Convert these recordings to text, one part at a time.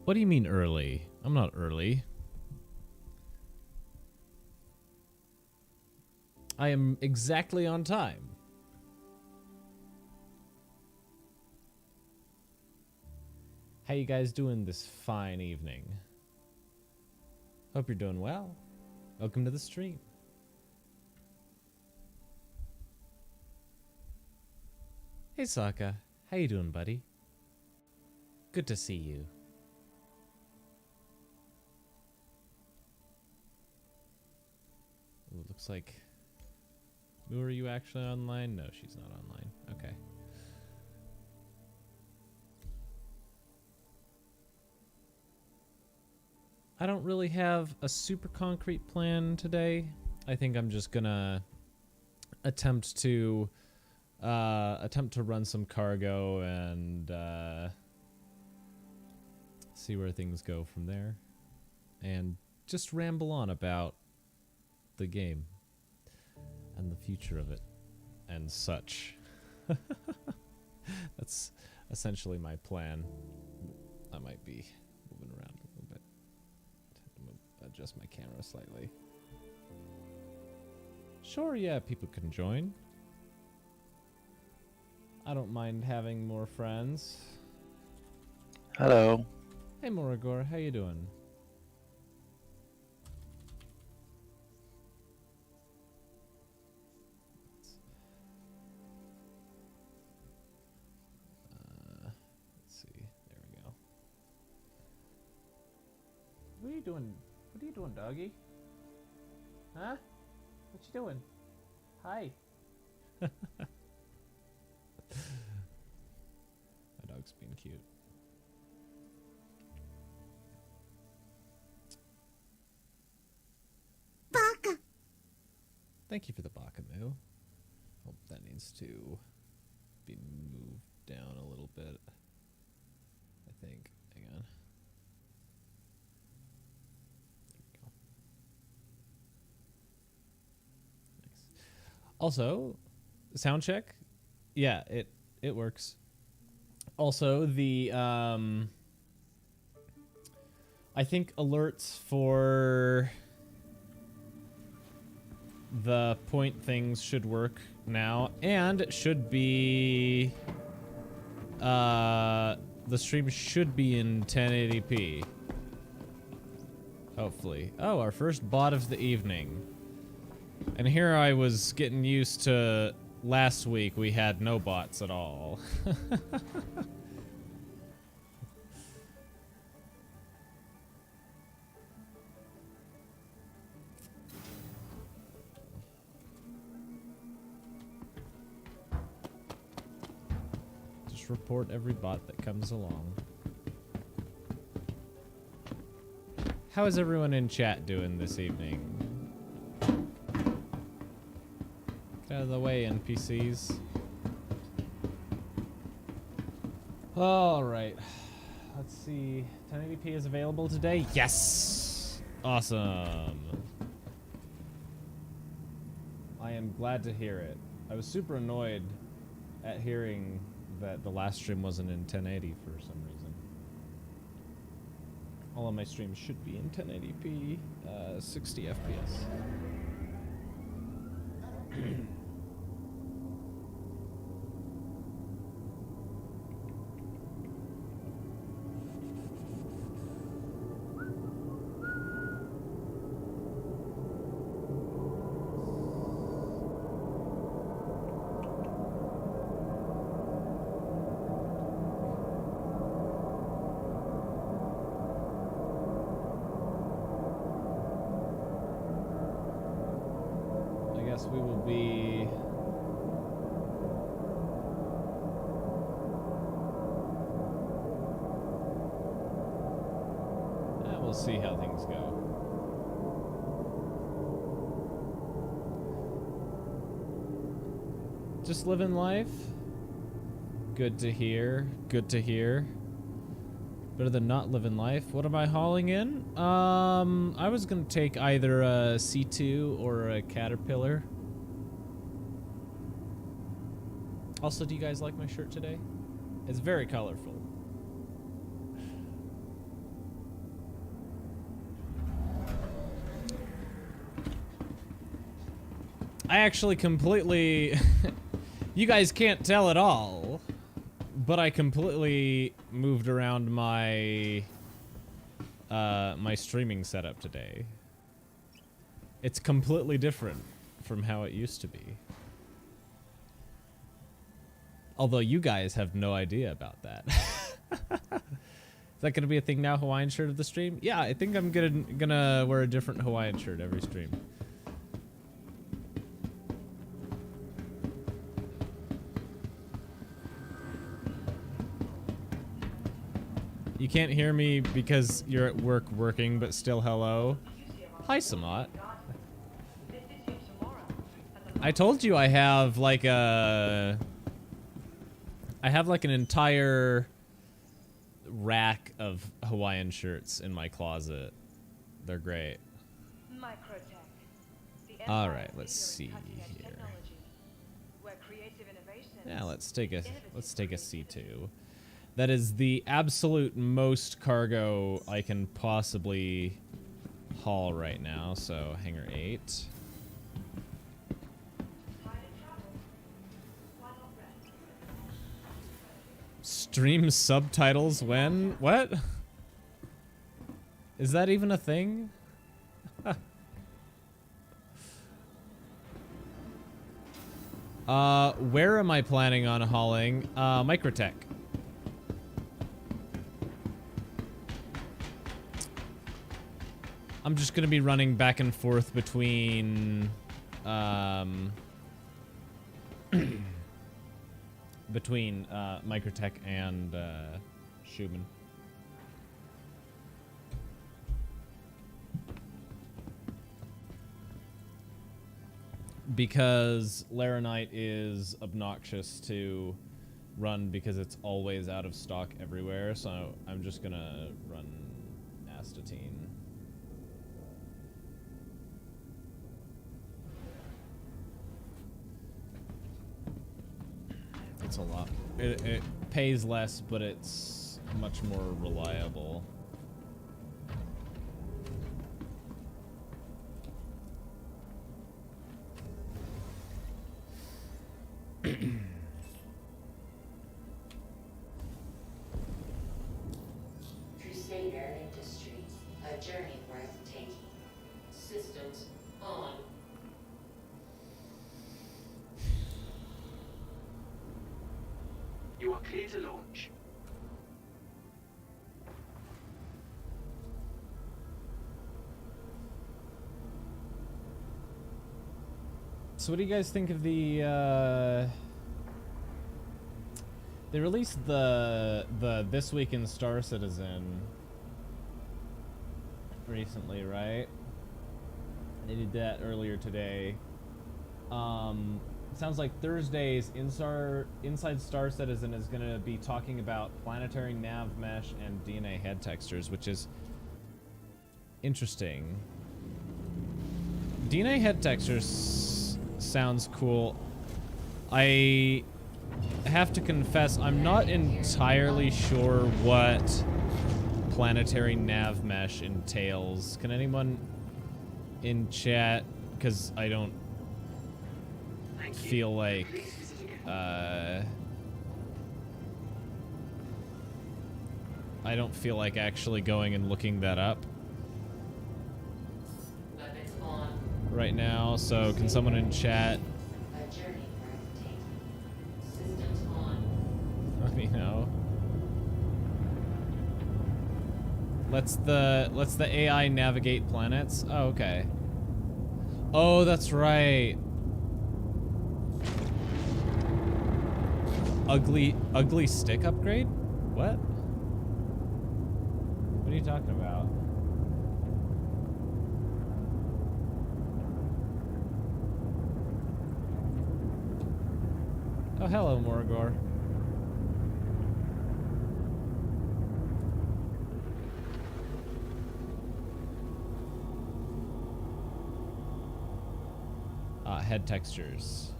What do you mean early? I'm not early. I am exactly on time. How you guys doing this fine evening? Hope you're doing well. Welcome to the stream. Hey Sokka, how you doing, buddy? Good to see you. Ooh, looks like... Moo, are you actually online? No, she's not online. Okay. I don't really have a super concrete plan today. I think I'm just gonna attempt to run some cargo and see where things go from there, and just ramble on about the game and the future of it and such. That's essentially my plan. I might be moving around a little bit. I'm gonna adjust my camera slightly. Sure, yeah, people can join. I don't mind having more friends. Hello. Hey Moragor, how you doing? Let's see. There we go. What are you doing? What are you doing, doggy? Huh? What you doing? Hi. My dog's being cute. Baka. Thank you for the baka, Moo. Hope that needs to be moved down a little bit. I think. Hang on. There we go. Nice. Also, sound check. Yeah, it works. Also, the I think alerts for the point things should work now, and it should be the stream should be in 1080p. Hopefully. Oh, our first bot of the evening. And here I was getting used to last week we had no bots at all. Just report every bot that comes along. How is everyone in chat doing this evening? Get out of the way, NPCs. Alright. Let's see. 1080p is available today? Yes! Awesome. I am glad to hear it. I was super annoyed at hearing that the last stream wasn't in 1080 for some reason. All of my streams should be in 1080p, 60 FPS. We will be we'll see how things go. Just living life. Good to hear. Good to hear. Better than not living life. What am I hauling in? I was gonna take either a C2 or a Caterpillar. Also, do you guys like my shirt today? It's very colorful. I actually completely... You guys can't tell at all, but I completely moved around my my streaming setup today. It's completely different from how it used to be. Although you guys have no idea about that. Is that gonna be a thing now, Hawaiian shirt of the stream? Yeah, I think I'm gonna wear a different Hawaiian shirt every stream. You can't hear me because you're at work working, but still hello. Hi, Samat. I told you I have like an entire rack of Hawaiian shirts in my closet. They're great. All right, let's see here. Yeah, let's take a C2. That is the absolute most cargo I can possibly haul right now. So hangar 8. Stream subtitles when? What? Is that even a thing? Where am I planning on hauling? Microtech. I'm just gonna be running back and forth between, Microtech and, Schumann. Because Laranite is obnoxious to run because it's always out of stock everywhere, so I'm just gonna run Astatine. It's a lot. It pays less, but it's much more reliable. Crusader Industries, a journey worth taking. Systems on. You are clear to launch. So what do you guys think of the, they released the This Week in Star Citizen recently, right? They did that earlier today. Sounds like Thursday's Inside Star Citizen is going to be talking about planetary nav mesh and DNA head textures, which is interesting. DNA head textures sounds cool. I have to confess, I'm not entirely sure what planetary nav mesh entails. Can anyone in chat, because I don't feel like I don't feel like actually going and looking that up right now, so can someone in chat let me know? Let's the AI navigate planets? Oh, okay. Oh, that's right. Ugly stick upgrade? What? What are you talking about? Oh, hello, Morgor. Head textures.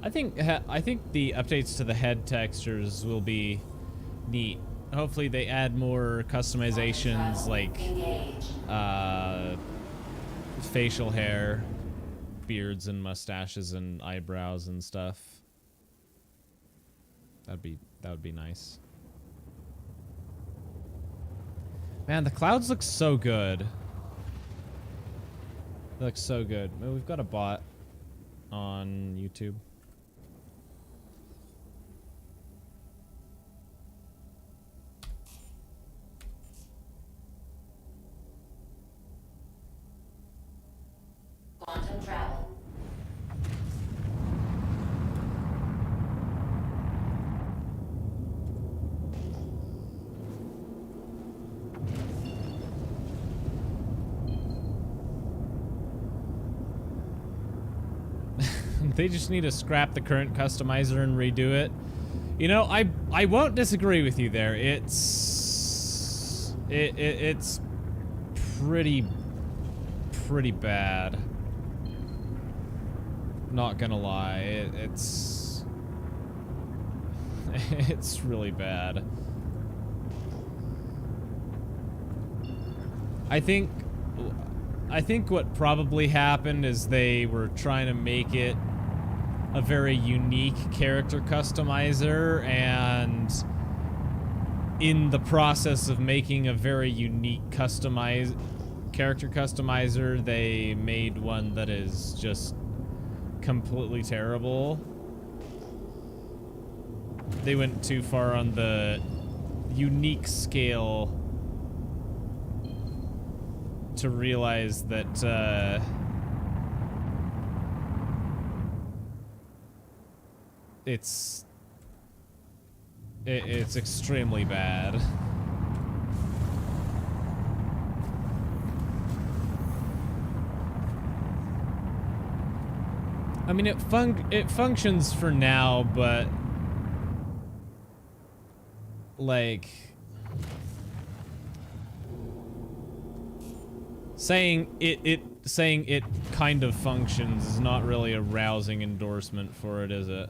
I think the updates to the head textures will be neat. Hopefully they add more customizations, like facial hair, beards and mustaches and eyebrows and stuff. That would be nice. Man, the clouds look so good. They look so good. Well, we've got a bot on YouTube. Quantum travel. They just need to scrap the current customizer and redo it. You know, I won't disagree with you there. It's pretty bad. Not gonna lie, it's it's really bad. I think what probably happened is they were trying to make it a very unique character customizer, and in the process of making a very unique character customizer, they made one that is just completely terrible. They went too far on the unique scale to realize that it's extremely bad. I mean, it functions for now, but like saying it kind of functions is not really a rousing endorsement for it, is it?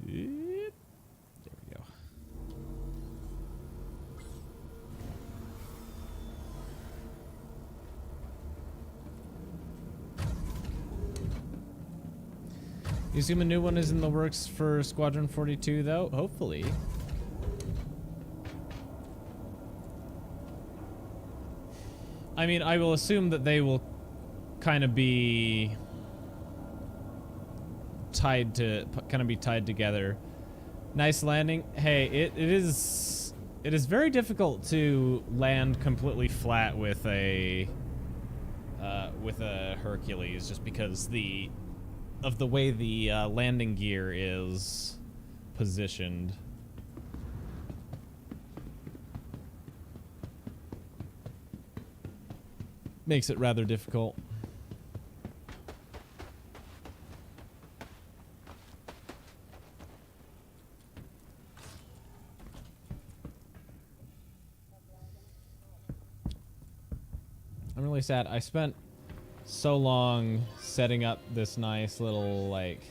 There we go. You assume a new one is in the works for Squadron 42, though? Hopefully. I mean, I will assume that they will kind of be tied together. Nice landing. Hey, it is very difficult to land completely flat with a Hercules, just because of the way the landing gear is positioned. Makes it rather difficult. I'm really sad. I spent so long setting up this nice little, like,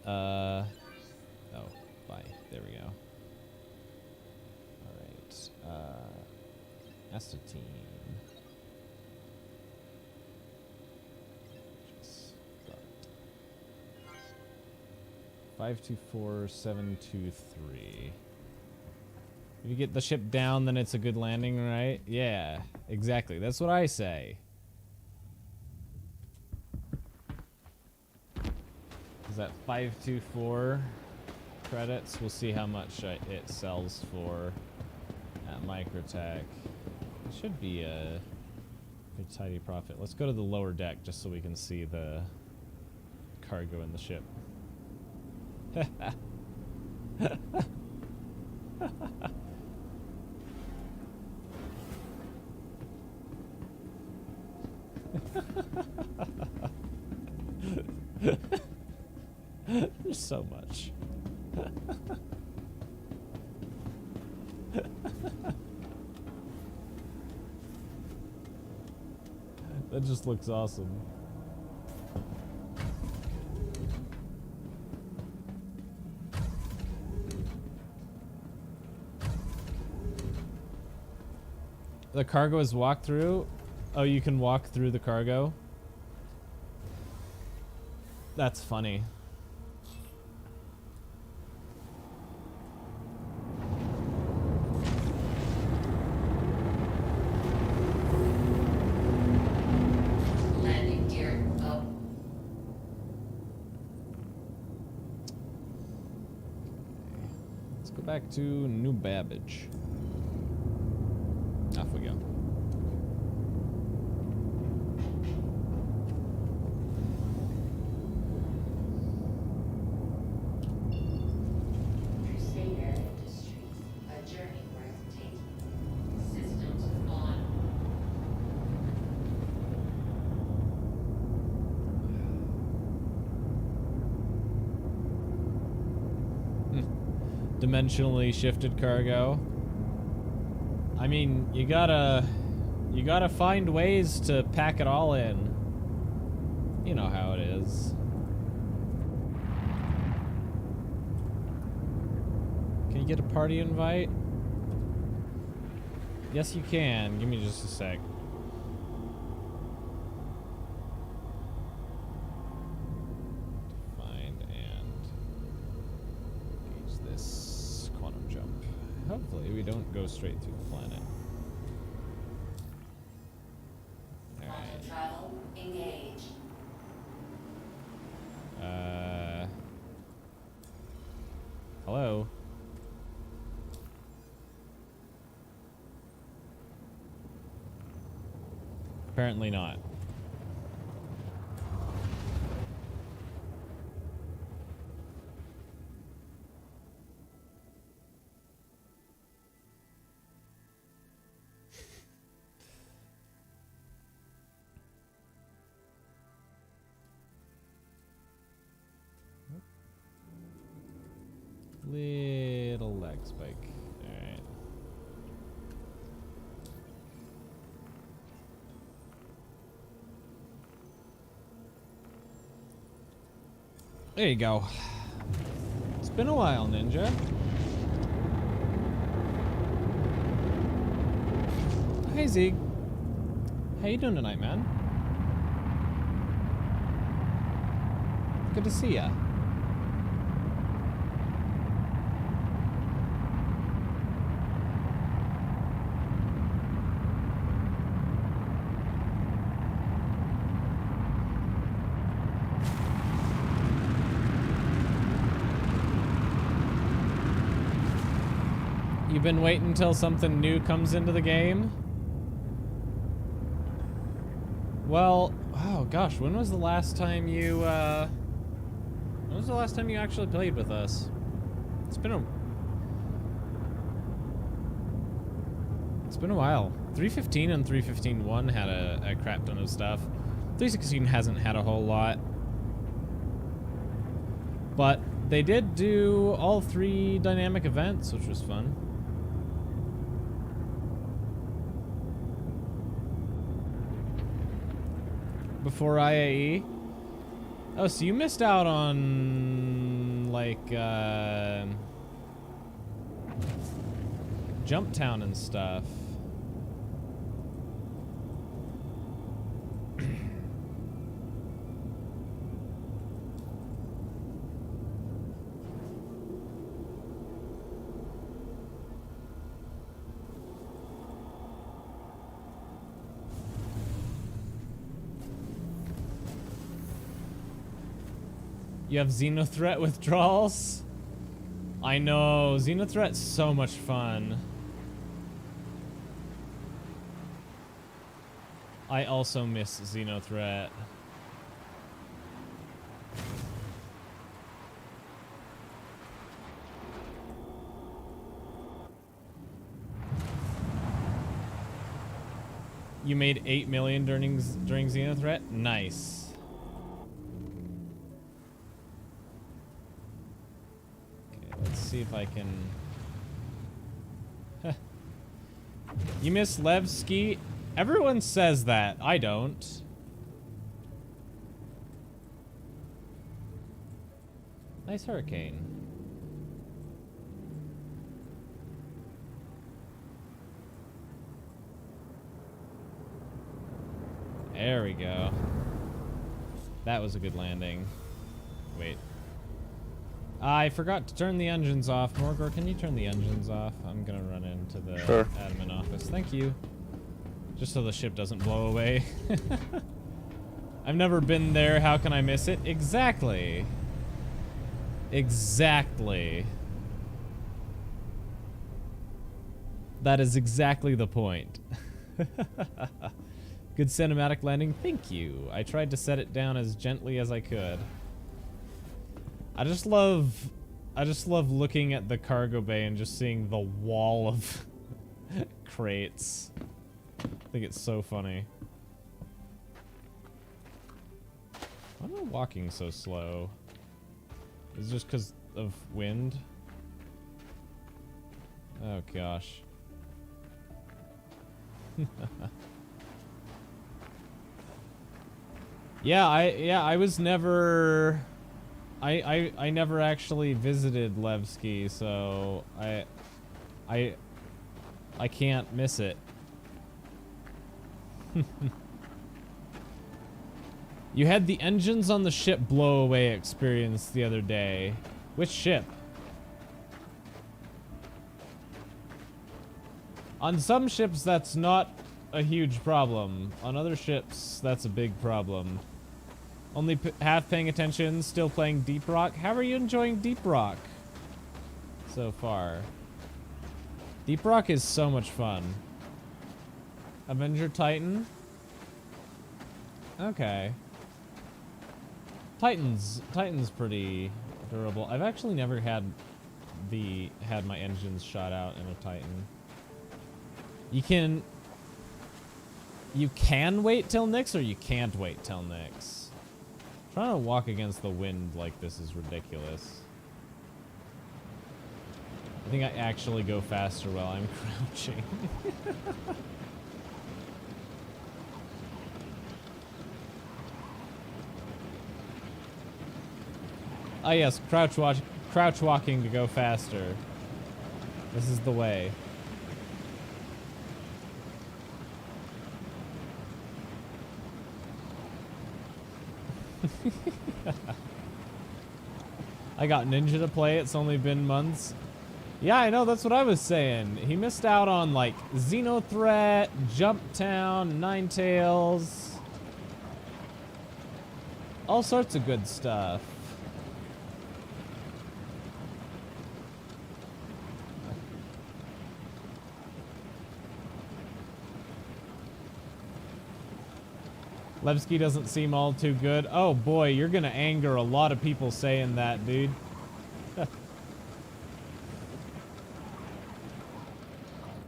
oh, bye. There we go. Alright, acetine. Just got it. 524723. If you get the ship down, then it's a good landing, right? Yeah, exactly. That's what I say. Is that 524 credits? We'll see how much it sells for at Microtech. It should be a good tidy profit. Let's go to the lower deck just so we can see the cargo in the ship. There's so much. That just looks awesome. The cargo is walked through? Oh, you can walk through the cargo? That's funny. Landing gear up. Let's go back to New Babbage. Off we go. Crusader Industries, a journey worth taking. Systems on. Dimensionally shifted cargo. I mean, you gotta find ways to pack it all in. You know how it is. Can you get a party invite? Yes, you can. Give me just a sec. Find and engage this quantum jump. Hopefully we don't go straight through the planet. Quantum travel engaged. Hello? Apparently not. Little leg spike. Alright. There you go. It's been a while, Ninja. Hey, Zeke. How you doing tonight, man? Good to see ya. You've been waiting until something new comes into the game? Well, oh gosh, when was the last time you, when was the last time you actually played with us? It's been a while. 315 and 315.1 had a crap ton of stuff. 316 hasn't had a whole lot. But they did do all 3 dynamic events, which was fun. Before IAE? Oh, so you missed out on, like, Jump Town and stuff. You have Xenothreat withdrawals? I know, Xenothreat's so much fun. I also miss Xenothreat. You made 8 million during Xenothreat? Nice. Let's see if I can... You miss Levski? Everyone says that. I don't. Nice hurricane. There we go. That was a good landing. Wait. I forgot to turn the engines off. Morgor, can you turn the engines off? I'm gonna run into the admin office. Thank you. Just so the ship doesn't blow away. I've never been there. How can I miss it? Exactly. Exactly. That is exactly the point. Good cinematic landing. Thank you. I tried to set it down as gently as I could. I just love looking at the cargo bay and just seeing the wall of crates. I think it's so funny. Why am I walking so slow? Is it just because of wind? Oh gosh. I was never I never actually visited Levski, so I can't miss it. You had the engines on the ship blow away experience the other day. Which ship? On some ships, that's not a huge problem. On other ships, that's a big problem. Only half paying attention, still playing Deep Rock. How are you enjoying Deep Rock so far? Deep Rock is so much fun. Avenger Titan? Okay. Titan's pretty durable. I've actually never had my engines shot out in a Titan. You can wait till Nyx, or you can't wait till Nyx. Trying to walk against the wind like this is ridiculous. I think I actually go faster while I'm crouching. Ah yes, crouch walking to go faster. This is the way. I got Ninja to play. It's only been months. Yeah, I know. That's what I was saying. He missed out on like Xenothreat, Jump Town, Ninetales, all sorts of good stuff. Levski doesn't seem all too good. Oh boy, you're gonna anger a lot of people saying that, dude.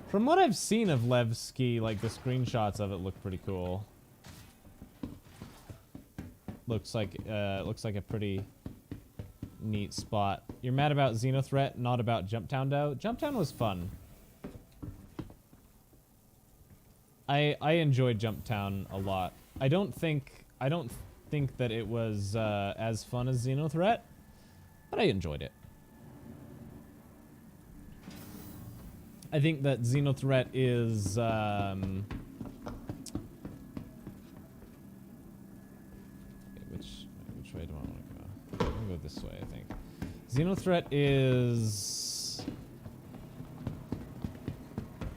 From what I've seen of Levski, like the screenshots of it look pretty cool. Looks like a pretty neat spot. You're mad about Xenothreat, not about Jump Town though. Jump Town was fun. I enjoyed Jump Town a lot. I don't think that it was as fun as Xenothreat, but I enjoyed it. I think that Xenothreat is which way do I want to go? I'm gonna go this way, I think. Xenothreat is,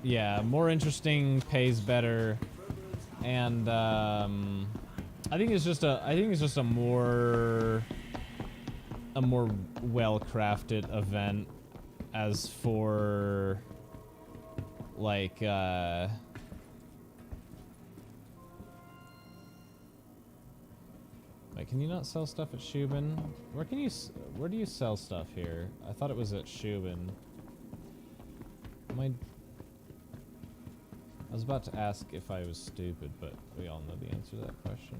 yeah, more interesting, pays better. And I think it's just a more well-crafted event. As for like wait, can you not sell stuff at Shubin? Where do you sell stuff here? I thought it was at Shubin. I was about to ask if I was stupid, but we all know the answer to that question.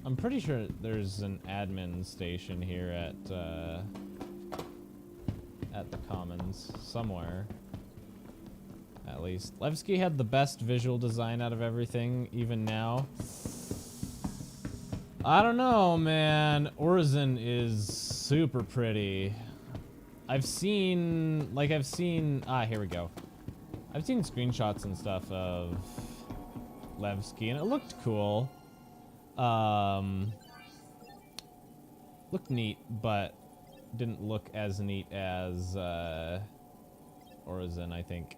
I'm pretty sure there's an admin station here at the Commons somewhere. At least. Levski had the best visual design out of everything, even now. I don't know, man. Orison is super pretty. I've seen, here we go. I've seen screenshots and stuff of Levski, and it looked cool. Looked neat, but didn't look as neat as, Orison, I think.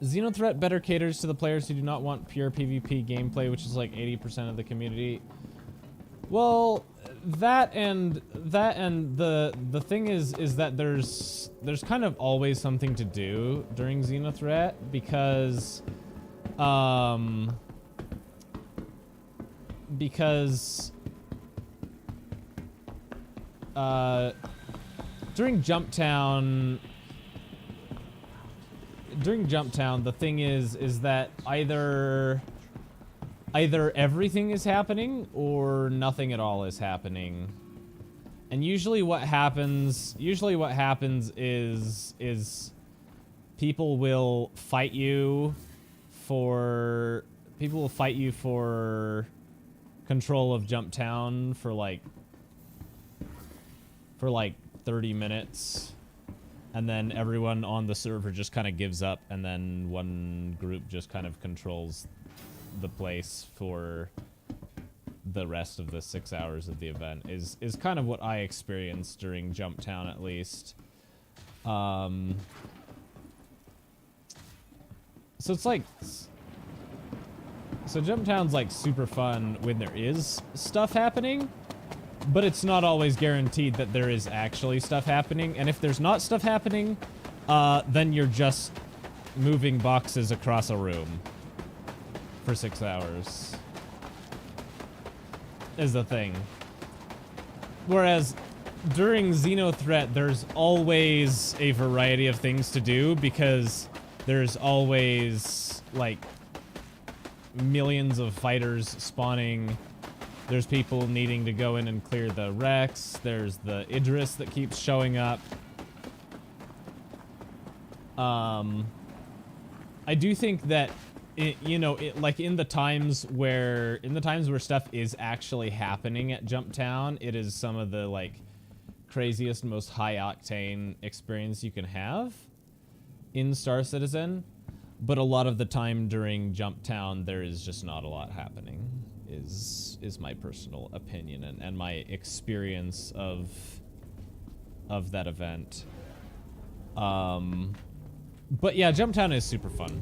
Xenothreat better caters to the players who do not want pure PvP gameplay, which is like 80% of the community. Well, that and the thing is that there's kind of always something to do during Xenothreat because during Jumptown, the thing is that either everything is happening or nothing at all is happening. And usually what happens is people will fight you for control of Jumptown for like 30 minutes. And then everyone on the server just kind of gives up, and then one group just kind of controls the place for the rest of the 6 hours of the event is kind of what I experienced during Jumptown, at least. So it's like, so Jumptown's like super fun when there is stuff happening, but it's not always guaranteed that there is actually stuff happening. And if there's not stuff happening, then you're just moving boxes across a room for 6 hours. Is the thing. Whereas during Xenothreat, there's always a variety of things to do because there's always like millions of fighters spawning. There's people needing to go in and clear the Rex. There's the Idris that keeps showing up. I do think that like in the times where stuff is actually happening at Jumptown, it is some of the like craziest, most high octane experience you can have in Star Citizen. But a lot of the time during Jumptown, there is just not a lot happening. Is my personal opinion and my experience of that event. But yeah, Jumptown is super fun.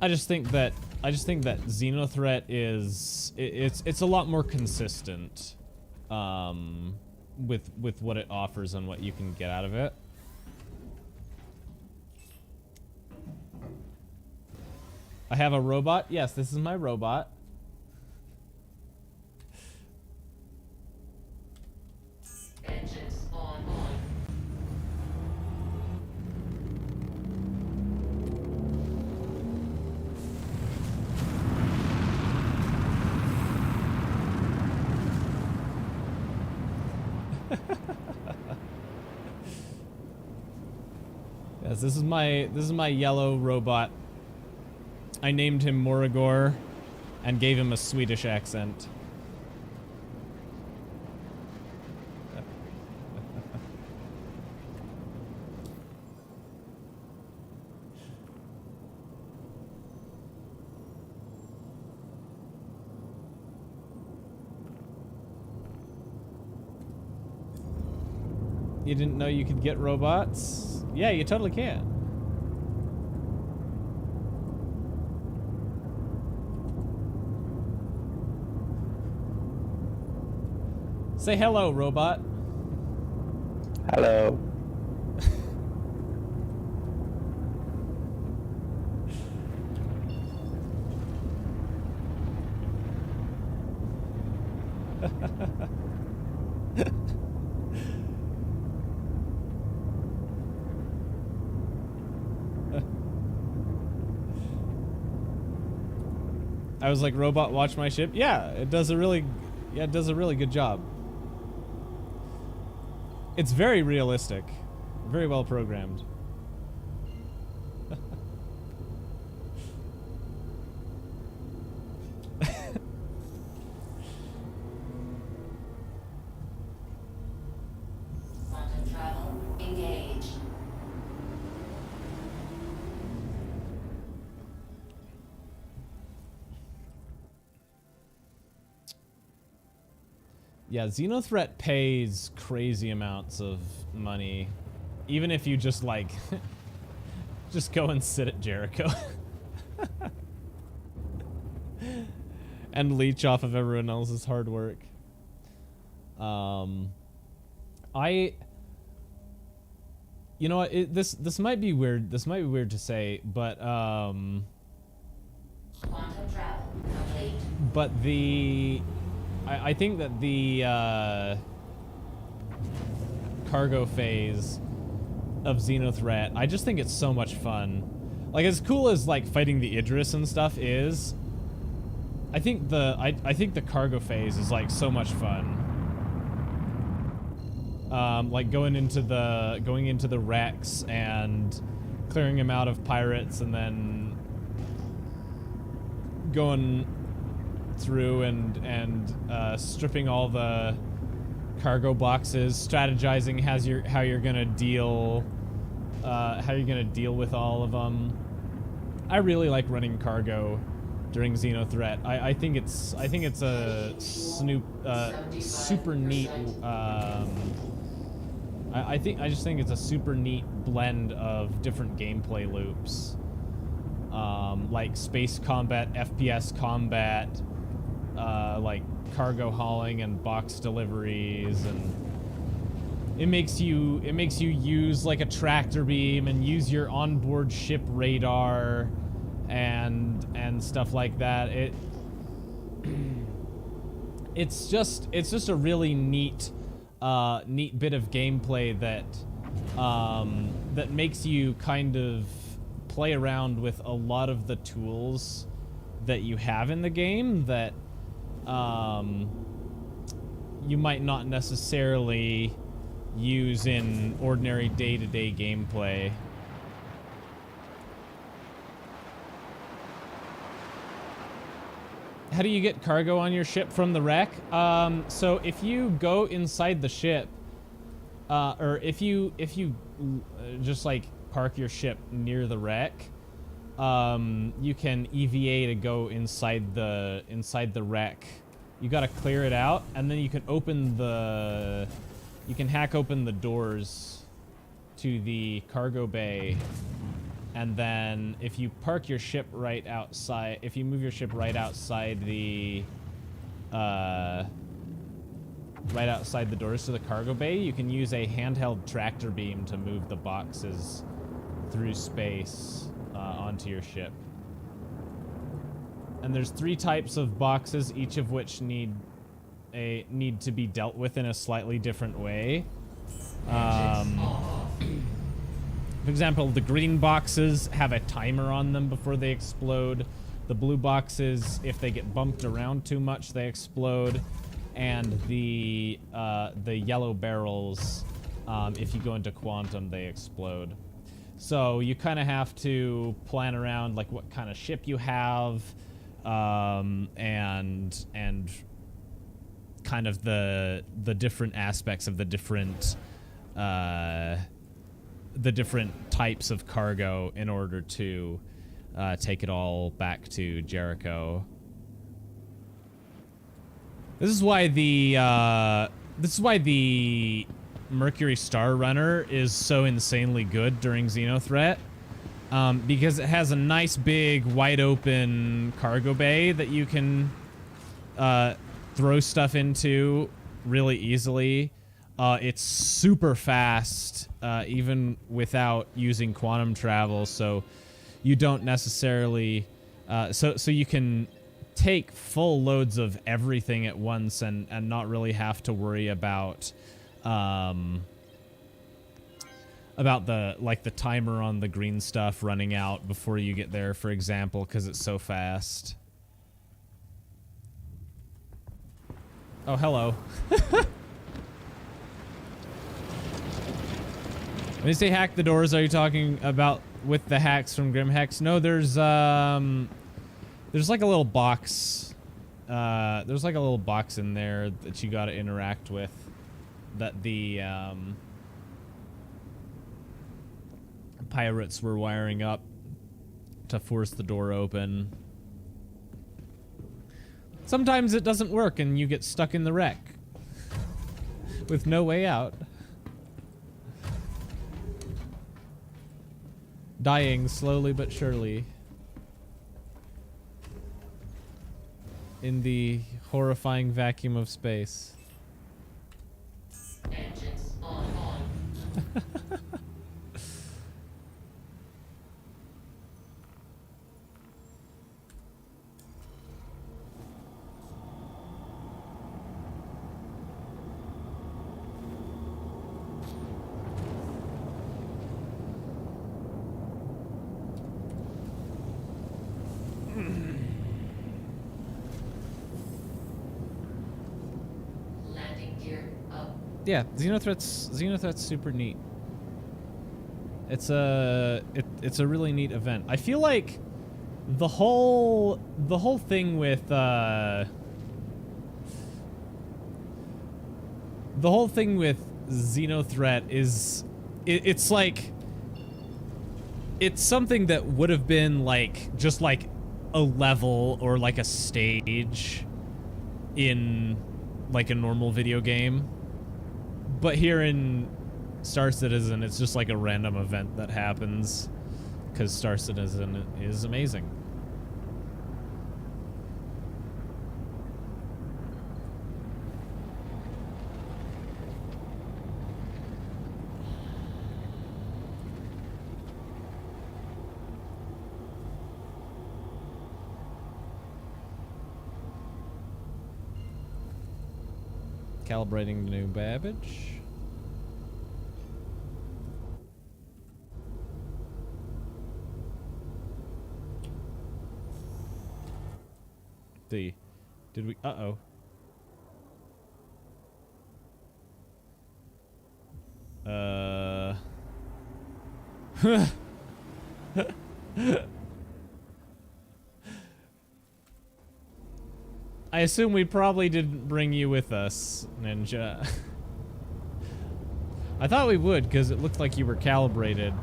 I just think that Xenothreat is it's a lot more consistent with what it offers and what you can get out of it. I have a robot. Yes, this is my robot. Engines on. Yes, this is my yellow robot. I named him Moragor and gave him a Swedish accent. You didn't know you could get robots? Yeah, you totally can. Say hello, robot. Hello. I was like, robot, watch my ship. Yeah, it does a really good job. It's very realistic, very well programmed. Yeah, Xenothreat pays crazy amounts of money. Even if you just, like, just go and sit at Jericho. And leech off of everyone else's hard work. You know what, this might be weird. This might be weird to say, but, Quantum travel complete. but I think that the cargo phase of Xenothreat, I just think it's so much fun. Like, as cool as like fighting the Idris and stuff is, I think the cargo phase is like so much fun. Like going into the wrecks and clearing them out of pirates, and then going through and stripping all the cargo boxes, strategizing how you're gonna deal with all of them. I really like running cargo during Xenothreat. I think it's a super neat. I just think it's a super neat blend of different gameplay loops, like space combat, FPS combat, like cargo hauling and box deliveries, and it makes you use like a tractor beam and use your onboard ship radar and stuff like that. It's just a really neat bit of gameplay that that makes you kind of play around with a lot of the tools that you have in the game that you might not necessarily use in ordinary day-to-day gameplay. How do you get cargo on your ship from the wreck? So if you go inside the ship, or if you just like park your ship near the wreck, you can EVA to go inside the wreck. You gotta clear it out, and then you can hack open the doors to the cargo bay. And then if you park your ship right outside, if you move your ship right outside the doors to the cargo bay, you can use a handheld tractor beam to move the boxes through space onto your ship. And there's 3 types of boxes, each of which need to be dealt with in a slightly different way. For example, the green boxes have a timer on them before they explode. The blue boxes, if they get bumped around too much, they explode. And the yellow barrels, if you go into quantum, they explode. So you kind of have to plan around like what kind of ship you have, and kind of the different aspects of the different types of cargo in order to take it all back to Jericho. This is why the Mercury Star Runner is so insanely good during Xenothreat, because it has a nice big wide open cargo bay that you can throw stuff into really easily. It's super fast, even without using quantum travel, so you don't necessarily... so you can take full loads of everything at once and not really have to worry about the timer on the green stuff running out before you get there, for example, because it's so fast. Oh, hello. When you say hack the doors, are you talking about with the hacks from Grim Hex? No, there's like a little box. There's like a little box in there that you gotta interact with, that the pirates were wiring up to force the door open. Sometimes it doesn't work and you get stuck in the wreck. with no way out. Dying slowly but surely. In the horrifying vacuum of space. Engines on. Landing gear up. Yeah, Xenothreat's super neat. It's a really neat event. I feel like the whole thing with Xenothreat is it's like it's something that would have been like just like a level or like a stage in like a normal video game, but here in Star Citizen it's just like a random event that happens because Star Citizen is amazing. Calibrating the new Babbage. Did we? Uh-oh. I assume we probably didn't bring you with us, Ninja. I thought we would, because it looked like you were calibrated.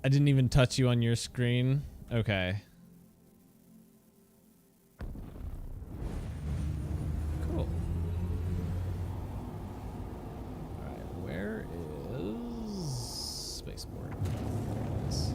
I didn't even touch you on your screen. Okay. Cool. Alright, where is spaceport? Yes.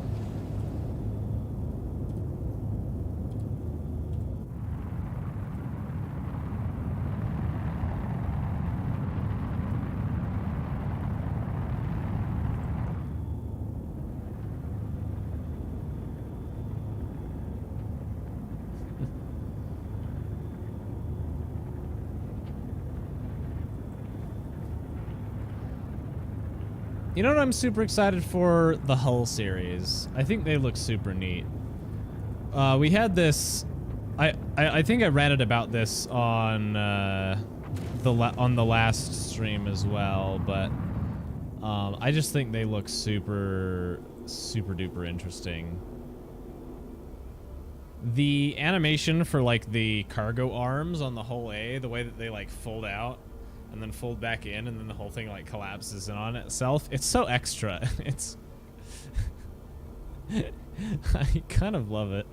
You know what I'm super excited for? The Hull series. I think they look super neat. We had this... I think I ranted about this on the last stream as well, but I just think they look super duper interesting. The animation for like the cargo arms on the Hull A, the way that they like fold out and then fold back in, and then the whole thing like collapses in on itself. It's so extra. It's I kind of love it.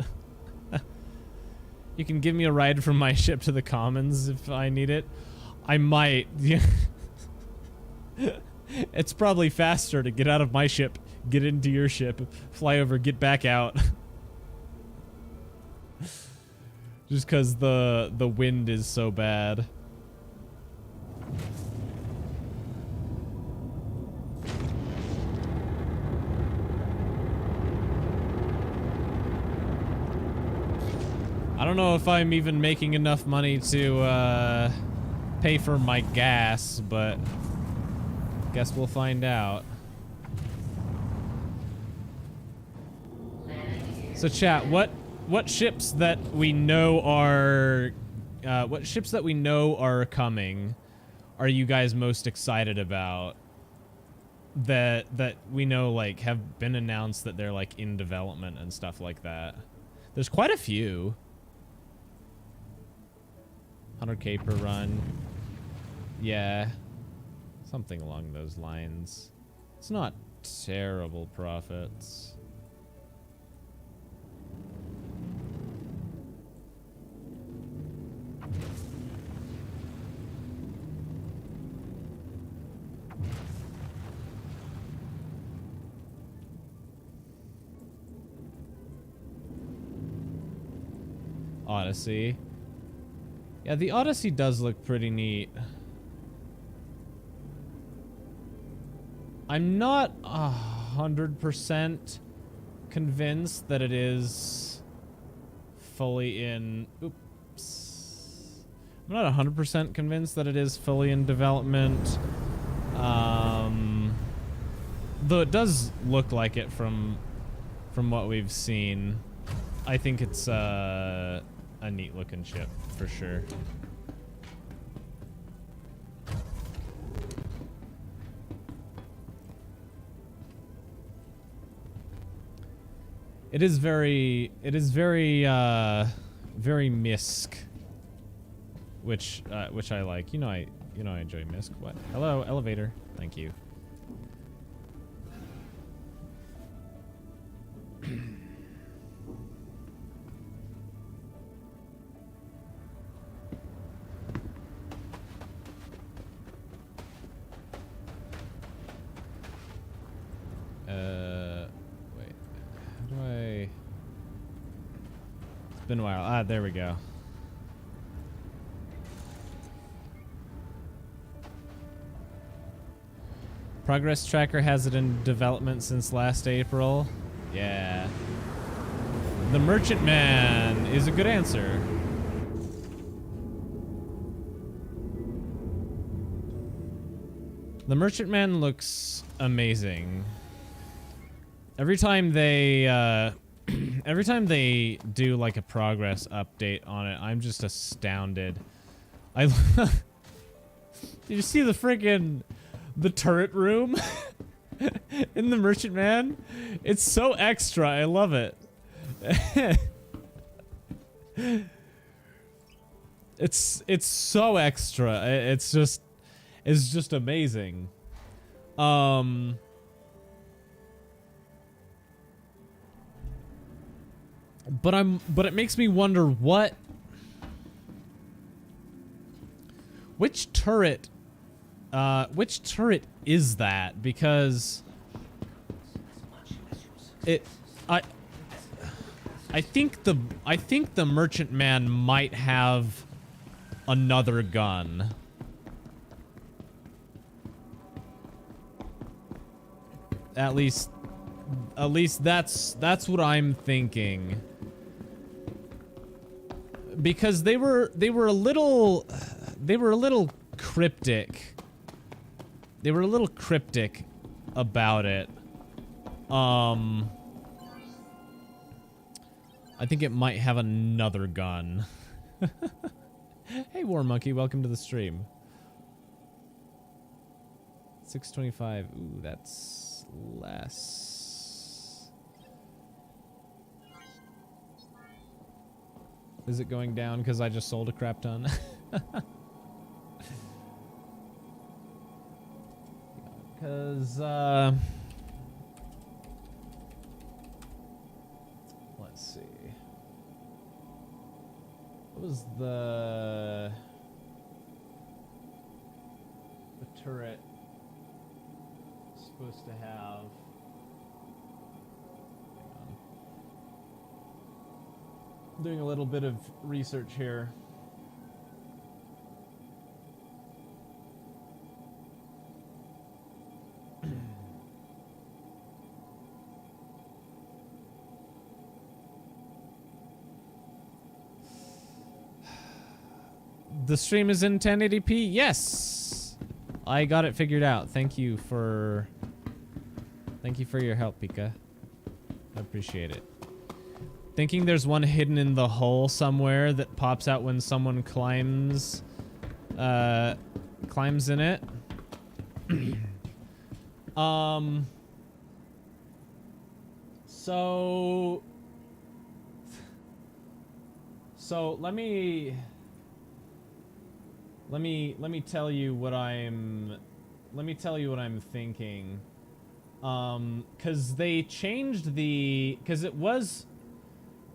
You can give me a ride from my ship to the Commons if I need it. I might. It's probably faster to get out of my ship, get into your ship, fly over, get back out. Just because the wind is so bad. I don't know if I'm even making enough money to pay for my gas, but guess we'll find out. So chat, what ships that we know are coming are you guys most excited about that we know like have been announced that they're like in development and stuff like that? There's quite a few. 100K per run. Yeah. Something along those lines. It's not terrible profits. Odyssey. Yeah, the Odyssey does look pretty neat. I'm not 100% convinced that it is fully in... Oops. I'm not 100% convinced that it is fully in development. Though it does look like it from what we've seen. I think it's a neat looking ship for sure. It is very very MISC, which I like. You know I enjoy MISC. What? Hello, elevator. Thank you. Wait. How do I... It's been a while. Ah, there we go. Progress tracker has it in development since last April. Yeah. The Merchant Man is a good answer. The Merchant Man looks amazing. Every time they do like a progress update on it, I'm just astounded. Did you see the friggin' the turret room in the Merchant Man? It's so extra. I love it. It's so extra. It's just amazing. But it makes me wonder which turret is that? Because I think the Merchant Man might have another gun. At least that's what I'm thinking. Because they were a little cryptic. They were a little cryptic about it. I think it might have another gun. Hey, War Monkey, welcome to the stream. 625. Ooh, that's less. Is it going down because I just sold a crap ton? Because, let's see. What was the turret supposed to have? Hang on. Doing a little bit of research here. The stream is in 1080p? Yes! I got it figured out. Thank you for your help, Pika. I appreciate it. Thinking there's one hidden in the hull somewhere that pops out when someone climbs in it. So let me tell you what I'm let me tell you what I'm thinking. Cause they changed the, cause it was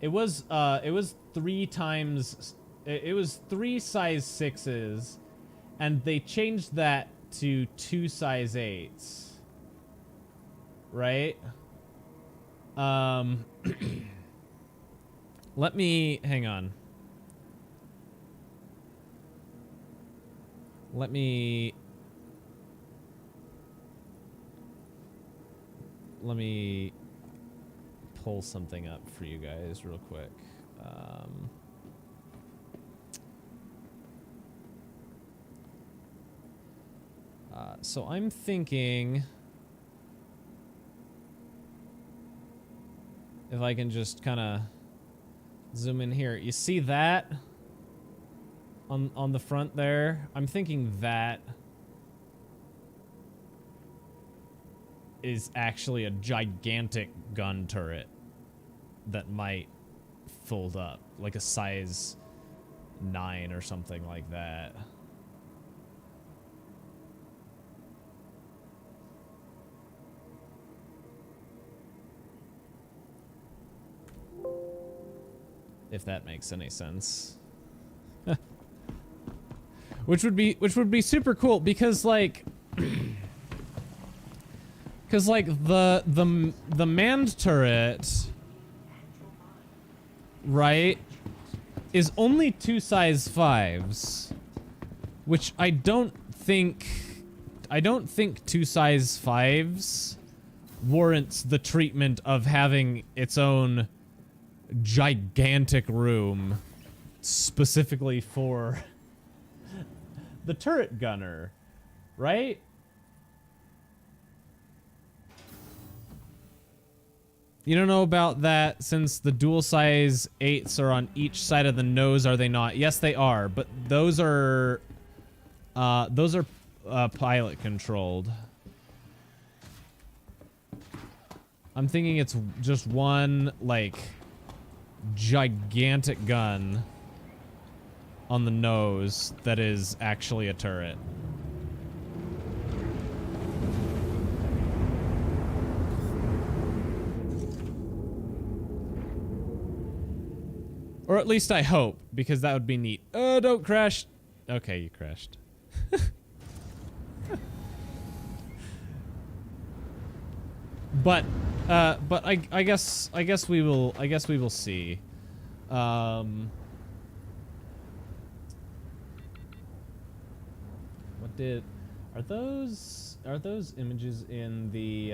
3 times, it was 3 size 6s, and they changed that to 2 size 8s. Right? Let me, hang on. Let me pull something up for you guys real quick. So I'm thinking if I can just kind of zoom in here. You see that on the front there? I'm thinking that is actually a gigantic gun turret that might fold up, like a size 9 or something like that. If that makes any sense. Which would be super cool because like the manned turret, right, is only 2 size 5s, which I don't think 2 size 5s warrants the treatment of having its own gigantic room specifically for the turret gunner, right? You don't know about that since the dual size 8s are on each side of the nose, are they not? Yes, they are, but those are pilot controlled. I'm thinking it's just one, like, gigantic gun on the nose that is actually a turret. Or at least I hope, because that would be neat. Oh, don't crash. Okay, you crashed. But I guess we will see. Are those images in the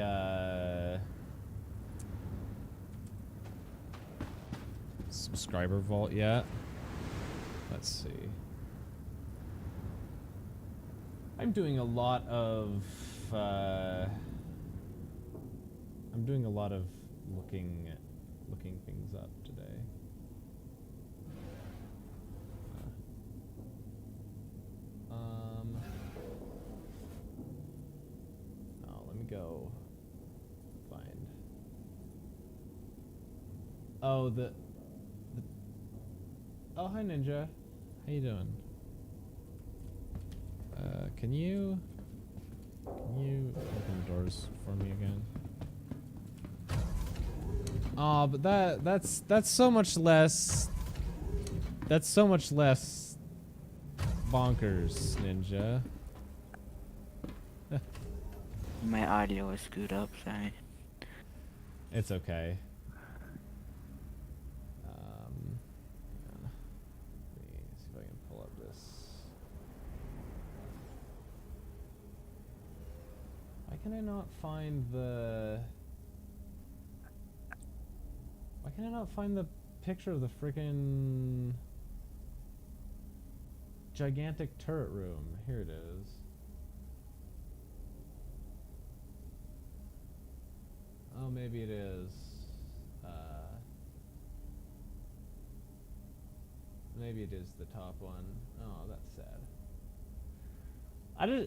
subscriber vault yet? Let's see. I'm doing a lot of looking things up today. Let me go find. Oh, oh, hi Ninja. How you doing? Can you open the doors for me again? Oh, but that's so much less. That's so much less bonkers, Ninja. My audio was screwed up, sorry. It's okay. Let me see if I can pull up this. Why can I not find the? Why can I not find the picture of the freaking gigantic turret room? Here it is. Oh, maybe it is. Maybe it is the top one. Oh, that's sad.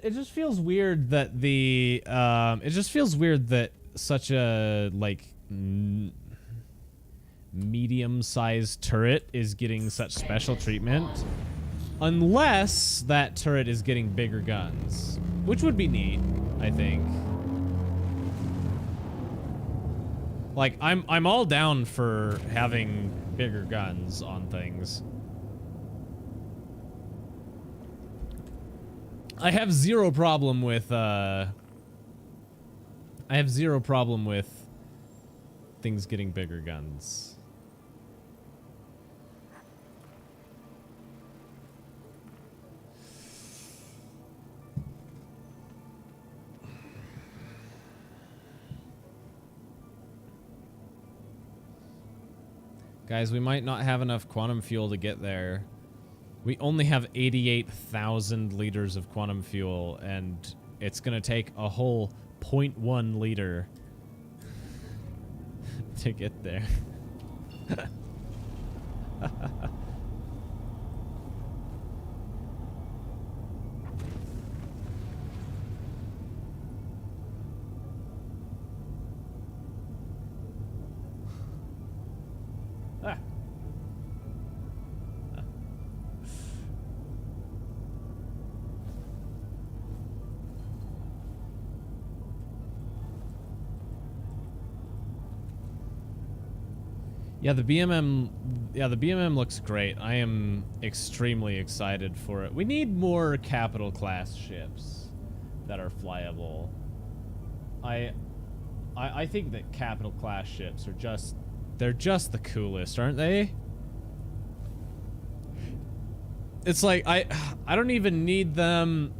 It just feels weird that the it just feels weird that such a like medium-sized turret is getting such special treatment. Unless that turret is getting bigger guns, which would be neat, I think. Like, I'm all down for having bigger guns on things. I have zero problem with things getting bigger guns. Guys, we might not have enough quantum fuel to get there. We only have 88,000 liters of quantum fuel, and it's gonna take a whole 0.1 liter to get there. Ah. Yeah, the BMM looks great. I am extremely excited for it. We need more capital class ships that are flyable. I think that capital class ships are they're just the coolest, aren't they? It's like I don't even need them.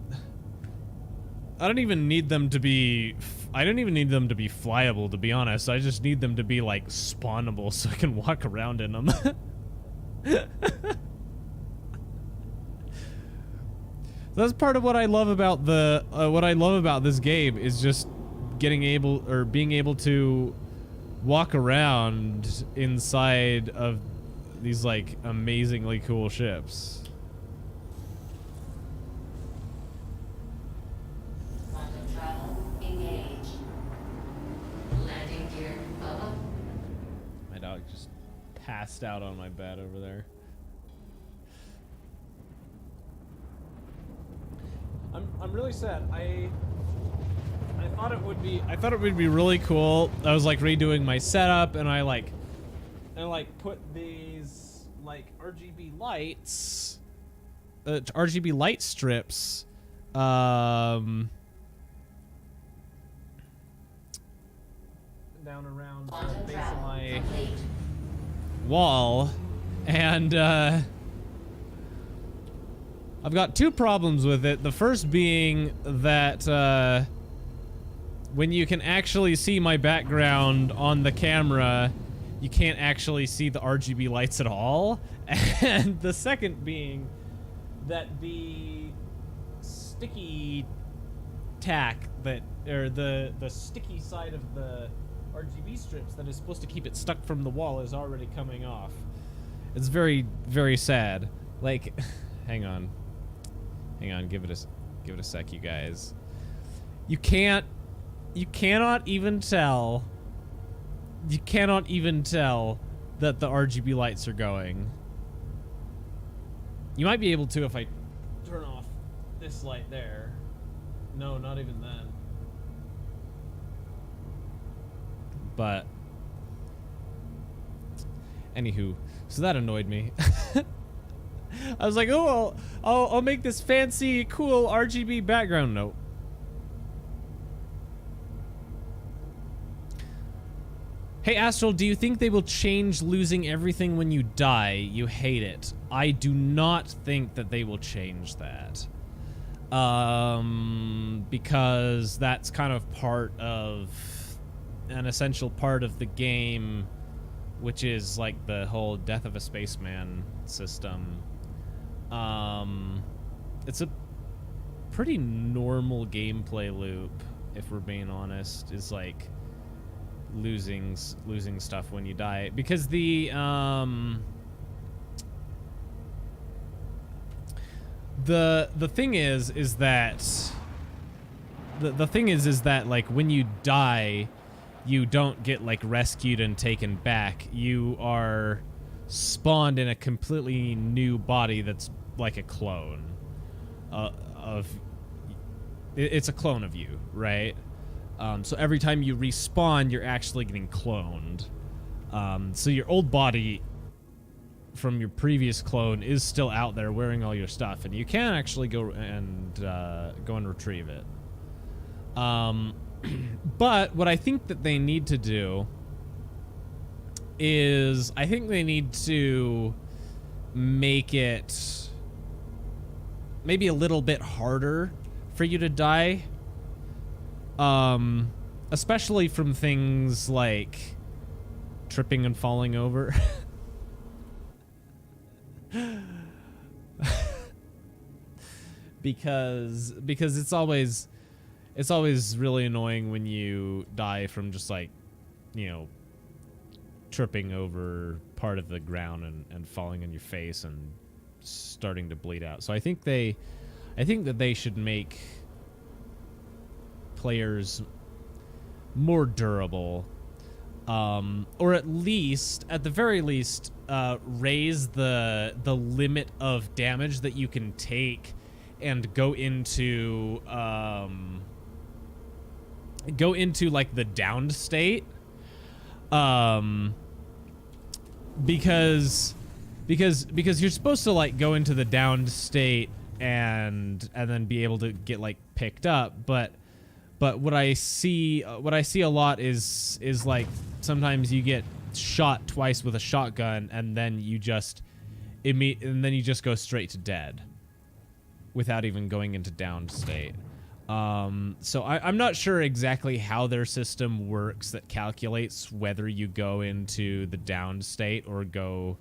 I don't even need them to be flyable, to be honest. I just need them to be like spawnable so I can walk around in them. That's part of what I love about this game is just being able to walk around inside of these like amazingly cool ships. Quantum travel engaged. Landing gear up. My dog just passed out on my bed over there. I'm really sad. I thought it would be really cool. I was like redoing my setup, and I put these like RGB lights, RGB light strips, down around the base of my wall, and I've got two problems with it. The first being that when you can actually see my background on the camera, you can't actually see the RGB lights at all. And the second being that the sticky tack or the sticky side of the RGB strips that is supposed to keep it stuck from the wall is already coming off. It's very, very sad. Like, hang on, give it a sec, you guys. You cannot even tell that the RGB lights are going. You might be able to if I turn off this light there. No, not even then. But anywho, so that annoyed me. I was like, oh, I'll make this fancy, cool RGB background. Nope. Hey, Astral, do you think they will change losing everything when you die? You hate it. I do not think that they will change that. Because that's kind of an essential part of the game, which is like the whole death of a spaceman system. It's a pretty normal gameplay loop, if we're being honest, is like losing stuff when you die, because the thing is that like when you die, you don't get like rescued and taken back. You are spawned in a completely new body that's like a clone of. It's a clone of you, right? So every time you respawn, you're actually getting cloned. So your old body from your previous clone is still out there wearing all your stuff, and you can actually go and retrieve it. But what I think that they need to do is I think they need to make it maybe a little bit harder for you to die. Especially from things like tripping and falling over. because it's always really annoying when you die from just like, you know, tripping over part of the ground and falling on your face and starting to bleed out. So I think that they should make players more durable, or at the very least, raise the limit of damage that you can take and go into like the downed state, because you're supposed to like go into the downed state and then be able to get like picked up, but what I see a lot is like sometimes you get shot twice with a shotgun and then you just go straight to dead without even going into downed state. So I'm not sure exactly how their system works that calculates whether you go into the downed state or go,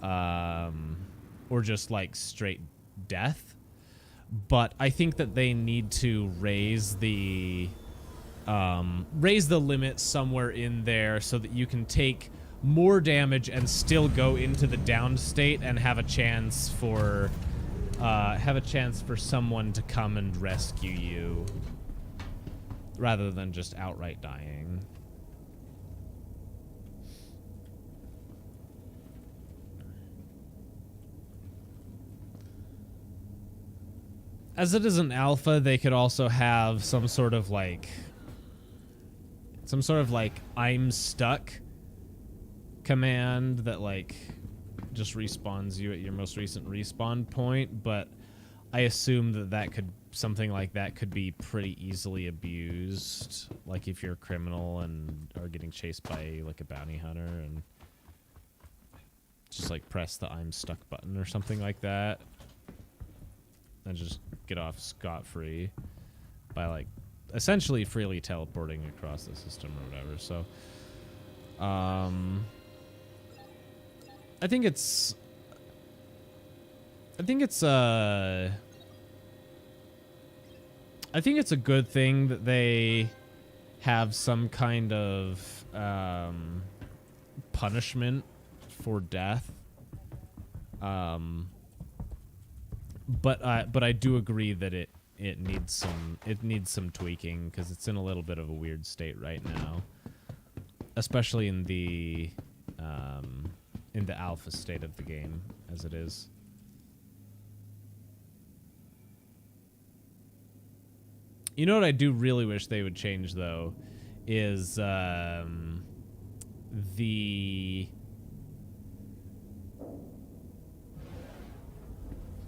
or just like straight death. But I think that they need to raise the limit somewhere in there so that you can take more damage and still go into the downed state and have a chance for someone to come and rescue you rather than just outright dying. As it is an alpha, they could also have some sort of like I'm stuck command that like just respawns you at your most recent respawn point, but I assume that something like that could be pretty easily abused, like if you're a criminal and are getting chased by like a bounty hunter and just like press the I'm stuck button or something like that and just get off scot-free by like essentially freely teleporting across the system or whatever. So I think it's a good thing that they have some kind of punishment for death. But I do agree that it needs some tweaking because it's in a little bit of a weird state right now, especially in the alpha state of the game as it is. You know what I do really wish they would change though is the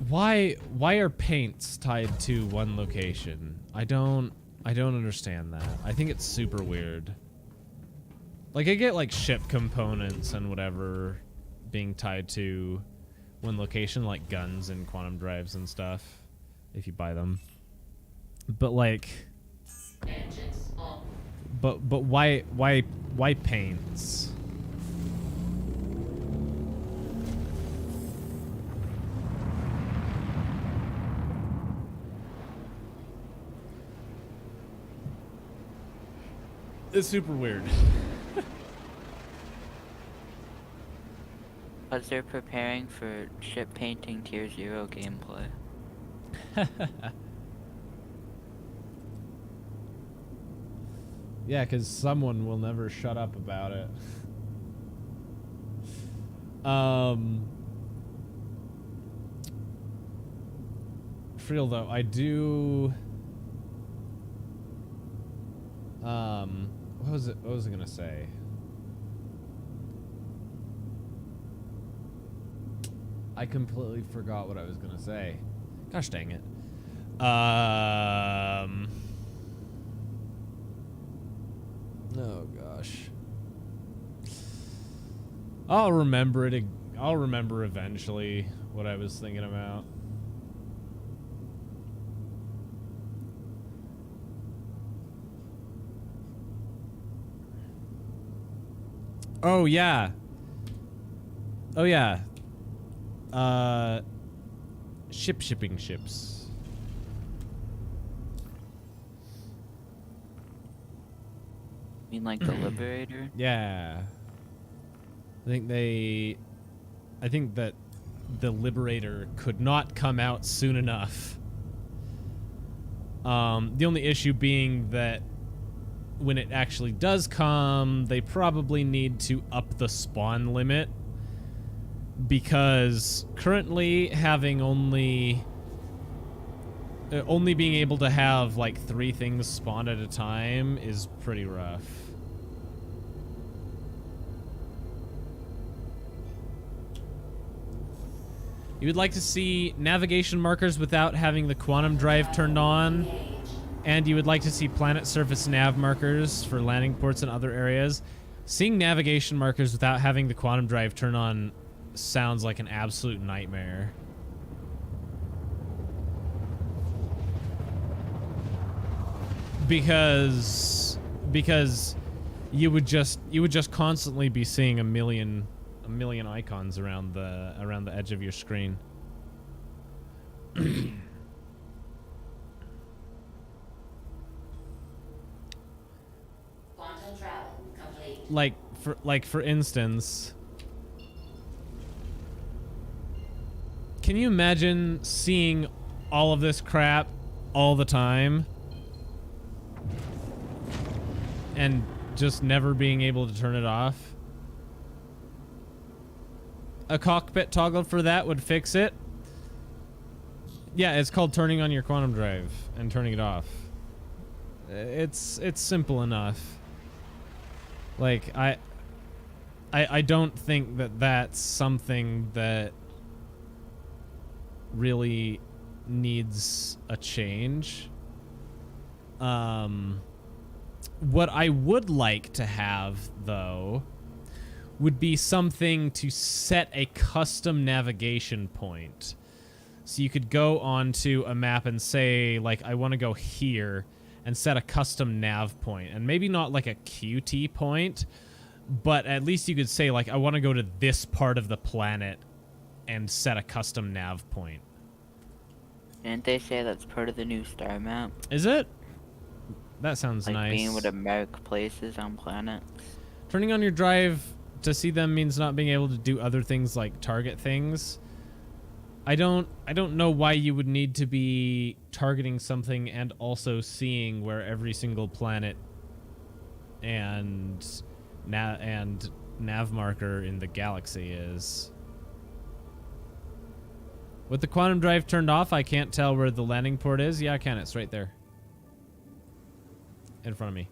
why are paints tied to one location? I don't understand that. I think it's super weird. Like I get like ship components and whatever being tied to one location, like guns and quantum drives and stuff if you buy them. But like Engines off. but why paints? It's super weird. Because they're preparing for ship painting tier 0 gameplay. Yeah, because someone will never shut up about it. for real though, I do... What was I gonna say? I completely forgot what I was gonna say. Gosh dang it. Oh gosh. I'll remember it. I'll remember eventually what I was thinking about. Oh yeah. Oh yeah. Shipping ships. You mean like the Liberator? Yeah. I think that the Liberator could not come out soon enough. The only issue being that when it actually does come, they probably need to up the spawn limit, because currently having only being able to have like 3 things spawn at a time is pretty rough. You would like to see navigation markers without having the quantum drive turned on, and you would like to see planet surface nav markers for landing ports and other areas. Seeing navigation markers without having the quantum drive turn on sounds like an absolute nightmare. Because you would just constantly be seeing a million icons around the edge of your screen. Quantum travel complete. Like for instance, can you imagine seeing all of this crap all the time and just never being able to turn it off? A cockpit toggle for that would fix it. Yeah, it's called turning on your quantum drive and turning it off. It's simple enough. Like, I don't think that that's something that really needs a change. What I would like to have, though, would be something to set a custom navigation point. So you could go onto a map and say, like, I want to go here, and set a custom nav point. And maybe not like a QT point, but at least you could say, like, I want to go to this part of the planet and set a custom nav point. Didn't they say that's part of the new star map? Is it? That sounds like nice. Being able to mark places on planets. Turning on your drive to see them means not being able to do other things like target things. I don't know why you would need to be targeting something and also seeing where every single planet and nav marker in the galaxy is. With the quantum drive turned off, I can't tell where the landing port is. Yeah, I can. It's right there. In front of me.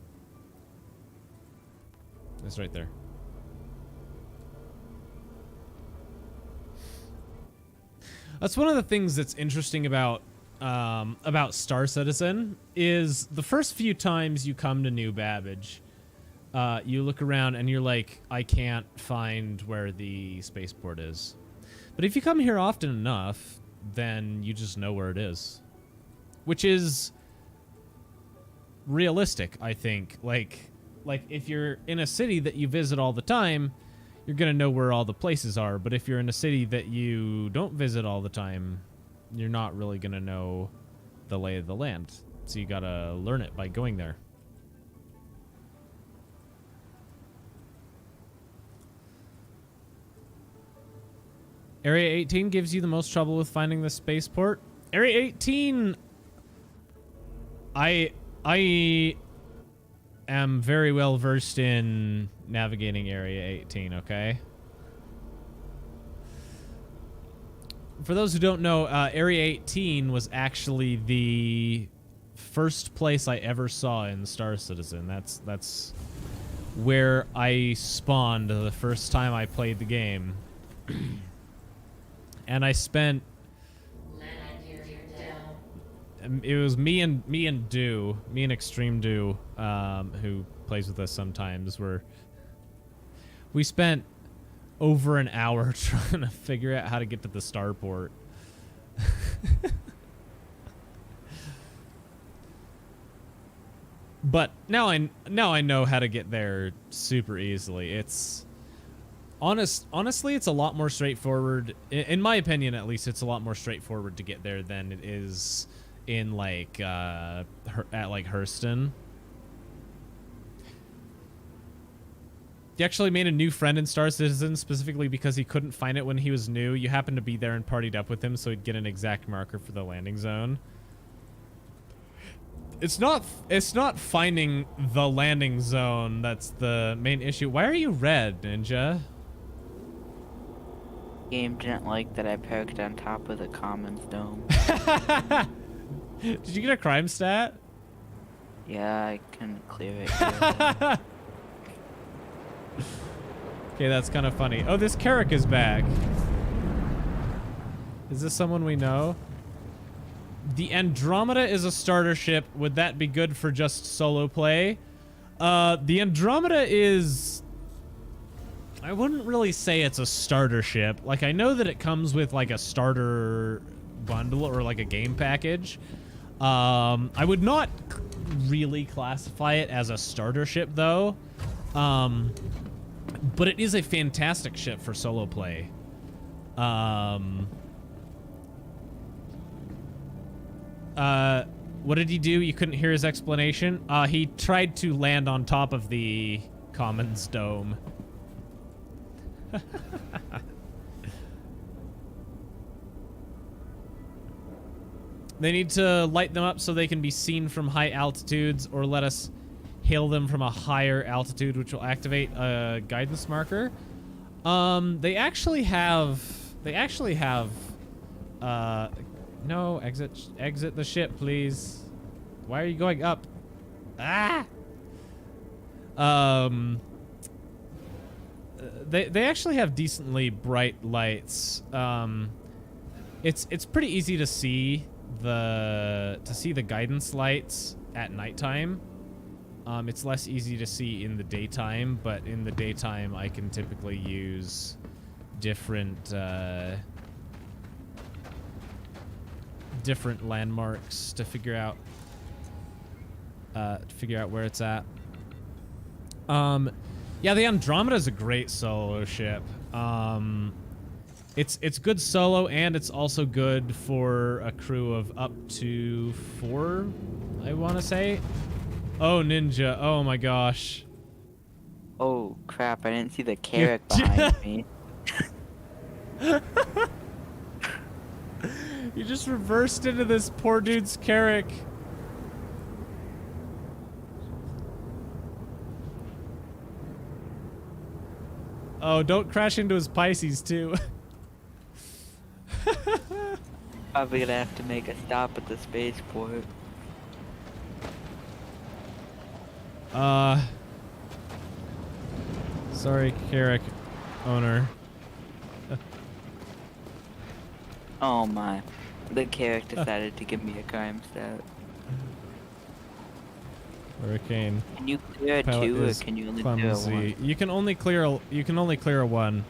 It's right there. That's one of the things that's interesting about Star Citizen is the first few times you come to New Babbage, you look around and you're like, I can't find where the spaceport is. But if you come here often enough, then you just know where it is. Which is realistic, I think. Like if you're in a city that you visit all the time, you're gonna know where all the places are. But if you're in a city that you don't visit all the time, you're not really gonna know the lay of the land. So you gotta learn it by going there. Area 18 gives you the most trouble with finding the spaceport. Area 18, I am very well versed in navigating Area 18, okay? for those who don't know, Area 18 was actually the first place I ever saw in Star Citizen. That's where I spawned the first time I played the game. And I spent... It was me and Extreme Do, who plays with us sometimes, we spent over an hour trying to figure out how to get to the starport. But now I know how to get there super easily. It's honestly, it's a lot more straightforward. In my opinion, at least, it's a lot more straightforward to get there than it is in like at like Hurston. He actually made a new friend in Star Citizen specifically because he couldn't find it when he was new. You happened to be there and partied up with him, so he'd get an exact marker for the landing zone. It's not finding the landing zone that's the main issue. Why are you red, Ninja? Game didn't like that I parked on top of the Commons dome. Did you get a crime stat? Yeah, I can clear it. Here. Okay, that's kind of funny. Oh, this Carrick is back. Is this someone we know? The Andromeda is a starter ship. Would that be good for just solo play? The Andromeda is... I wouldn't really say it's a starter ship. Like, I know that it comes with, like, a starter bundle or, like, a game package. I would not really classify it as a starter ship, though. But it is a fantastic ship for solo play. What did he do? You couldn't hear his explanation? He tried to land on top of the Commons dome. They need to light them up so they can be seen from high altitudes, or let us hail them from a higher altitude, which will activate a guidance marker. They actually have no, exit the ship, please. Why are you going up? Ah! They actually have decently bright lights. It's pretty easy to see the guidance lights at nighttime. It's less easy to see in the daytime, but in the daytime I can typically use different landmarks to figure out where it's at. Yeah, the Andromeda is a great solo ship. It's good solo, and it's also good for a crew of up to 4, I want to say. Oh, Ninja. Oh my gosh. Oh crap, I didn't see the Carrick behind me. You just reversed into this poor dude's Carrick. Oh, don't crash into his Pisces, too. Probably gonna have to make a stop at the spaceport. Sorry, Carrick owner. Oh my. The Carrick decided to give me a crime stat. Hurricane. Can you clear a Pilot 2 or is can you only clumsy. clear a 1? You can only clear a 1.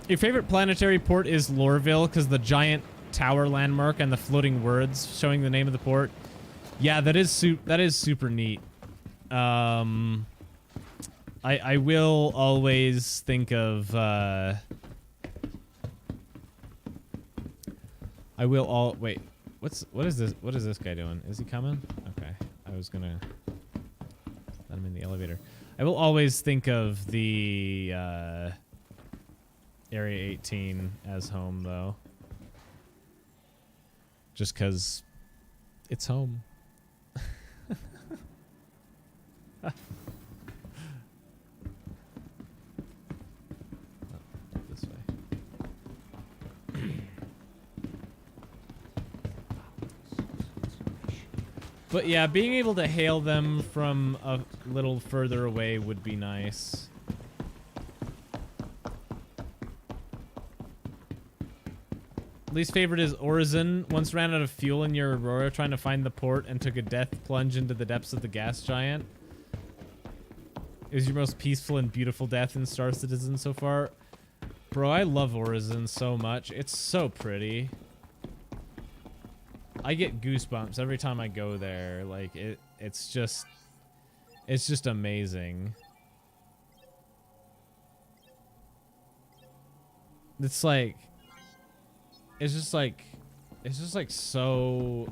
Your favorite planetary port is Lorville because the giant tower landmark and the floating words showing the name of the port. Yeah, that is super neat. I will always think of wait. What is this? What is this guy doing? Is he coming? Okay. I was gonna let him in the elevator. I will always think of the Area 18 as home, though. Just because it's home. But yeah, being able to hail them from a little further away would be nice. Least favorite is Orison. Once ran out of fuel in your Aurora trying to find the port and took a death plunge into the depths of the gas giant. It was your most peaceful and beautiful death in Star Citizen so far. Bro, I love Orison so much. It's so pretty. I get goosebumps every time I go there. Like it's just amazing. It's just like so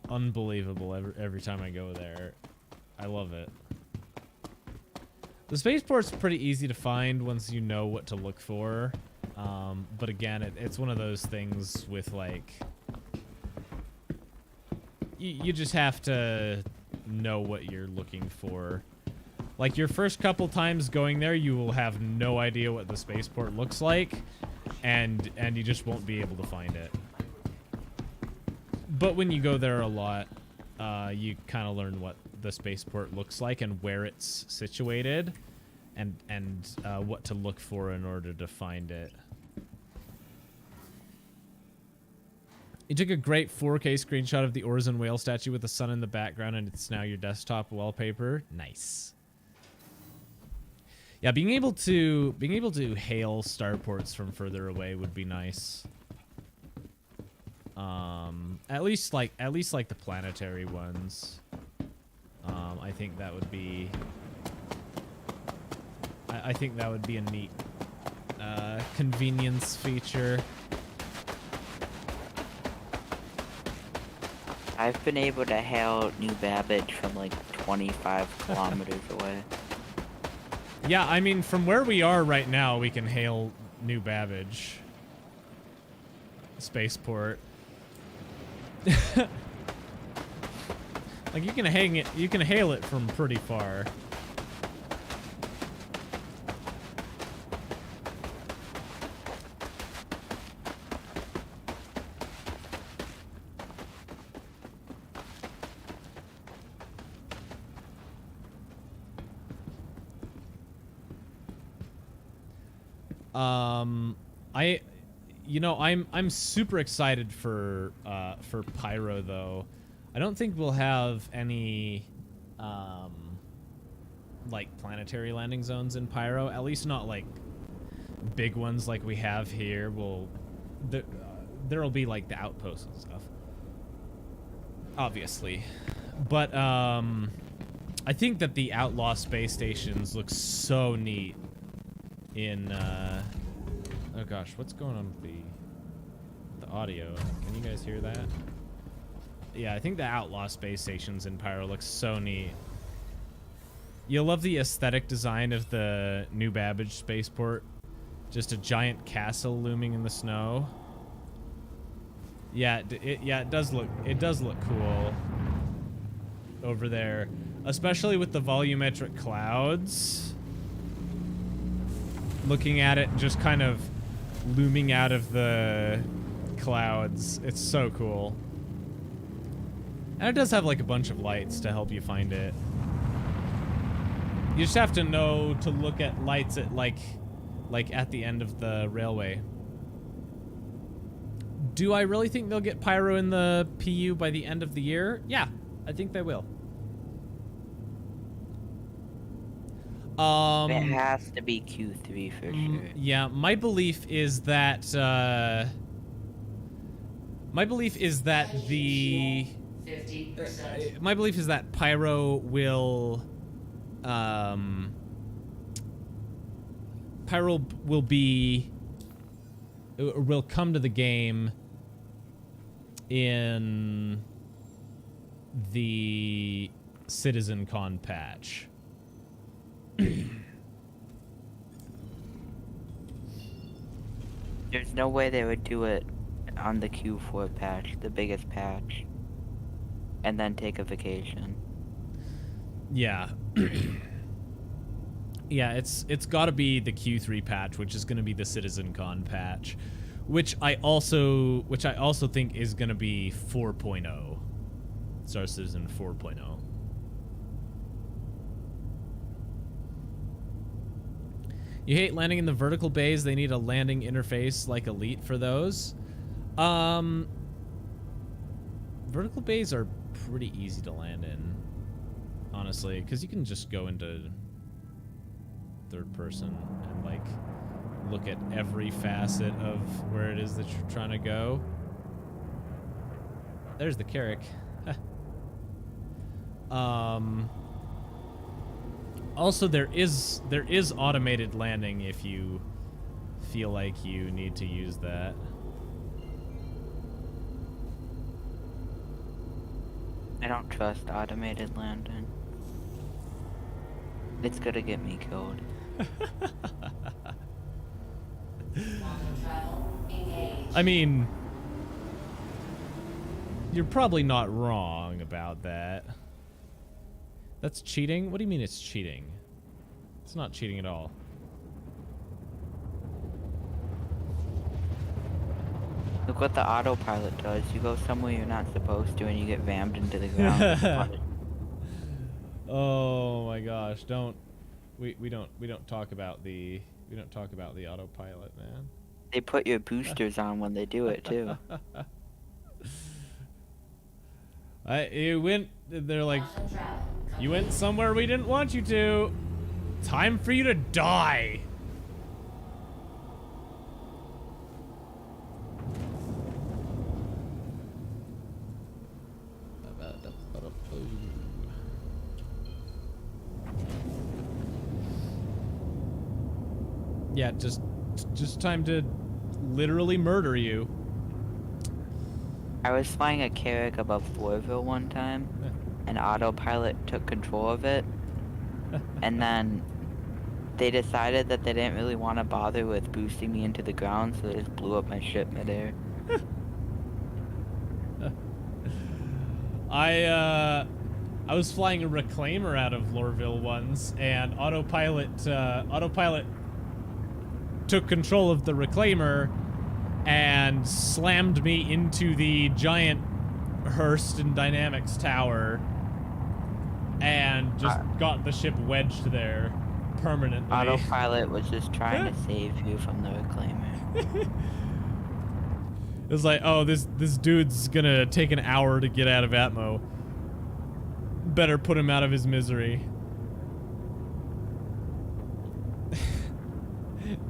unbelievable every time I go there. I love it. The spaceport's pretty easy to find once you know what to look for. But again, it's one of those things with like, you just have to know what you're looking for. Like your first couple times going there, you will have no idea what the spaceport looks like, and you just won't be able to find it. But when you go there a lot, you kind of learn what the spaceport looks like and where it's situated, and what to look for in order to find it. You took a great 4K screenshot of the Orison whale statue with the sun in the background, and it's now your desktop wallpaper. Nice. Yeah, being able to hail starports from further away would be nice. At least like the planetary ones. I think that would be. I think that would be a neat convenience feature. I've been able to hail New Babbage from like 25 kilometers away. Yeah, I mean, from where we are right now, we can hail New Babbage spaceport. Like you can hail it from pretty far. I'm super excited for Pyro though. I don't think we'll have any like planetary landing zones in Pyro, at least not like big ones like we have here. There'll be like the outposts and stuff, obviously, but I think that the Outlaw space stations look so neat in oh gosh, what's going on with the audio? Can you guys hear that? Yeah, I think the Outlaw space stations in Pyro look so neat. You'll love the aesthetic design of the New Babbage spaceport. Just a giant castle looming in the snow. Yeah, it does look cool over there, especially with the volumetric clouds. Looking at it just kind of looming out of the clouds. It's so cool. And it does have like a bunch of lights to help you find it. You just have to know to look at lights at like at the end of the railway. Do I really think they'll get Pyro in the PU by the end of the year? Yeah, I think they will. It has to be Q3 for sure. Yeah, my belief is that the 50%. my belief is that Pyro will will come to the game in the CitizenCon patch. There's no way they would do it on the Q4 patch, the biggest patch, and then take a vacation. Yeah. Yeah, it's got to be the Q3 patch, which is going to be the CitizenCon patch, which I also think is going to be 4.0. Star Citizen 4.0. You hate landing in the vertical bays. They need a landing interface like Elite for those. Vertical bays are pretty easy to land in, honestly, because you can just go into third person and like look at every facet of where it is that you're trying to go. There's the Carrick. Also, there is automated landing if you feel like you need to use that. I don't trust automated landing. It's gonna get me killed. I mean, you're probably not wrong about that. That's cheating? What do you mean it's cheating? It's not cheating at all. Look what the autopilot does. You go somewhere you're not supposed to and you get rammed into the ground. Oh my gosh, we don't talk about the autopilot, man. They put your boosters on when they do it too. They're like, you went somewhere we didn't want you to. Time for you to die. Yeah, just time to literally murder you. I was flying a Carrick above Floorville one time, and autopilot took control of it, and then they decided that they didn't really want to bother with boosting me into the ground, so they just blew up my ship midair. I was flying a reclaimer out of Lorville once, and autopilot took control of the reclaimer and slammed me into the giant Hearst and Dynamics tower and just got the ship wedged there permanently. Autopilot was just trying to save you from the reclaimer. It was like, oh, this dude's gonna take an hour to get out of Atmo. Better put him out of his misery.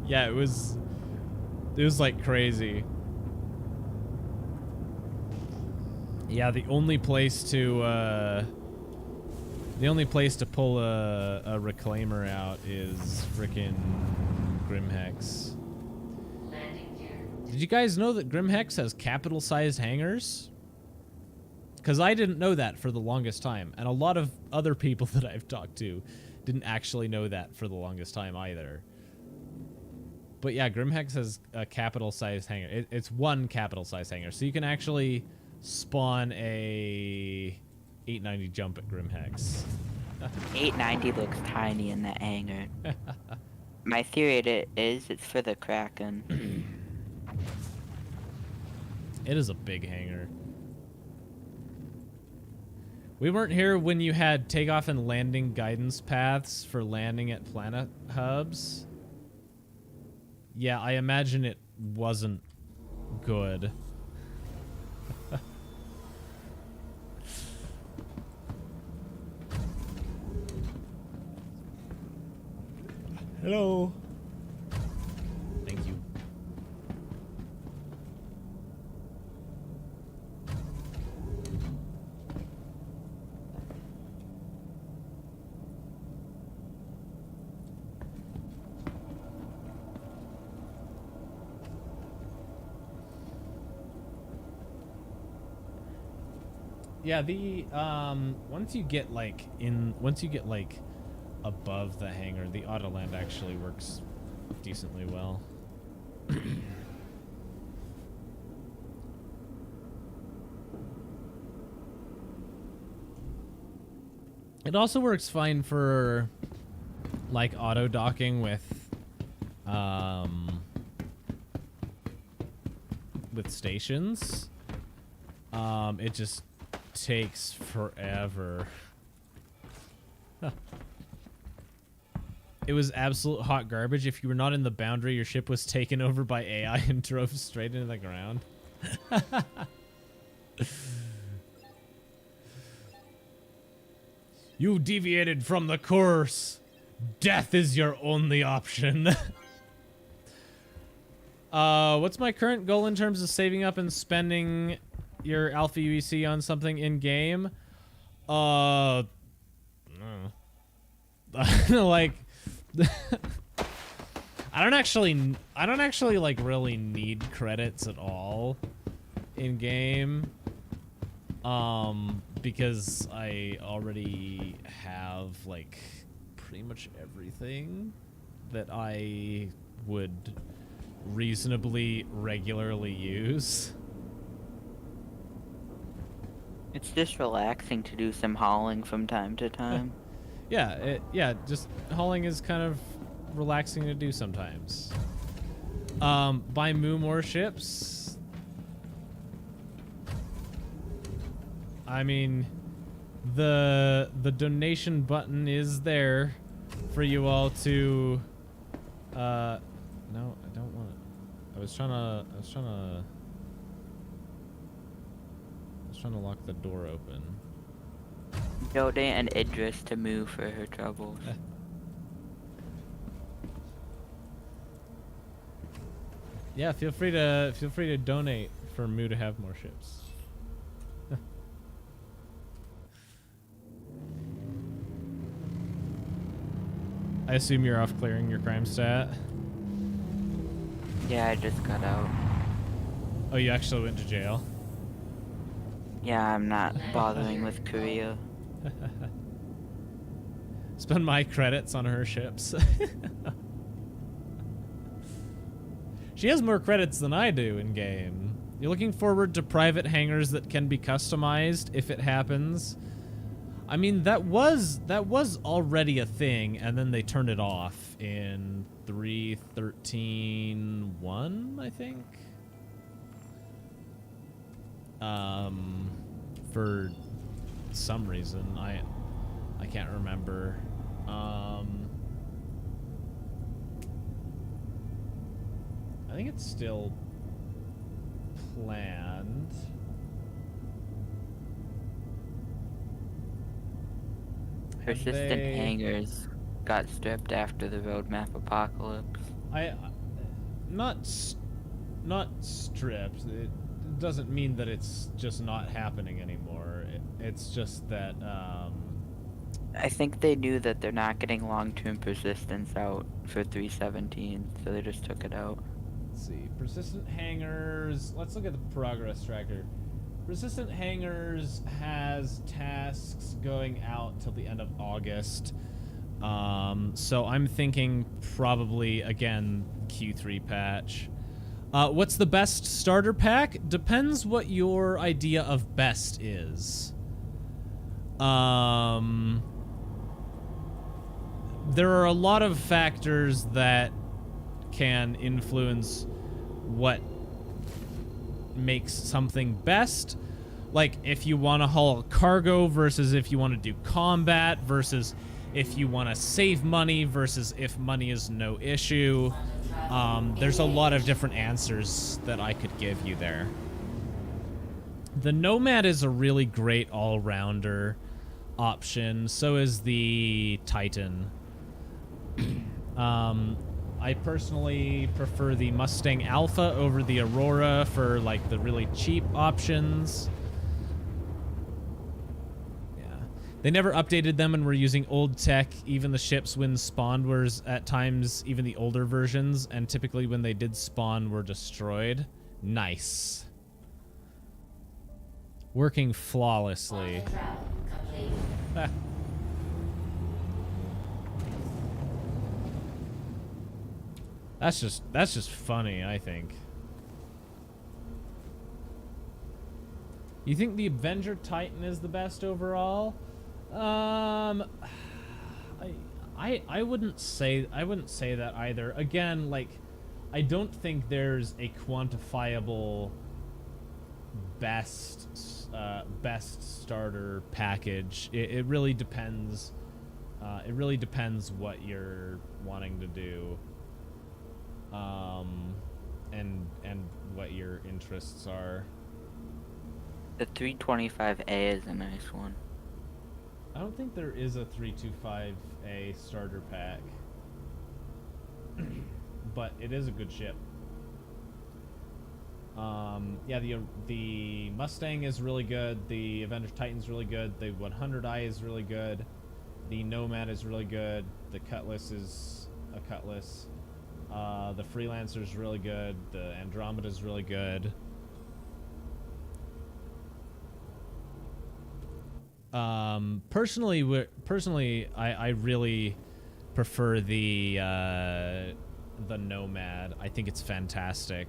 Yeah, it was like crazy. Yeah, the only place to pull a reclaimer out is frickin' Grimhex. Did you guys know that Grimhex has capital-sized hangars? Because I didn't know that for the longest time, and a lot of other people that I've talked to didn't actually know that for the longest time either. But yeah, Grimhex has a capital-sized hangar. It's one capital-sized hangar, so you can actually spawn a 890 jump at Grimhex. 890 looks tiny in that hangar. My theory is it's for the Kraken. It is a big hangar. We weren't here when you had takeoff and landing guidance paths for landing at planet hubs. Yeah, I imagine it wasn't good. Hello. Thank you. Yeah, the once you get like above the hangar, the auto land actually works decently well. It also works fine for like auto docking with stations. It just takes forever. It was absolute hot garbage. If you were not in the boundary, your ship was taken over by AI and drove straight into the ground. You deviated from the course. Death is your only option. What's my current goal in terms of saving up and spending your alpha UEC on something in game? No. Like, I don't actually like really need credits at all in game. Because I already have like pretty much everything that I would reasonably regularly use. It's just relaxing to do some hauling from time to time. Yeah, just hauling is kind of relaxing to do sometimes. Buy more ships. I mean, the donation button is there for you all to. No, I don't want it. I was trying to lock the door open. Donate and Idris to move for her troubles. Yeah, feel free to donate for Moo to have more ships. I assume you're off clearing your crime stat. Yeah, I just got out. Oh, you actually went to jail? Yeah, I'm not bothering with Korea. Spend my credits on her ships. She has more credits than I do in game. You're looking forward to private hangars that can be customized if it happens. I mean, that was already a thing, and then they turned it off in 3.13.1, I think. For some reason, I can't remember. I think it's still planned. Persistent hangars got stripped after the roadmap apocalypse. Not stripped. It doesn't mean that it's just not happening anymore. It's just that I think they knew that they're not getting long-term persistence out for 3.17, so they just took it out. Let's see. Persistent hangars. Let's look at the progress tracker. Persistent hangars has tasks going out till the end of August. So I'm thinking probably, again, Q3 patch. What's the best starter pack? Depends what your idea of best is. There are a lot of factors that can influence what makes something best. Like if you want to haul cargo versus if you want to do combat versus if you want to save money versus if money is no issue. There's a lot of different answers that I could give you there. The Nomad is a really great all-rounder option. So is the Titan. I personally prefer the Mustang Alpha over the Aurora for like the really cheap options. Yeah. They never updated them and were using old tech. Even the ships when spawned were at times even the older versions, and typically when they did spawn were destroyed. Nice. Working flawlessly. That's just funny, I think. You think the Avenger Titan is the best overall? I wouldn't say that either. Again, like I don't think there's a quantifiable best best starter package. It really depends. It really depends what you're wanting to do, and what your interests are. The 325A is a nice one. I don't think there is a 325A starter pack, but it is a good ship. Yeah, the Mustang is really good. The Avenger Titan's really good. The 100i is really good. The Nomad is really good. The Cutlass is a Cutlass. The Freelancer's really good. The Andromeda's really good. Personally, I really prefer the Nomad. I think it's fantastic.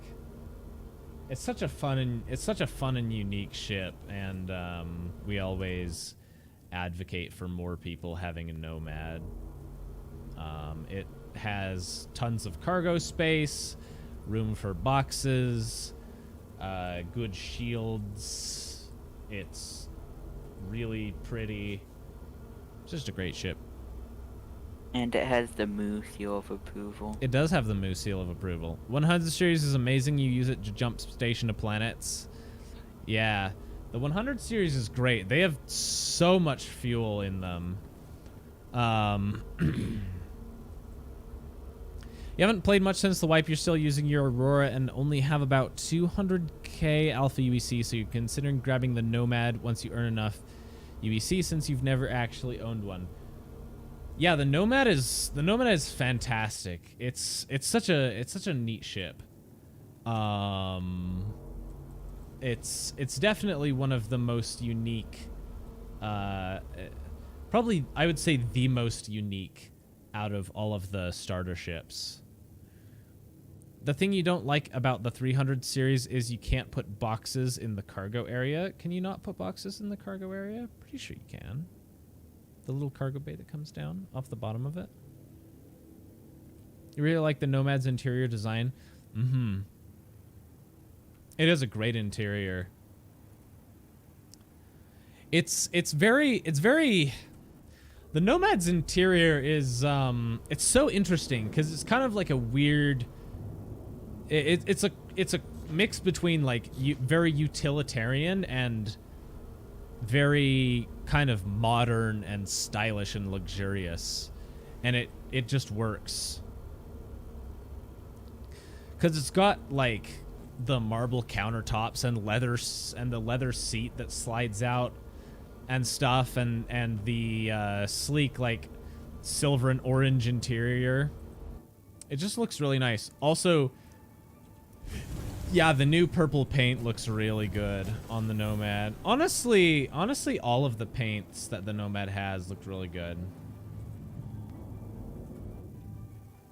It's such a fun and unique ship, and we always advocate for more people having a Nomad. It has tons of cargo space, room for boxes, good shields. It's really pretty. It's just a great ship. And it has the Moo seal of approval. It does have the Moo seal of approval. 100 series is amazing. You use it to jump station to planets. Yeah, the 100 series is great. They have so much fuel in them. You haven't played much since the wipe. You're still using your Aurora and only have about 200k alpha UEC, so you're considering grabbing the Nomad once you earn enough UEC, since you've never actually owned one. Yeah, the Nomad is fantastic. It's such a neat ship. It's definitely one of the most unique, probably I would say the most unique out of all of the starter ships. The thing you don't like about the 300 series is you can't put boxes in the cargo area. Can you not put boxes in the cargo area? Pretty sure you can. The little cargo bay that comes down off the bottom of it. You really like the Nomad's interior design? Mm-hmm. It is a great interior. It's very the Nomad's interior is it's so interesting because it's kind of like a weird it's a mix between like very utilitarian and very kind of modern and stylish and luxurious, and it just works because it's got like the marble countertops and the leather seat that slides out and stuff, and the sleek like silver and orange interior. It just looks really nice. Also, yeah, the new purple paint looks really good on the Nomad. Honestly, all of the paints that the Nomad has look really good.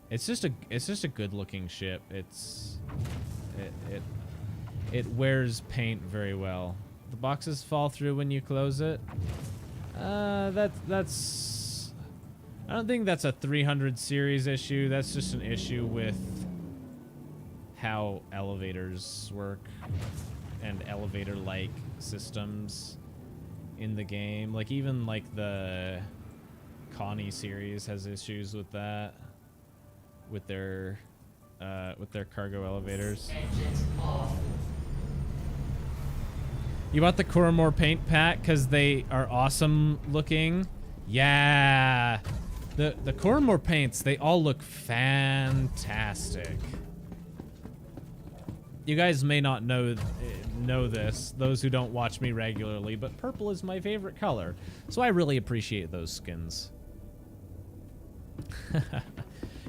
It's just a good looking ship. It wears paint very well. The boxes fall through when you close it. That's I don't think that's a 300 series issue. That's just an issue with how elevators work and elevator-like systems in the game. Like even like the Connie series has issues with that, with their cargo elevators. Engines off. You bought the Coromore paint pack because they are awesome looking. Yeah, the Coromore paints, they all look fantastic. You guys may not know this, those who don't watch me regularly, but purple is my favorite color, so I really appreciate those skins.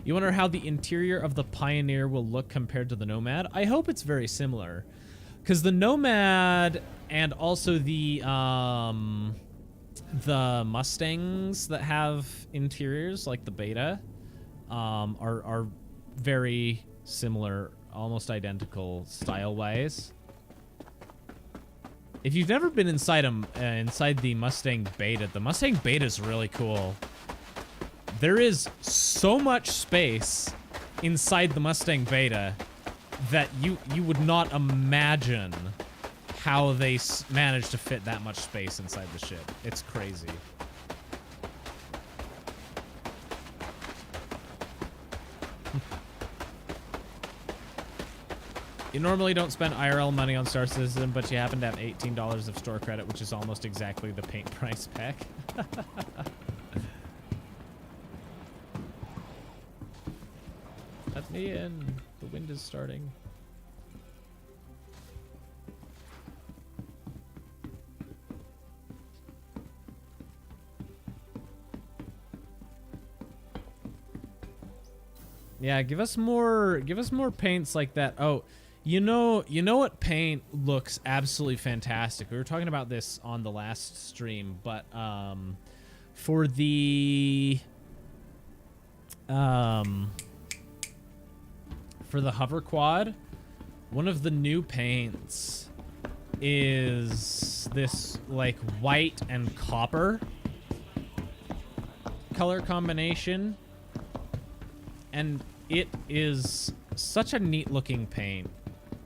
You wonder how the interior of the Pioneer will look compared to the Nomad? I hope it's very similar, because the Nomad and also the Mustangs that have interiors like the Beta are very similar, almost identical style-wise. If you've never been inside the Mustang Beta, the Mustang Beta is really cool. There is so much space inside the Mustang Beta that you would not imagine how they managed to fit that much space inside the ship. It's crazy. You normally don't spend IRL money on Star Citizen, but you happen to have $18 of store credit, which is almost exactly the paint price pack. Let me in. The wind is starting. Yeah, give us more paints like that. Oh, you know what paint looks absolutely fantastic. We were talking about this on the last stream, but for the hover quad, one of the new paints is this like white and copper color combination, and it is such a neat looking paint.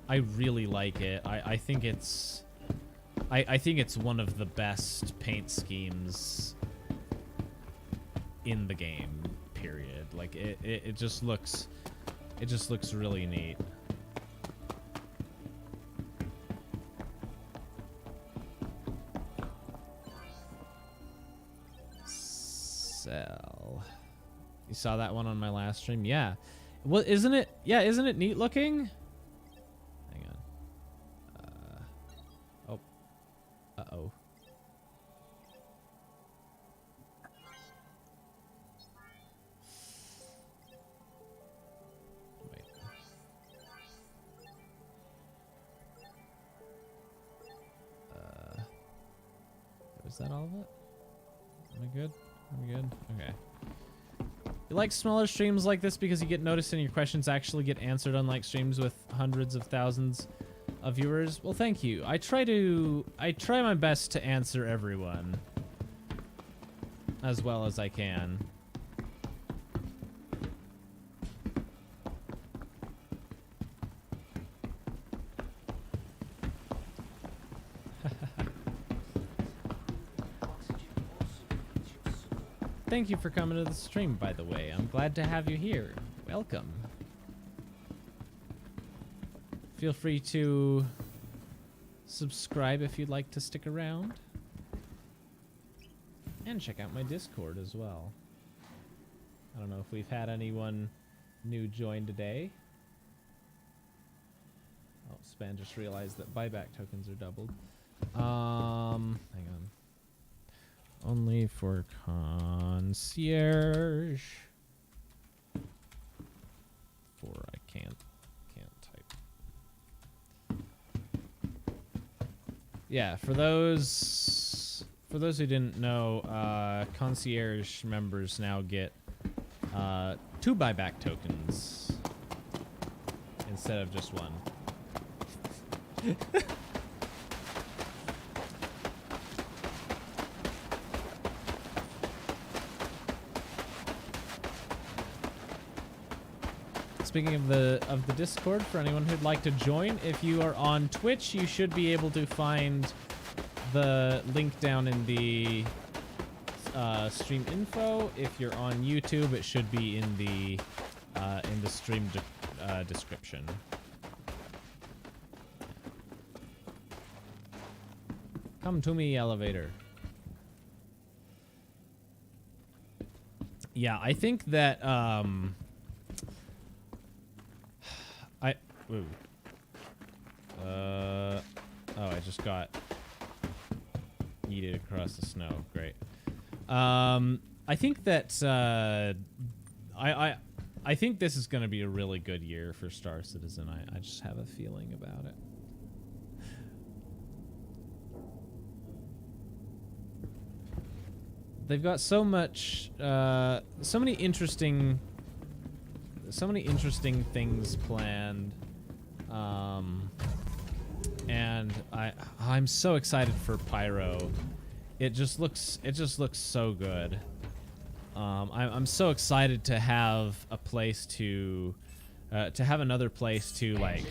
I really like it. I think it's one of the best paint schemes in the game, period. Like it just looks really neat. Sell. You saw that one on my last stream? Yeah. Well, isn't it? Yeah, isn't it neat looking? Hang on. Oh. Uh-oh. Wait. Is that all of it? Am I good? Are we good? Okay. You like smaller streams like this because you get noticed and your questions actually get answered, unlike streams with hundreds of thousands of viewers? Well, thank you. I try my best to answer everyone as well as I can. Thank you for coming to the stream, by the way. I'm glad to have you here. Welcome. Feel free to subscribe if you'd like to stick around. And check out my Discord as well. I don't know if we've had anyone new join today. Oh, Span just realized that buyback tokens are doubled. Hang on. Only for concierge. I can't type. Yeah, for those who didn't know, concierge members now get 2 buyback tokens instead of just 1. Speaking of the Discord, for anyone who'd like to join, if you are on Twitch, you should be able to find the link down in the stream info. If you're on YouTube, it should be in the stream description. Come to me, elevator. Yeah, I think that ooh. Oh, I just got yeeted across the snow. Great. I think that I think this is going to be a really good year for Star Citizen. I just have a feeling about it. They've got so much, so many interesting things planned. And I'm so excited for Pyro. It just looks so good. I'm so excited to have a place to have another place to like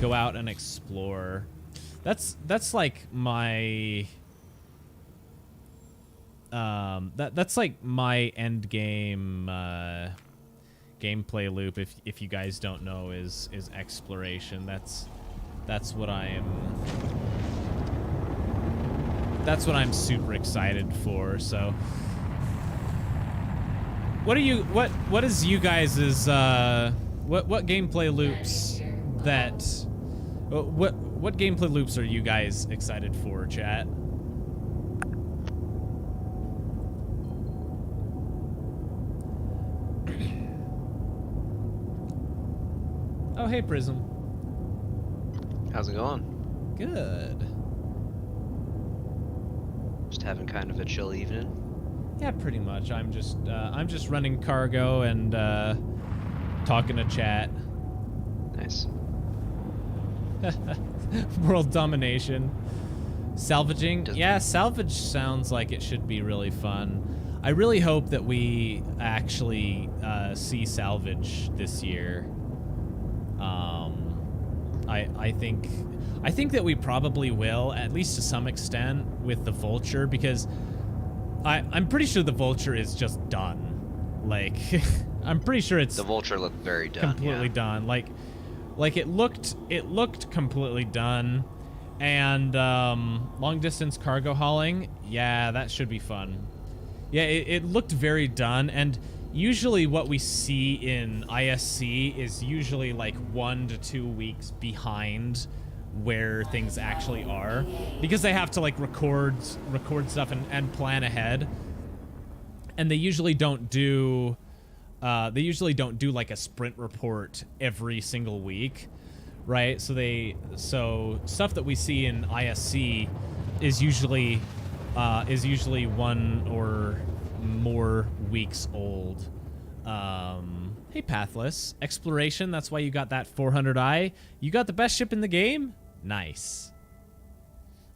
go out and explore. That's like my that's like my end game gameplay loop. If you guys don't know, is exploration. That's what I'm super excited for. So what is you guys's what gameplay loops that what gameplay loops are you guys excited for, chat? Oh, hey Prism. How's it going? Good. Just having kind of a chill evening. Yeah, pretty much. I'm just running cargo and talking to chat. Nice. World domination. Salvaging? Yeah, salvage sounds like it should be really fun. I really hope that we actually see salvage this year. I think that we probably will, at least to some extent, with the Vulture, because I'm pretty sure the Vulture is just done. Like, I'm pretty sure it's the Vulture looked very done. Completely done. Like it looked completely done. And long distance cargo hauling, yeah, that should be fun. Yeah, it looked very done, and usually what we see in ISC is usually like 1 to 2 weeks behind where things actually are, because they have to like record stuff and plan ahead, and they usually don't do like a sprint report every single week, right? So stuff that we see in ISC is usually 1 or more weeks old. Hey Pathless, exploration, that's why you got that 400i. You got the best ship in the game? Nice.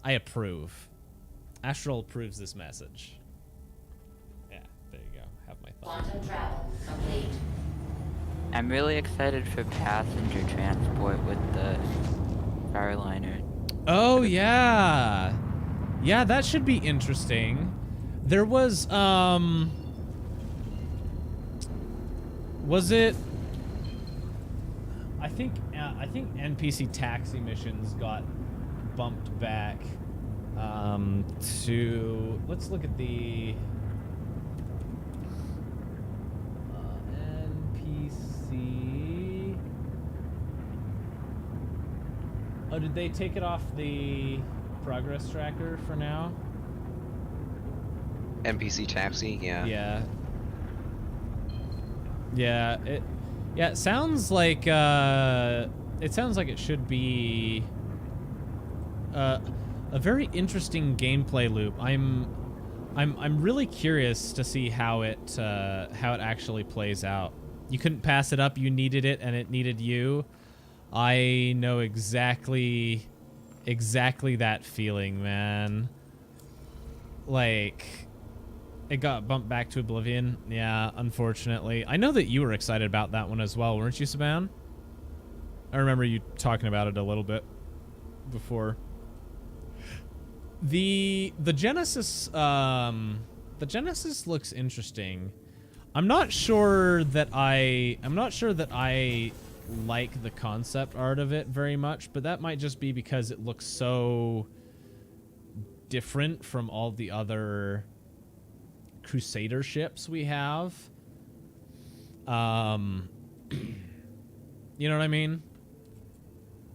I approve. Astral approves this message. Yeah, there you go. Have my thoughts. Quantum travel complete. I'm really excited for passenger transport with the Starliner. Oh yeah. Yeah, that should be interesting. There was it, I think NPC taxi missions got bumped back to, let's look at the NPC. Oh, did they take it off the progress tracker for now? NPC taxi, yeah. Yeah. Yeah, it sounds like it should be a very interesting gameplay loop. I'm really curious to see how it actually plays out. You couldn't pass it up, you needed it and it needed you. I know exactly that feeling, man. Like, it got bumped back to Oblivion. Yeah, unfortunately. I know that you were excited about that one as well, weren't you, Saban? I remember you talking about it a little bit before. The Genesis looks interesting. I'm not sure that I like the concept art of it very much, but that might just be because it looks so different from all the other Crusader ships we have. You know what I mean?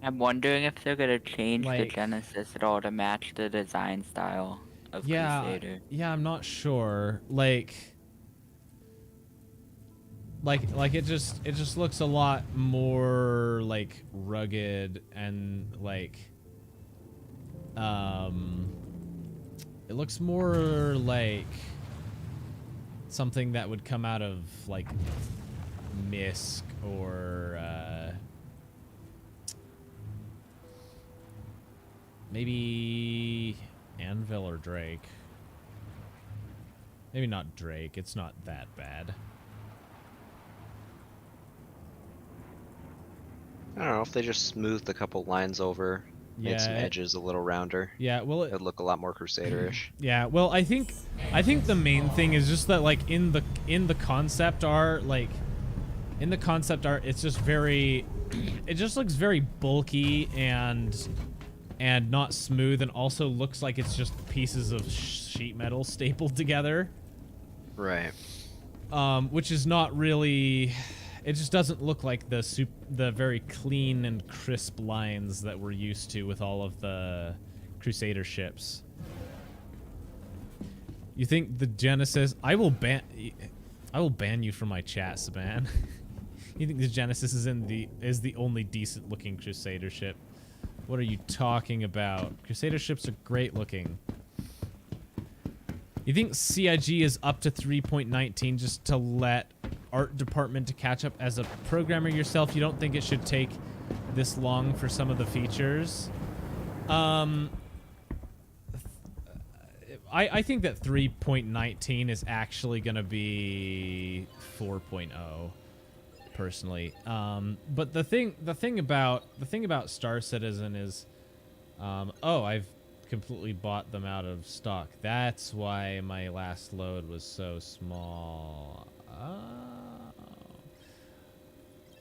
I'm wondering if they're gonna change the Like, Genesis at all to match the design style of Crusader. Yeah, I'm not sure. Like it just looks a lot more like rugged and like it looks more like something that would come out of like Misk or maybe Anvil or Drake. Maybe not Drake, it's not that bad. I don't know if they just smoothed a couple lines over Made some Yeah, edges a little rounder. Yeah, well, It'd look a lot more Crusader-ish. yeah, well, I think the main thing is just that, like, in the concept art, it's just very, it just looks very bulky and not smooth, and also looks like it's just pieces of sheet metal stapled together. Right. Which is not really. It just doesn't look like the very clean and crisp lines that we're used to with all of the Crusader ships. You think the Genesis? I will ban you from my chat, Saban. You think the Genesis is the only decent looking Crusader ship? What are you talking about? Crusader ships are great looking. You think CIG is up to 3.19 just to let art department to catch up? As a programmer yourself, you don't think it should take this long for some of the features? I think that 3.19 is actually going to be 4.0 personally. But the thing about Star Citizen is oh, I've completely bought them out of stock. That's why my last load was so small.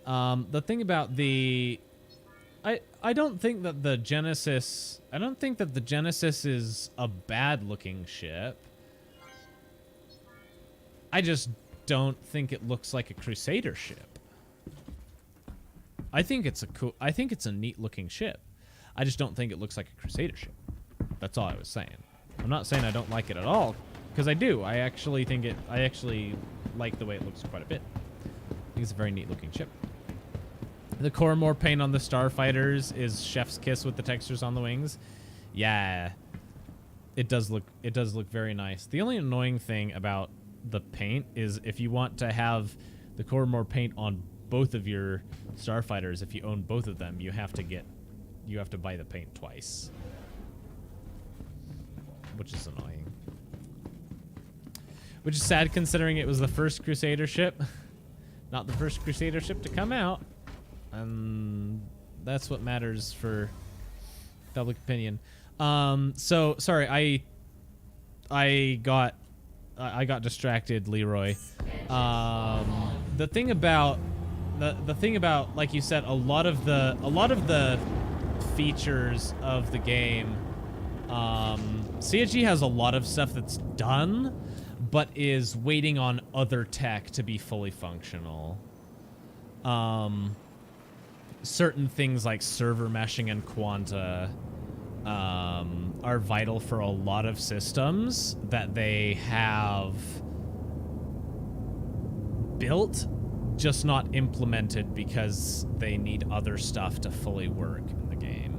The thing about the I don't think that the Genesis is a bad looking ship. I just don't think it looks like a Crusader ship. I think it's a neat looking ship. I just don't think it looks like a Crusader ship. That's all I was saying. I'm not saying I don't like it at all, because I do. I actually like the way it looks quite a bit. I think it's a very neat looking ship. The Coremore paint on the Starfighters is chef's kiss with the textures on the wings. Yeah. It does look very nice. The only annoying thing about the paint is if you want to have the Coremore paint on both of your Starfighters, if you own both of them, you have to buy the paint twice. Which is annoying. Which is sad considering it was the first Crusader ship. Not the first Crusader ship to come out. And that's what matters for public opinion. So sorry, I got distracted, Leroy. The thing about like you said, a lot of the features of the game, CSG has a lot of stuff that's done, but is waiting on other tech to be fully functional. Certain things like server meshing and quanta are vital for a lot of systems that they have built, just not implemented because they need other stuff to fully work in the game.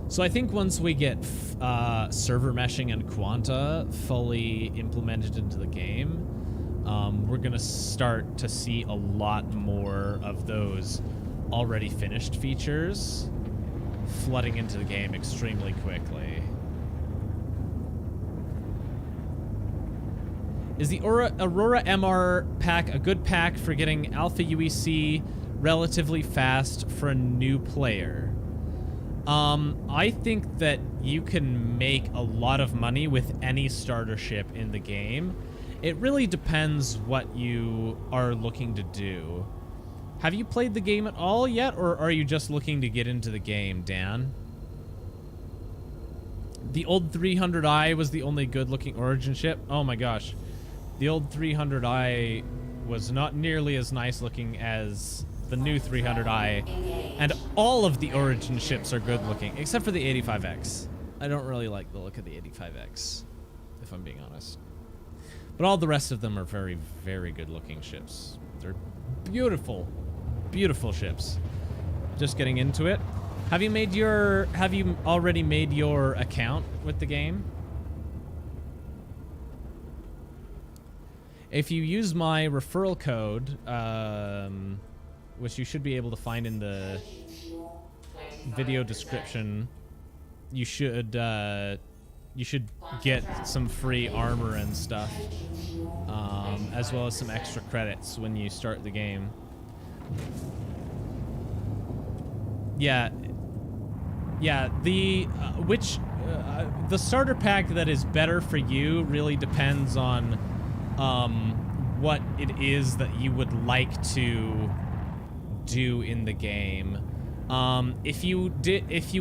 So I think once we get server meshing and quanta fully implemented into the game, we're going to start to see a lot more of those already finished features flooding into the game extremely quickly. Is the Aurora MR pack a good pack for getting Alpha UEC relatively fast for a new player? I think that you can make a lot of money with any starter ship in the game. It really depends what you are looking to do. Have you played the game at all yet, or are you just looking to get into the game, Dan? The old 300i was the only good-looking Origin ship? Oh my gosh. The old 300i was not nearly as nice-looking as the new 300i, and all of the Origin ships are good-looking, except for the 85X. I don't really like the look of the 85X, if I'm being honest. But all the rest of them are very, very good-looking ships. They're beautiful. Beautiful ships. Just getting into it. Have you already made your account with the game? If you use my referral code, which you should be able to find in the video description, you should get some free armor and stuff, as well as some extra credits when you start the game. Yeah, Yeah, the starter pack that is better for you really depends on what it is that you would like to do in the game. If you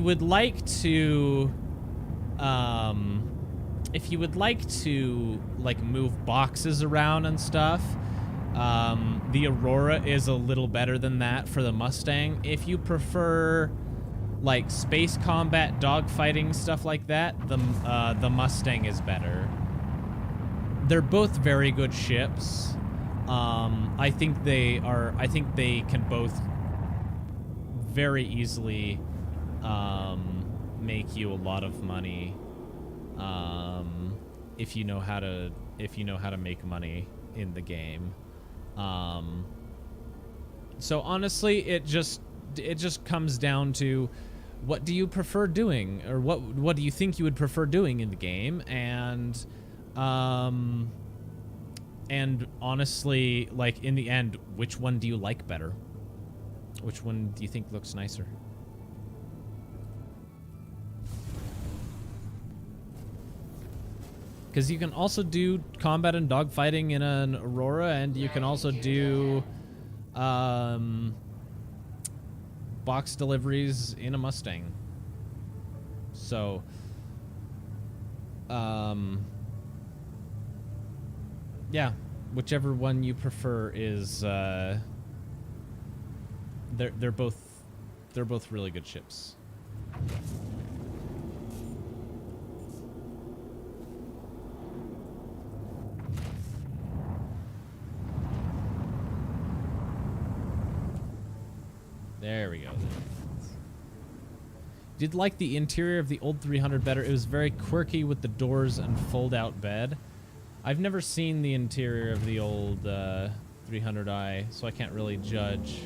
would like to like move boxes around and stuff, the Aurora is a little better than that for the Mustang. If you prefer like space combat, dogfighting, stuff like that, the Mustang is better. They're both very good ships. I think they can both very easily make you a lot of money if you know how to make money in the game. So honestly, it just comes down to what do you prefer doing, or what do you think you would prefer doing in the game, and honestly, like, in the end, which one do you like better? Which one do you think looks nicer? Because you can also do combat and dogfighting in an Aurora, and you can also do box deliveries in a Mustang. So, yeah, whichever one you prefer is they're both really good ships. There we go. Did like the interior of the old 300 better. It was very quirky with the doors and fold-out bed. I've never seen the interior of the old 300i, so I can't really judge.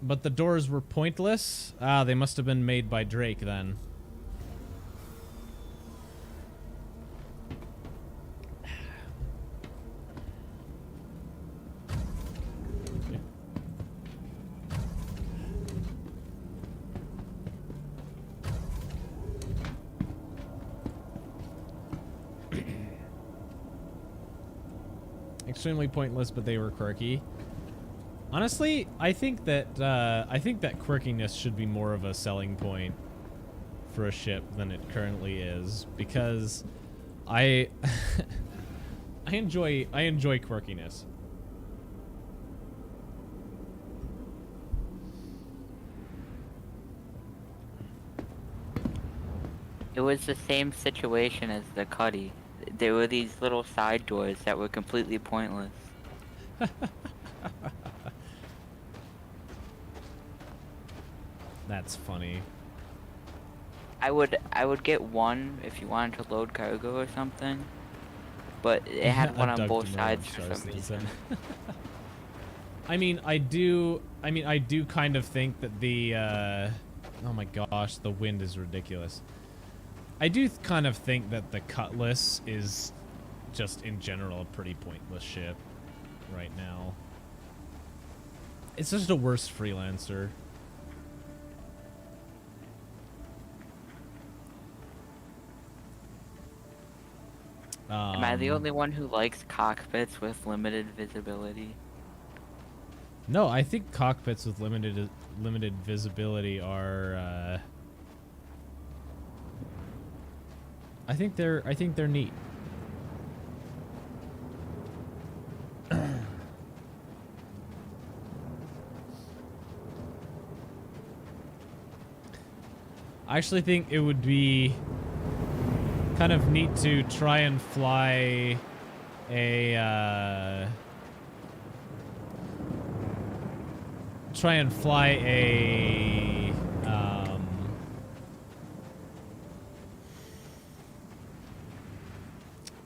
But the doors were pointless? Ah, they must have been made by Drake then. Extremely pointless, but they were quirky. Honestly, I think that quirkiness should be more of a selling point for a ship than it currently is, because I enjoy quirkiness. It was the same situation as the Cuddy. There were these little side doors that were completely pointless. That's funny. I would get one if you wanted to load cargo or something, but it had one on both sides for some reason. I mean, I do kind of think that the oh my gosh, the wind is ridiculous. I do kind of think that the Cutlass is just in general a pretty pointless ship right now. It's just a worse freelancer. Am I the only one who likes cockpits with limited visibility? No, I think cockpits with limited visibility are I think they're neat. I actually think it would be kind of neat to try and fly a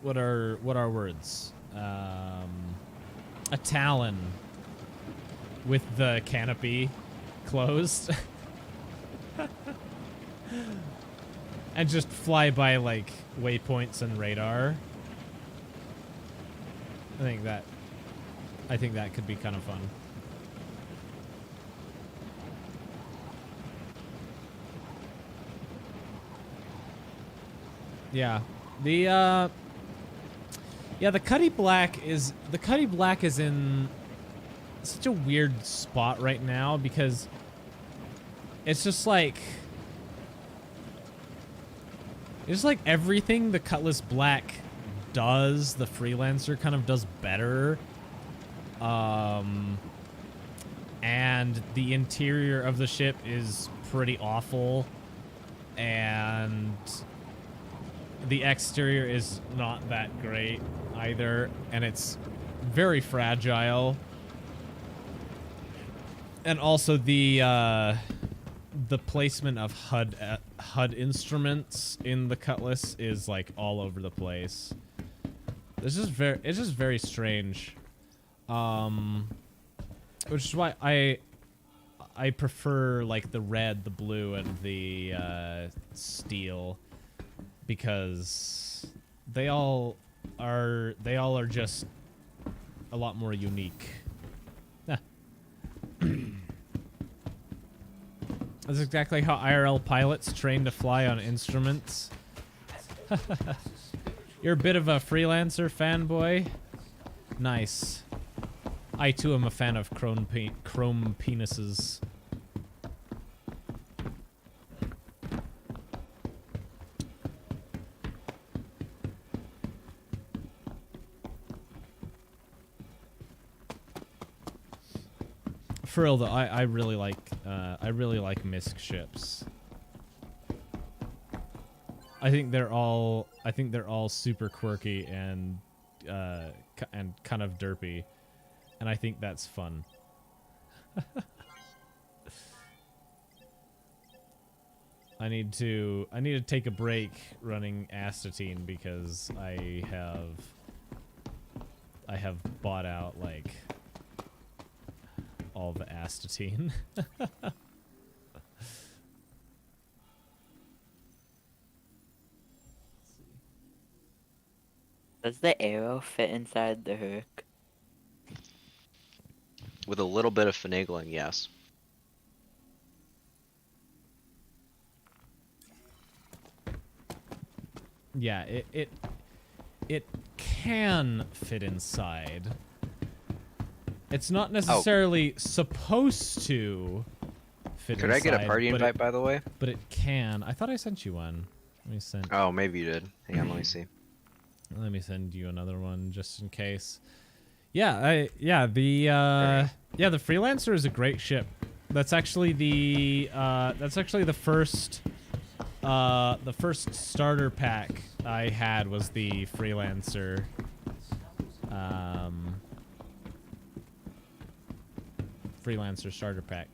what are words? A Talon with the canopy closed. And just fly by like waypoints and radar. I think I think that could be kind of fun. Yeah. The Cuddy Black is in such a weird spot right now because it's just like everything the Cutlass Black does, the Freelancer kind of does better. And the interior of the ship is pretty awful, and the exterior is not that great either, and it's very fragile. And also the placement of HUD instruments in the Cutlass is like all over the place. It's just very strange. Which is why I prefer like the red, the blue, and the steel, because they all are just a lot more unique. That's exactly how IRL pilots train to fly on instruments. You're a bit of a Freelancer fanboy? Nice. I too am a fan of chrome penises. For real though, I really like MISC ships. I think they're all super quirky and kind of derpy, and I think that's fun. I need to take a break running Astatine because I have bought out like all the Astatine. Does the arrow fit inside the hook? With a little bit of finagling, yes. Yeah, it can fit inside. It's not necessarily supposed to fit Could inside. I get a party invite, by the way? But it can. I thought I sent you one. Let me send. Oh, maybe you did. Hang on, let me see. Let me send you another one just in case. Yeah, the Freelancer is a great ship. That's actually the first starter pack I had was the Freelancer. Freelancer starter pack,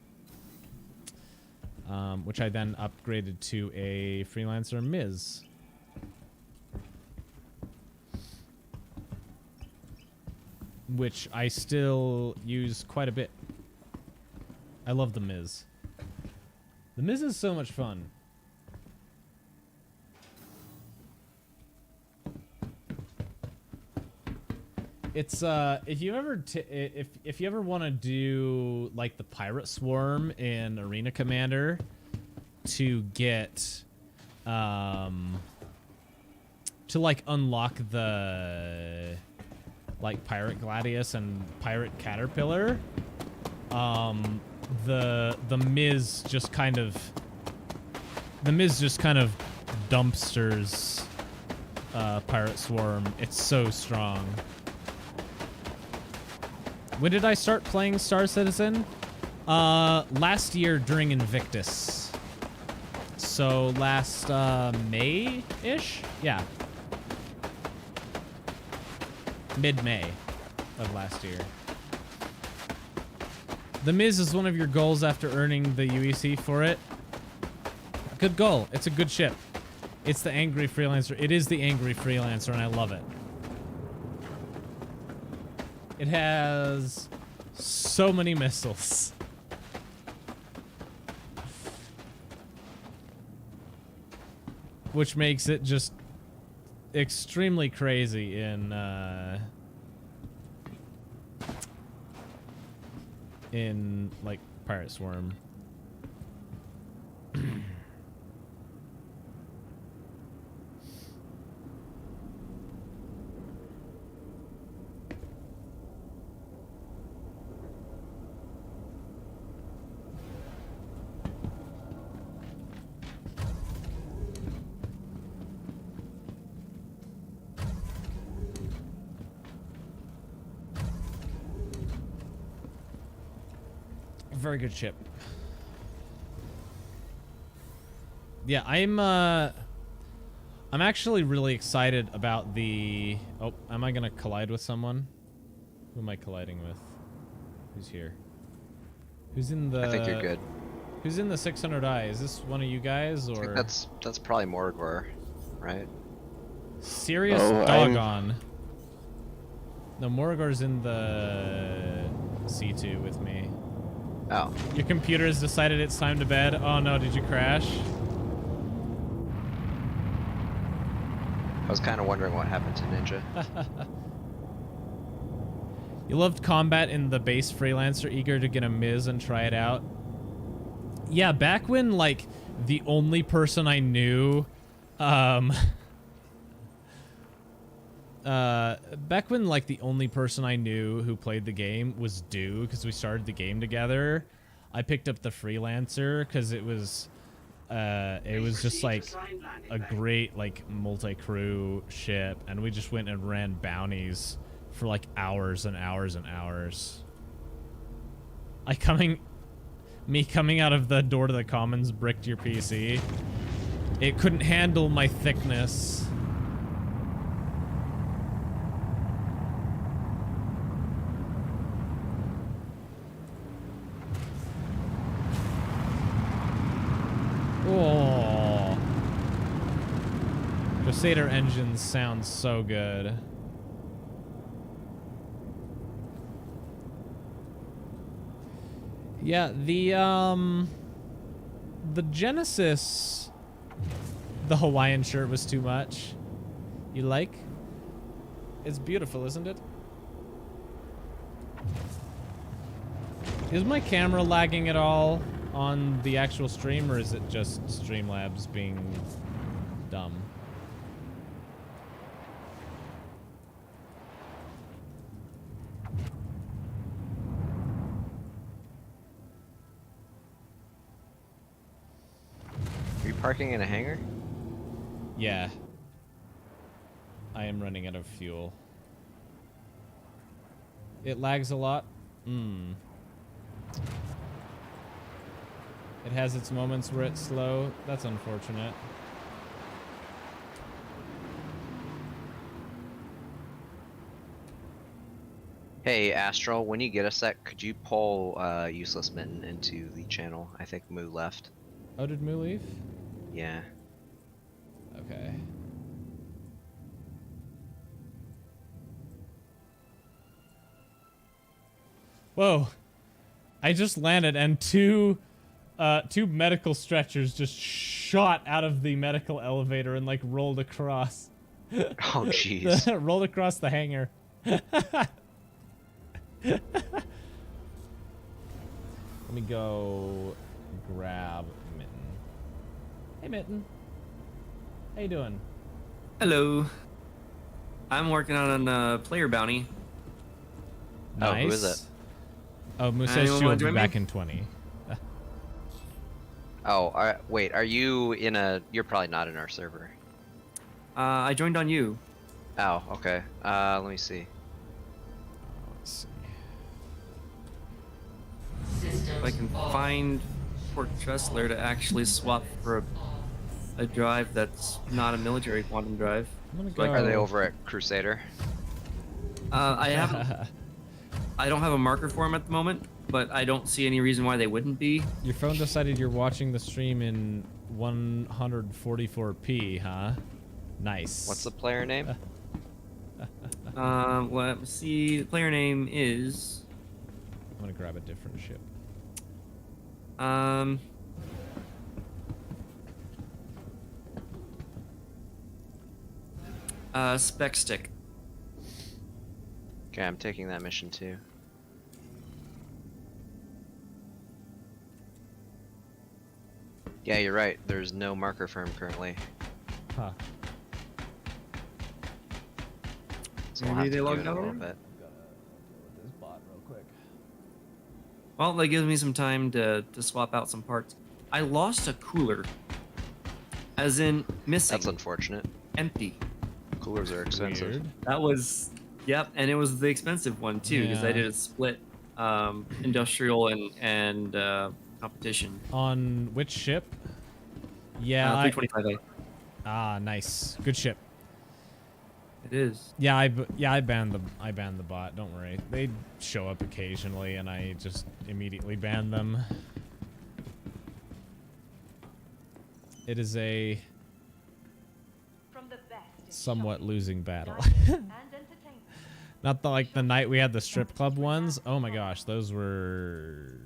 which I then upgraded to a Freelancer Miz. Which I still use quite a bit. I love the Miz. The Miz is so much fun. It's if you ever want to do like the Pirate Swarm in Arena Commander to get to like unlock the like Pirate Gladius and Pirate Caterpillar, the Miz just kind of dumpsters Pirate Swarm. It's so strong. When did I start playing Star Citizen? Last year during Invictus. So last May-ish? Yeah. Mid-May of last year. The Miz is one of your goals after earning the UEC for it. Good goal. It's a good ship. It's the Angry Freelancer. It is the Angry Freelancer, and I love it. It has so many missiles. Which makes it just extremely crazy in in like Pirate Swarm. Very good ship. Yeah, I'm actually really excited about the... Oh, am I gonna collide with someone? Who am I colliding with? Who's here? Who's in the... I think you're good. Who's in the 600i? Is this one of you guys, or... I think that's probably Morgor, right? Serious Oh, doggone. No, Morgor's in the C2 with me. Oh. Your computer has decided it's time to bed. Oh no, did you crash? I was kind of wondering what happened to Ninja. You loved combat in the base Freelancer, eager to get a Miz and try it out. Yeah, back when, like, the only person I knew, back when, like, the only person I knew who played the game was Dew, because we started the game together, I picked up the Freelancer, because it was just, like, a great, like, multi-crew ship, and we just went and ran bounties for, like, hours and hours and hours. Me coming out of the door to the commons bricked your PC. It couldn't handle my thickness. Oh. Crusader engines sound so good. Yeah, the Genesis, the Hawaiian shirt was too much. You like? It's beautiful, isn't it? Is my camera lagging at all on the actual stream, or is it just Streamlabs being dumb? Are you parking in a hangar? Yeah. I am running out of fuel. It lags a lot? It has its moments where it's slow. That's unfortunate. Hey, Astral, when you get a sec, could you pull Useless Mitten into the channel? I think Moo left. Oh, did Moo leave? Yeah. Okay. Whoa. I just landed and two medical stretchers just shot out of the medical elevator and like rolled across. Oh, jeez. Rolled across the hangar. Let me go grab Mitten. Hey, Mitten. How you doing? Hello. I'm working on a player bounty. Nice. Oh, who is it? Oh, Moo says Anyone she will wanna be join back me? in 20. Oh, wait, are you in a... You're probably not in our server. I joined on you. Oh, okay. Let me see. Let's see. If I can find Port Tressler to actually swap for a drive that's not a military quantum drive. I'm gonna Like, go. Are they over at Crusader? I don't have a marker for them at the moment, but I don't see any reason why they wouldn't be. Your phone decided you're watching the stream in 144p, huh? Nice. What's the player name? Let me see. The player name is I'm gonna grab a different ship. Spec Stick. Okay, I'm taking that mission too. Yeah, you're right. There's no marker for him currently. Huh. So we'll Maybe have they to logged give it a out little already? bit. This bot real quick. Well, that gives me some time to swap out some parts. I lost a cooler. As in missing. That's unfortunate. Empty. Coolers are expensive. Weird. That was, yep, and it was the expensive one too because I Yeah. did a split industrial and competition. On which ship? Yeah, 325A. Ah, nice. Good ship. It is. Yeah, I banned the bot. Don't worry. They show up occasionally, and I just immediately banned them. It is a From the best in somewhat shopping, losing battle. dining, and entertainment. Not like the night we had the strip club ones. Oh my gosh, those were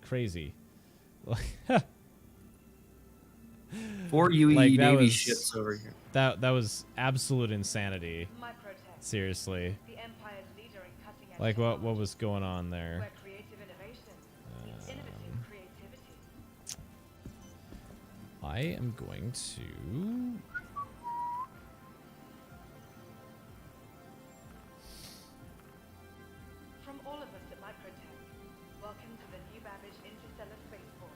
crazy. 4 UE Like, that Navy was- ships over here. That was absolute insanity. Microtech, Seriously. the empire's leader in cutting-edge Like what technology, was going on there? where creative innovation meets innovative creativity. I am going to From all of us at Microtech, welcome to the new Babbage Interstellar Spaceport.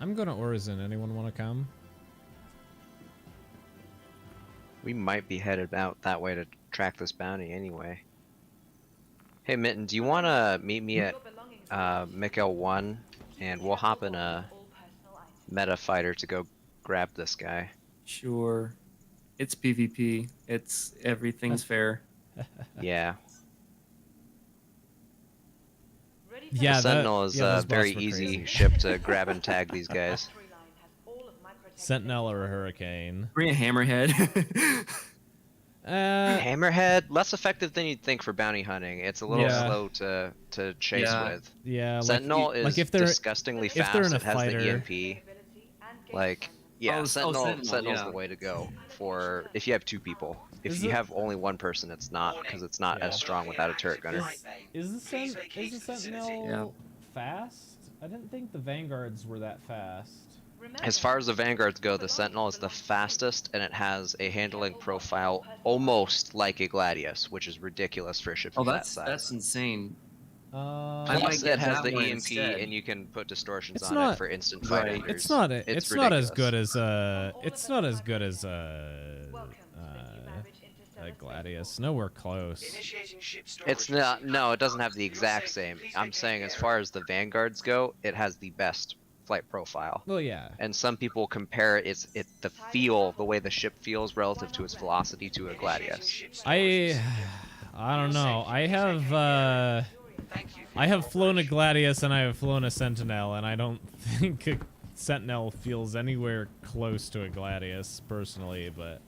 I'm going to Orison. Anyone want to come? We might be headed out that way to track this bounty anyway. Hey Mitten, do you want to meet me at Your belongings are Mikkel 1 and we'll hop in a all personal items. meta fighter to go grab this guy? Sure. It's PvP. It's everything's fair. Yeah. Ready for Yeah, the Sentinel is those a very bots were easy crazy. ship to grab and tag these guys. Factory line has all of Microtech's Sentinel or a Hurricane? Bring a hammerhead. Hammerhead, less effective than you'd think for bounty hunting. It's a little Yeah. slow to chase Yeah. with. Yeah, Sentinel is like if they're disgustingly if they're fast. in a It has fighter- the EMP. capability and game Like, design. yeah, Oh, Sentinel's yeah. the way to go for if you have two people. If Is you it- have only one person, it's not, because it's not Yeah. as strong without a turret gunner. Is the Sentinel Yeah. fast? I didn't think the Vanguards were that fast. Remember, As far as the Vanguards go, the Sentinel is the fastest, and it has a handling profile almost like a Gladius, which is ridiculous for a ship Oh, of that that's size. insane. I Uh, might Plus, get it has that the one EMP, instead. and you can put distortions It's on not- it for instant Right. fight enders. it's not as good ridiculous. as welcome to the new Babbage Interstellar a Gladius. Nowhere close. It's not. No, it doesn't have the exact same. I'm saying as far as the Vanguards go, it has the best flight profile. Well, yeah. And some people compare the feel, the way the ship feels relative to its velocity to a Gladius. I don't know. I have flown a Gladius and I have flown a Sentinel, and I don't think a Sentinel feels anywhere close to a Gladius personally, but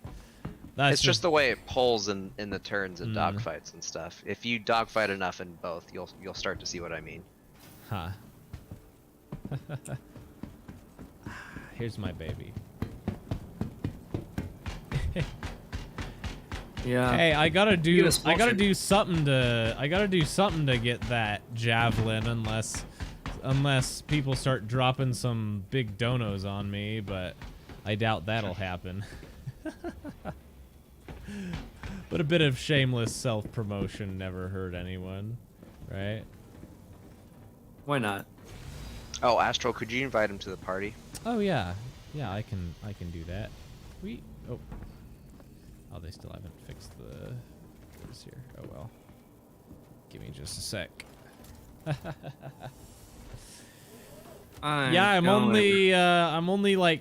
that's It's just the way it pulls in the turns and Mm. dogfights and stuff. If you dogfight enough in both, you'll start to see what I mean. Huh. Here's my baby. Yeah. Hey, I gotta Get do a small I gotta ship. do something to get that javelin unless people start dropping some big donos on me, but I doubt that'll happen. But a bit of shameless self-promotion never hurt anyone, right? Why not? Oh, Astral, could you invite him to the party? Oh yeah. Yeah, I can do that. Oh, they still haven't fixed the this here. Oh well. Give me just a sec. Yeah, I'm only like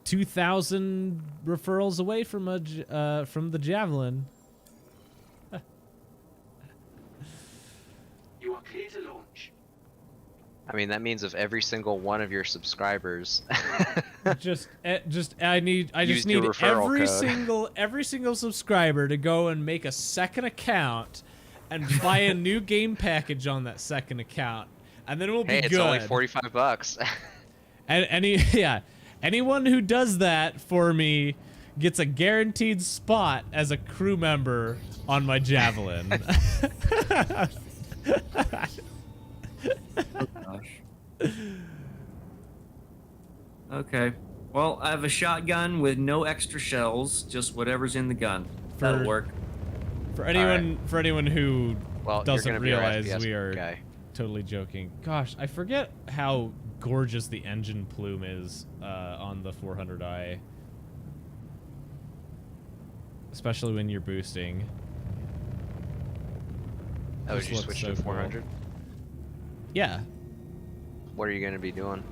2,000 referrals away from from the javelin. You are clear to launch. I mean, that means if every single one of your subscribers I just need Used your referral code. every single subscriber to go and make a second account and buy a new game package on that second account, and then it will be hey, good. it's only $45. And anyone who does that for me gets a guaranteed spot as a crew member on my javelin. Oh, gosh. Okay. Well, I have a shotgun with no extra shells, just whatever's in the gun. That'll work. For anyone who Well, doesn't you're gonna be our realize, SPS we are guy. totally joking. Gosh, I forget how gorgeous the engine plume is on the 400i. Especially when you're boosting. Oh, Just did you looks switch so to cool. 400? Yeah, What are you gonna be doing?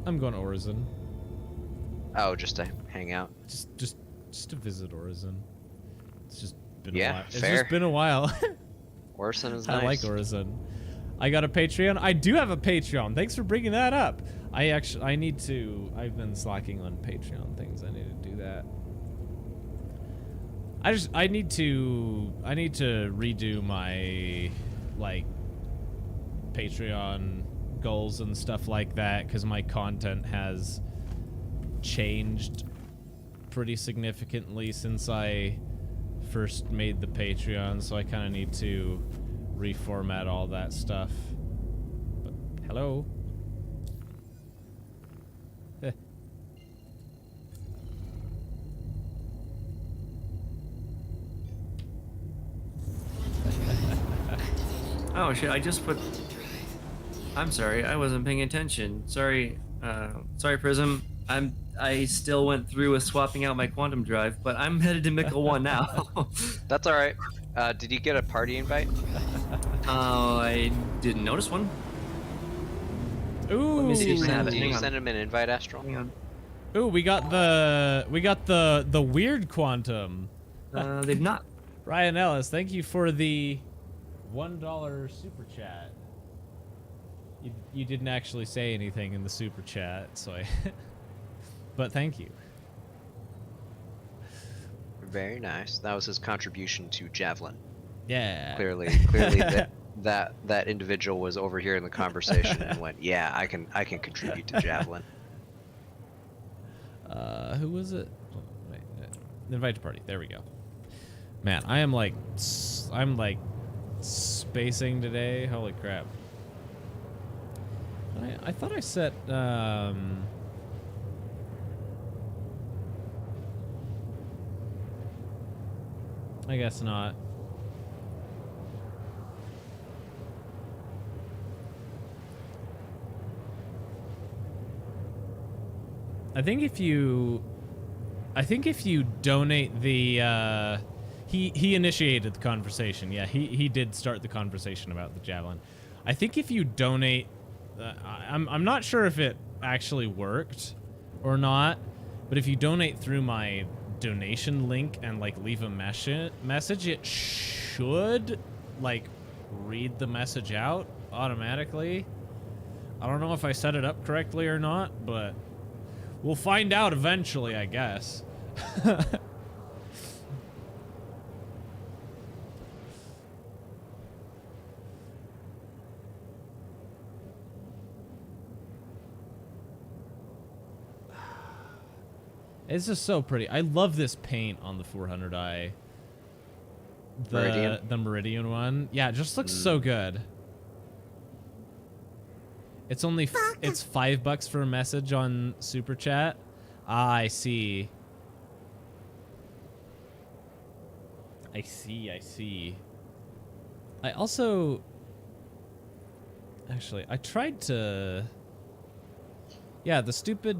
I'm going to Orison. Oh, just to hang out. Just to visit Orison. It's just been a Yeah, while. It's fair. just been a while. Orison is nice. I like Orison. I got a Patreon. I do have a Patreon. Thanks for bringing that up. I need to. I've been slacking on Patreon things. I need to do that. I need to redo my like Patreon goals and stuff like that because my content has changed pretty significantly since I first made the Patreon, so I kind of need to reformat all that stuff. But hello. Heh. Oh shit! I just put. I'm sorry, I wasn't paying attention. Sorry, Prism. I still went through with swapping out my quantum drive, but I'm headed to Mickle 1 now. That's all right. Did you get a party invite? I didn't notice one. Ooh. Let me see if I have it. Did Hang you on. send him an invite, Astral? Hang on. Ooh, we got the weird quantum. They've not. Ryan Ellis, thank you for the $1 super chat. You didn't actually say anything in the super chat, so I but thank you. Very nice. That was his contribution to Javelin. Yeah. Clearly that individual was over here in the conversation and went, "Yeah, I can contribute to Javelin." Who was it? Oh, wait, invite to party. There we go. Man, I'm like spacing today. Holy crap. I thought I set I guess not. I think if you donate the he initiated the conversation. Yeah, he did start the conversation about the Javelin. I think if you donate I'm not sure if it actually worked or not, but if you donate through my donation link and like leave a message, it should like read the message out automatically. I don't know if I set it up correctly or not, but we'll find out eventually, I guess. It's just so pretty. I love this paint on the 400i. Meridian? The Meridian one. Yeah, it just looks so good. It's only it's $5 for a message on Super Chat. Ah, I see. I see. I also actually I tried to yeah, the stupid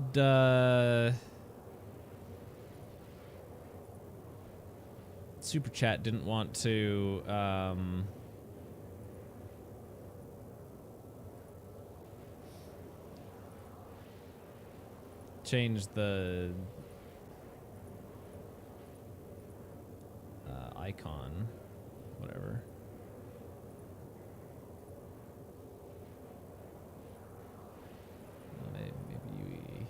Super Chat didn't want to change the icon, whatever. Maybe we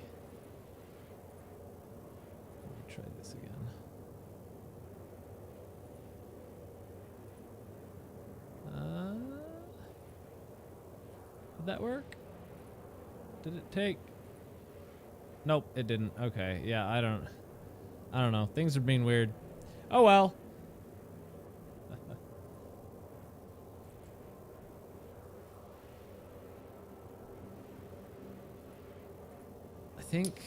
try this again. Did that work? Did it take? Nope, it didn't. Okay, yeah, I don't know. Things are being weird. Oh well. I think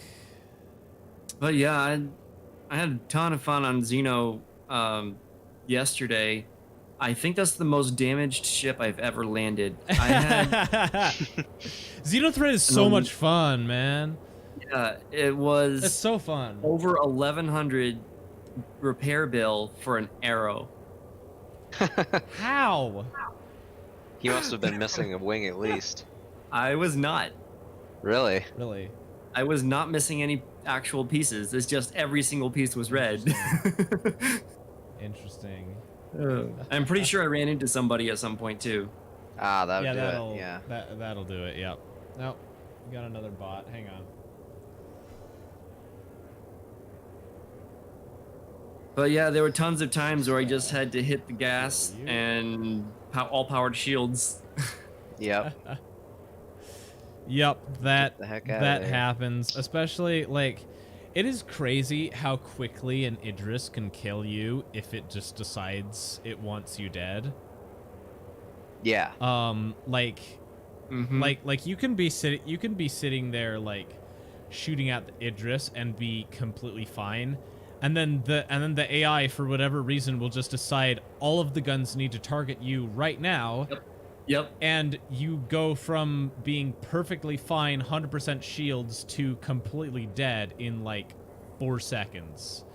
But yeah, I had a ton of fun on Xeno yesterday. I think that's the most damaged ship I've ever landed. I had Xenothread is so much fun, man. yeah, it was It's so fun. over 1,100 repair bill for an arrow. How? He must have been missing a wing at least. I was not. Really? Really? I was not missing any actual pieces. It's just every single piece was red. Interesting. I'm pretty sure I ran into somebody at some point too. Ah, that would Yeah, do that'll it. Yeah. that'll do it. Yep. Nope. We got another bot. Hang on. But yeah, there were tons of times where I just had to hit the gas and all powered shields. Yep. Yep, that the heck outta that there. happens. Especially like, it is crazy how quickly an Idris can kill you if it just decides it wants you dead. Yeah. Like, like you can be sitting there like shooting at the Idris and be completely fine. And then the AI, for whatever reason, will just decide all of the guns need to target you right now. Yep. And you go from being perfectly fine, 100% shields, to completely dead in like 4 seconds.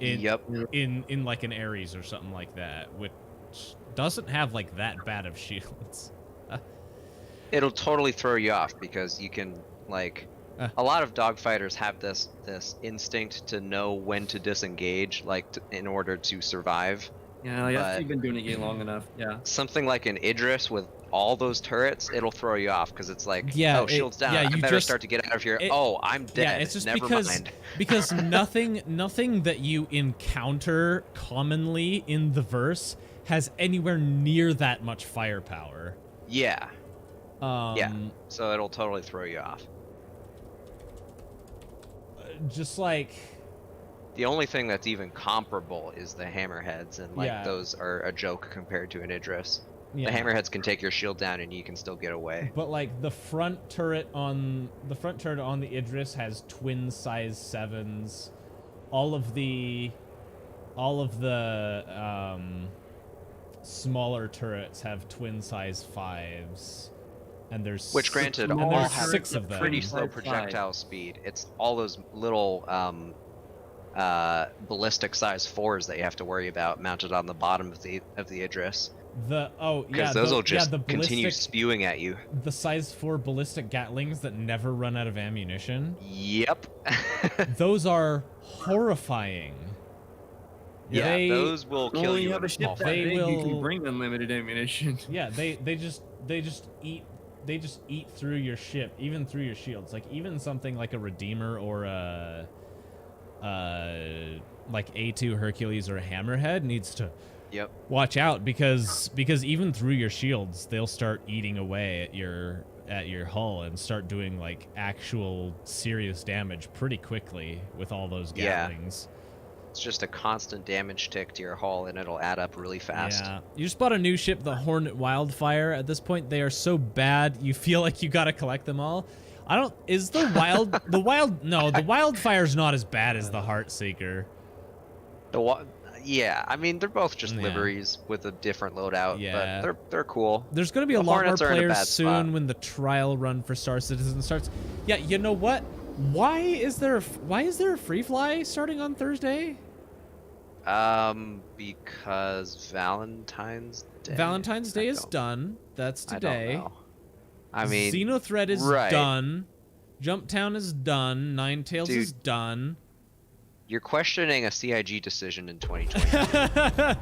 In like an Ares or something like that, which doesn't have like that bad of shields. It'll totally throw you off because you can like. A lot of dogfighters have this instinct to know when to disengage, like in order to survive. Yeah, you've been doing it long enough. Yeah. Something like an Idris with all those turrets, it'll throw you off because it's like, yeah, oh, shield's down. Yeah, I you better just start to get out of here. Oh, I'm dead. Yeah, it's just Never mind. because nothing that you encounter commonly in the verse has anywhere near that much firepower. Yeah. Yeah. So it'll totally throw you off. Just like the only thing that's even comparable is the hammerheads, and like Yeah. those are a joke compared to an Idris. Yeah. The hammerheads can take your shield down and you can still get away. But like the front turret on the Idris has twin size 7s. All of the smaller turrets have twin size 5s. And there's Which, granted, and all there's have 6 of them. pretty slow projectile speed. It's all those little ballistic size 4s that you have to worry about mounted on the bottom of the Idris. Because those will just continue spewing at you. The size 4 ballistic Gatlings that never run out of ammunition. Yep. Those are horrifying. Yeah, those will kill you. Have a ship that big, you can bring unlimited ammunition. Yeah, they just eat through your ship, even through your shields. Like even something like a Redeemer or a like A2 Hercules or a Hammerhead needs to watch out because even through your shields they'll start eating away at your hull and start doing like actual serious damage pretty quickly with all those Gatlings. Yeah. It's just a constant damage tick to your hull, and it'll add up really fast. Yeah. You just bought a new ship, the Hornet Wildfire. At this point, they are so bad, you feel like you gotta collect them all. Is the the Wildfire's not as bad as the Heartseeker. Yeah, I mean, they're both just liveries with a different loadout, but they're cool. There's gonna be a lot more players soon when the trial run for Star Citizen starts. Yeah, you know what? Why is there a free fly starting on Thursday? Because Valentine's Day. Valentine's Day is done. That's today. I don't know. I mean, Xenothread is done. Jumptown is done. Ninetales is done. You're questioning a CIG decision in 2020.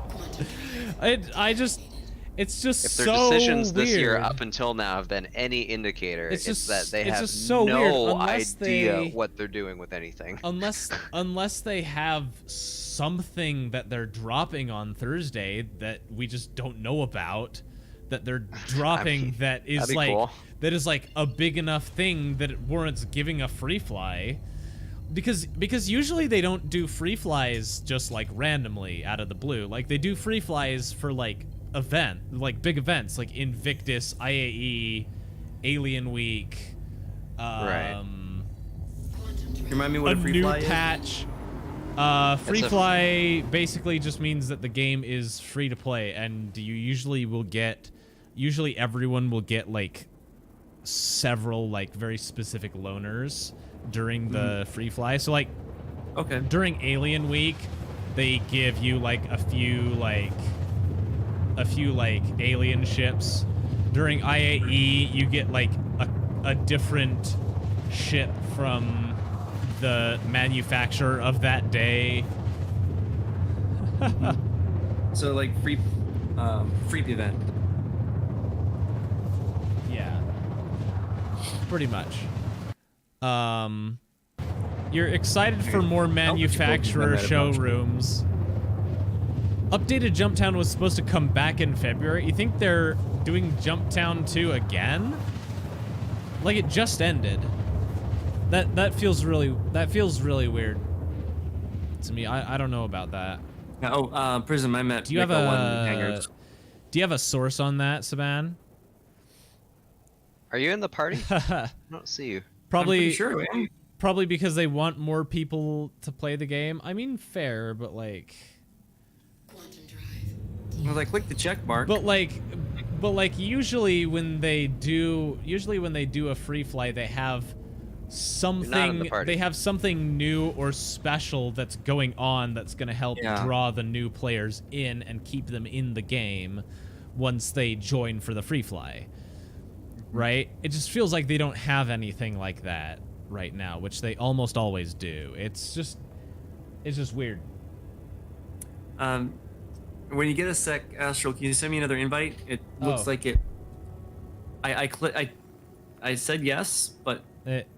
It's just if so their decisions weird. This year up until now have been any indicator, it's that they have so no idea what they're doing with anything. Unless they have something that they're dropping on Thursday that we just don't know about, that they're dropping that is like cool. That is like a big enough thing that it warrants giving a free fly. Because usually they don't do free flies just like randomly out of the blue. Like they do free flies for like big events like Invictus, IAE, Alien Week, Quantum Remind me what a free new fly is? patch. Free fly basically just means that the game is free to play, and you usually everyone will get like several like very specific loaners during the free fly. So like, Okay. during Alien Week, they give you like a few alien ships. During IAE, you get like a different ship from the manufacturer of that day. So like free event. Yeah. Pretty much. You're excited for more manufacturer showrooms. Updated Jumptown was supposed to come back in February. You think they're doing Jumptown 2 again? Like it just ended. That feels really weird to me. I don't know about that. Oh, Prism, I met Do you have Miko one a hangers. Do you have a source on that, Saban? Are you in the party? I don't see you. Probably I'm pretty sure I am. Probably because they want more people to play the game. I mean, fair, but like Well, I clicked the check mark. But like usually when they do a free fly, they have something new or special that's going on that's going to help draw the new players in and keep them in the game once they join for the free fly. Right? It just feels like they don't have anything like that right now, which they almost always do. It's just weird. When you get a sec, Astral, can you send me another invite? It looks like it. I said yes, but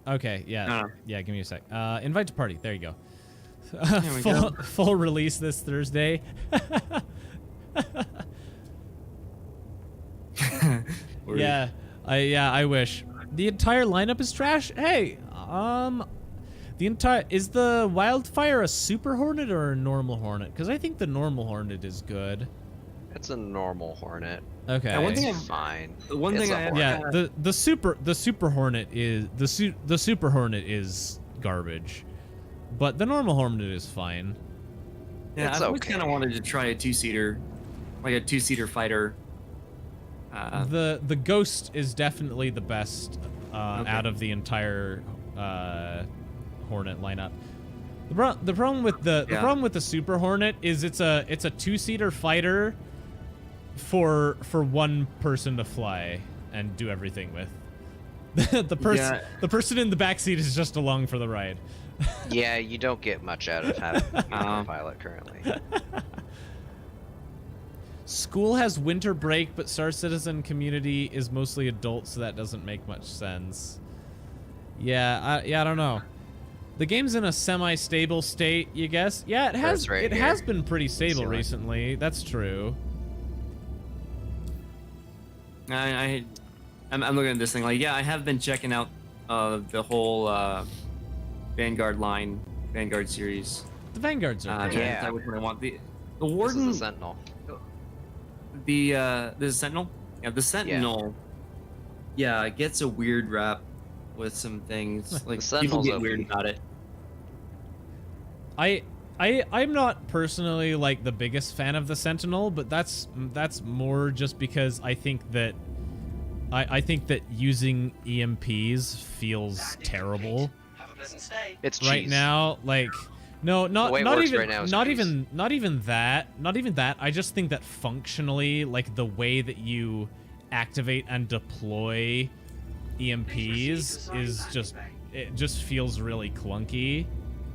okay, yeah, yeah. Give me a sec. Invite to party. There you go. There we go. Full release this Thursday. Yeah, I wish. The entire lineup is trash. Hey, is the Wildfire a Super Hornet or a normal Hornet? Because I think the normal Hornet is good. It's a normal Hornet. Okay. One thing It's fine. One It's thing a I Hornet. Yeah, the Super Hornet is the Super Hornet is garbage, but the normal Hornet is fine. Yeah, It's I've always okay. kind of wanted to try a two-seater, like a two-seater fighter. The Ghost is definitely the best out of the entire Hornet lineup. The problem with the Super Hornet is it's a two-seater fighter for one person to fly and do everything with. The person in the backseat is just along for the ride. Yeah, you don't get much out of having a pilot currently. School has winter break, but Star Citizen community is mostly adults, so that doesn't make much sense. Yeah, I don't know. The game's in a semi-stable state, you guess? Yeah, it has. It has been pretty stable recently. That's true. I'm looking at this thing like, yeah, I have been checking out the whole Vanguard line, Vanguard series. The Vanguards are good. That's which one I want. The Warden. This is the Sentinel. This is Sentinel. Yeah, the Sentinel. Yeah, it gets a weird rap with some things. Like people get weird about it. I'm not personally like the biggest fan of the Sentinel, but that's more just because I think that using EMPs feels terrible. It's cheese. Right now, like not even that. I just think that functionally, like the way that you activate and deploy EMPs it just feels really clunky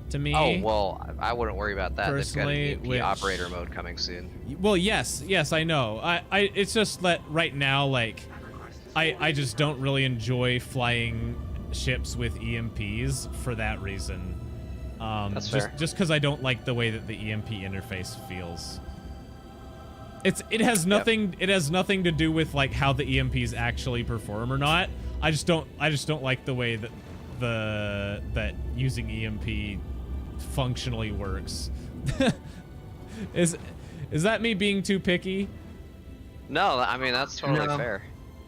to me. Oh, well, I wouldn't worry about that. Personally, they've got an EMP operator mode coming soon. Well, yes, I know. It's just that right now, like, I just don't really enjoy flying ships with EMPs for that reason. That's fair. Just because I don't like the way that the EMP interface feels. It has nothing to do with like how the EMPs actually perform or not. I just don't like the way that that using EMP functionally works. Is that me being too picky? No, I mean that's totally fair.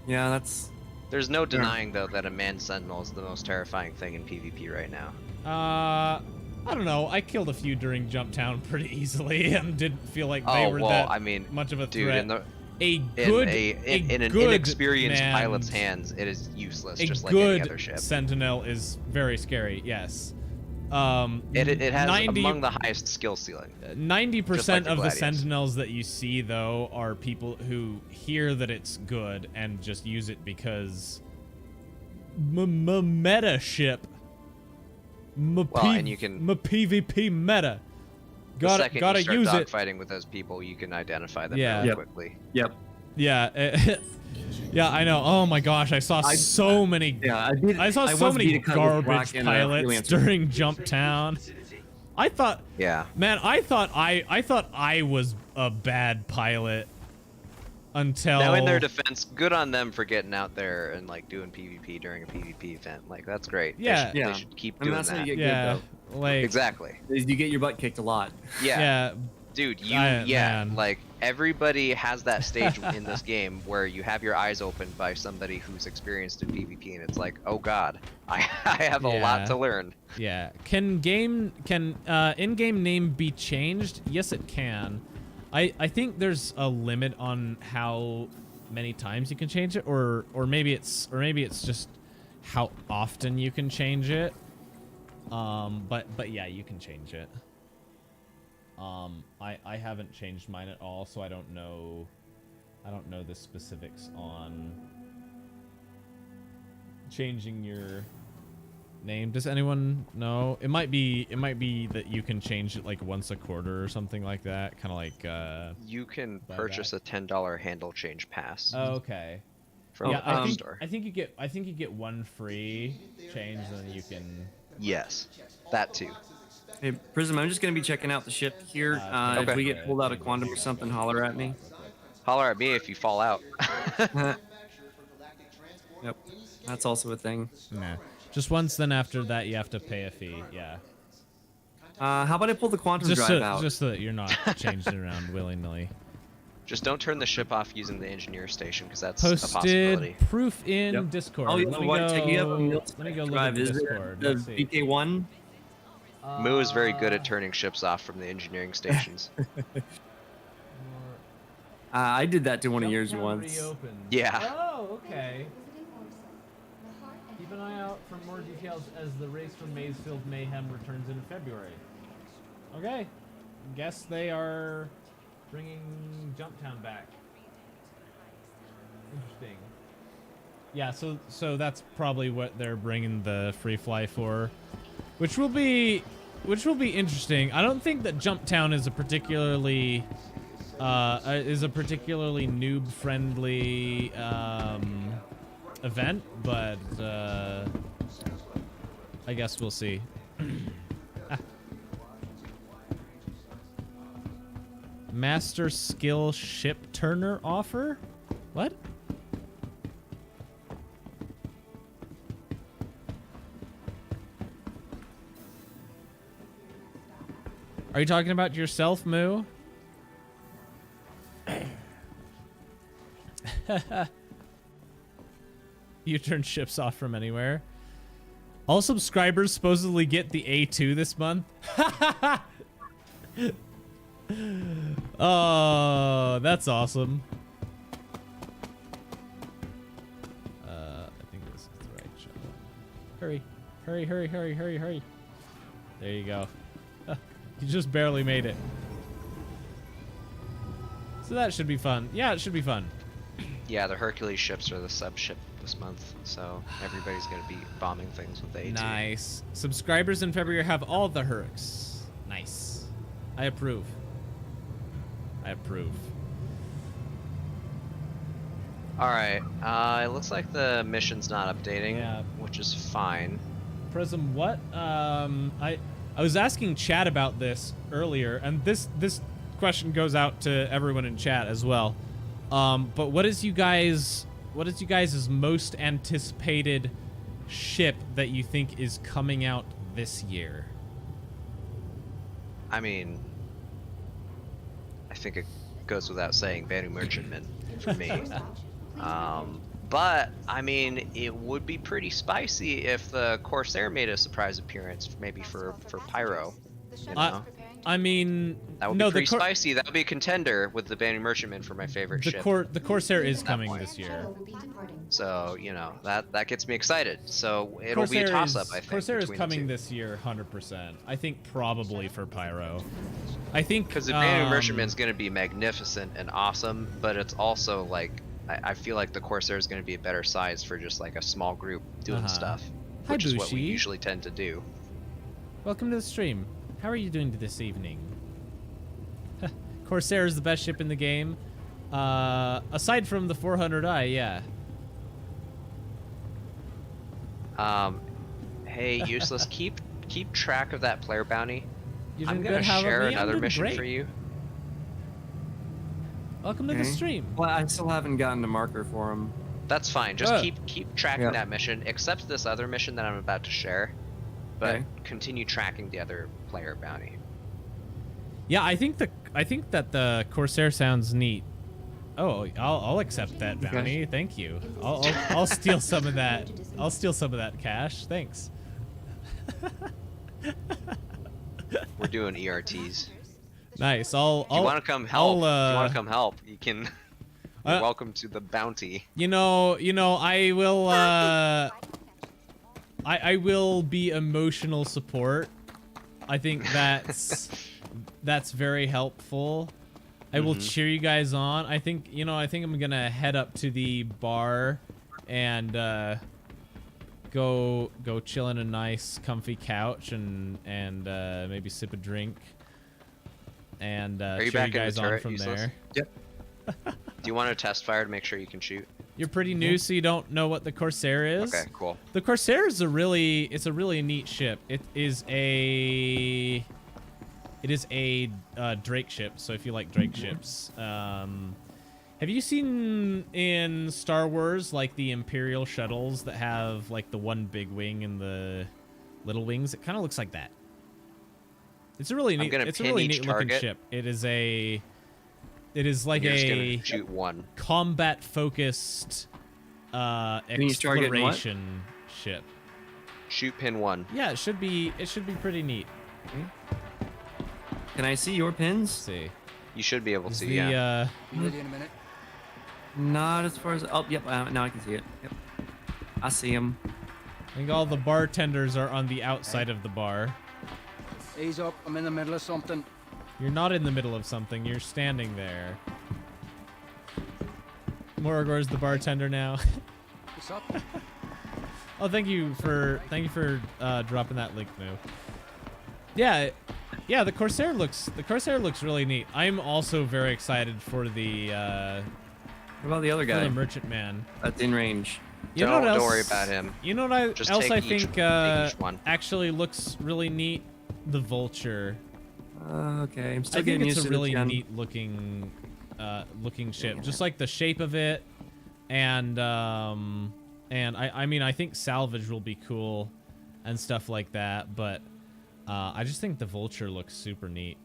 Yeah, that's. There's no denying though that a manned sentinel is the most terrifying thing in PvP right now. I don't know. I killed a few during Jump Town pretty easily and didn't feel like they were that much of a threat. In an inexperienced pilot's hands, it is useless, just like any other ship. Sentinel is very scary. Yes. It has among the highest skill ceiling. 90% of the Sentinels that you see, though, are people who hear that it's good and just use it because meta ship. And you can PvP meta. Gotta you start use it. Fighting with those people, you can identify them Yeah. really quickly. Yep. Yeah. Yeah, I know. Oh my gosh, I saw so many. Yeah, I saw so many garbage pilots during Jump Town. I thought. Yeah. Man, I thought I was a bad pilot until. Now, in their defense, good on them for getting out there and like doing PvP during a PvP event. Like that's great. Yeah. They should keep doing that's that. How you get Yeah. good, though. Like Exactly. Is you get your butt kicked a lot. Yeah. Yeah. Dude, man. like everybody has that stage in this game where you have your eyes opened by somebody who's experienced in PvP, and it's like, oh god, I have a lot to learn. Yeah. Can in-game name be changed? Yes, it can. I think there's a limit on how many times you can change it, or maybe it's just how often you can change it. But yeah, you can change it. I haven't changed mine at all, so I don't know the specifics on changing your name. Does anyone know? It might be that you can change it like once a quarter or something like that, kind of like you can purchase a $10 handle change pass. Oh, okay. From the App Store. I think you get one free change, and then you can. Yes, that too. Hey, Prism, I'm just going to be checking out the ship here. If we get pulled out of Quantum or something, holler at me. Holler at me if you fall out. Yep, that's also a thing. Nah. Just once, then after that you have to pay a fee, yeah. How about I pull the Quantum drive out? Just so that you're not changing around willy-nilly. Just don't turn the ship off using the engineer station, because that's Posted a possibility. proof in Discord. Oh, you know what? Check me up. Let me go look at Discord. The Let's see. VK1? Moo is very good at turning ships off from the engineering stations. I did that to one of yours once. Yeah. Oh, okay. Keep an eye out for more details as the race from Mazefield Mayhem returns in February. Okay. Guess they are bringing Jump Town back. Interesting. Yeah, so that's probably what they're bringing the free fly for, which will be interesting. I don't think that Jump Town is a particularly noob friendly event, but I guess we'll see. Master skill ship turner offer? What? Are you talking about yourself, Moo? You turn ships off from anywhere. All subscribers supposedly get the A2 this month. Oh, that's awesome. I think this is the right shot. Hurry. Hurry, hurry, hurry, hurry, hurry. There you go. You just barely made it. So that should be fun. Yeah, it should be fun. Yeah, the Hercules ships are the sub-ship this month, so everybody's going to be bombing things with the A2. Nice. Subscribers in February have all the Hercs. Nice. I approve. I approve. Alright, it looks like the mission's not updating, which is fine. Prism, what? I was asking chat about this earlier, and this question goes out to everyone in chat as well. But what is you guys' most anticipated ship that you think is coming out this year? I mean, I think it goes without saying, Banu Merchantman for me. But I mean, it would be pretty spicy if the Corsair made a surprise appearance, maybe for Pyro. You know? I mean, That would no, be pretty the spicy. That would be a contender with the Banding Merchantman for my favorite ship. the Corsair is At that coming point. this year. So you know that gets me excited. So it'll be a toss-up, I think. Corsair is between the coming two. this year, 100%. I think probably for Pyro. I think Because the Banding Merchantman's going to be magnificent and awesome, but it's also like I feel like the Corsair is going to be a better size for just like a small group doing stuff, Hi, which is what we Bushi. usually tend to do. Welcome to the stream. How are you doing this evening? Corsair is the best ship in the game. Aside from the 400i, yeah. Hey, useless, keep track of that player bounty. You're I'm doing gonna good. How share about me? I'm another doing mission great. for you. Welcome to the Okay. stream. Well, I still haven't gotten a marker for him. That's fine. Just Oh. keep tracking Yeah. that mission, except this other mission that I'm about to share. But Okay. continue tracking the other player bounty. Yeah, I think that the Corsair sounds neat. Oh, I'll accept that bounty. Thank you. I'll steal some of that. I'll steal some of that cash. Thanks. We're doing ERTs. Nice. If you want to come help, you can. You're Uh, welcome to the bounty. You know, I will. I will be emotional support. I think that's very helpful. I will cheer you guys on. I think I'm gonna head up to the bar and go chill in a nice comfy couch and maybe sip a drink and Are you cheer back you in the guys on turret, from useless? there. Yep. Do you want to test fire to make sure you can shoot? You're pretty new, so you don't know what the Corsair is. Okay, cool. The Corsair is a really neat ship. It is a Drake ship. So if you like Drake ships, have you seen in Star Wars like the Imperial shuttles that have like the one big wing and the little wings? It kind of looks like that. It's a really neat. It's a pin really each neat looking target. ship. It is like You're just a gonna shoot one. combat focused each target in what? exploration ship. Shoot pin one. Yeah, it should be pretty neat. Can I see your Let's pins? see. You should be able Is to, the yeah. Ready in a minute. Not as far as. Oh, yep. Now I can see it. Yep. I see him. I think all the bartenders are on the outside of the bar. Ease up. I'm in the middle of something. You're not in the middle of something. You're standing there. Moragor's the bartender now. What's up? Oh, thank you for dropping that link, Moo. Yeah, the Corsair looks really neat. I'm also very excited for the What about the other for guy? the Merchantman. That's in range. You know what Don't else- worry about him. You know what Just else take I each- think take each one. actually looks really neat? The Vulture. Okay, I'm still I think getting it's used a to really the gen. neat looking ship. Just like the shape of it, and I mean I think salvage will be cool, and stuff like that. But I just think the Vulture looks super neat.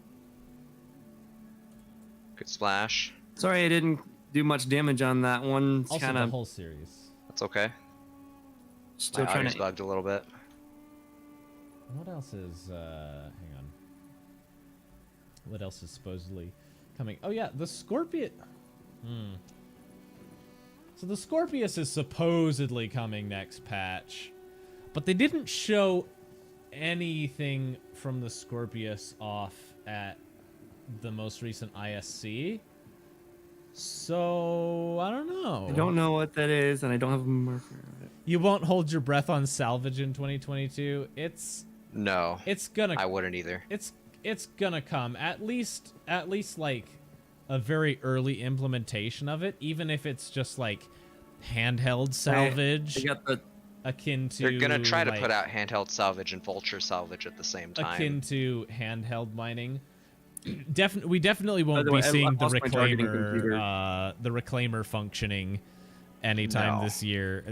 Good splash. Sorry, I didn't do much damage on that one. It's Also, kind the of whole series. That's okay. still My trying audio's to. bugged a little bit. What else is? Hang on. What else is supposedly coming? Oh yeah, the Scorpion. So the Scorpius is supposedly coming next patch, but they didn't show anything from the Scorpius off at the most recent ISC. So I don't know. I don't know what that is, and I don't have a marker of it. You won't hold your breath on salvage in 2022. It's No, gonna. I wouldn't either. It's gonna come at least like a very early implementation of it, even if it's just like handheld salvage, I got the. akin to. They're gonna try to like, put out handheld salvage and vulture salvage at the same time. akin to handheld mining. We definitely won't the way, be I seeing the lost my targeting computer. reclaimer functioning anytime No. this year.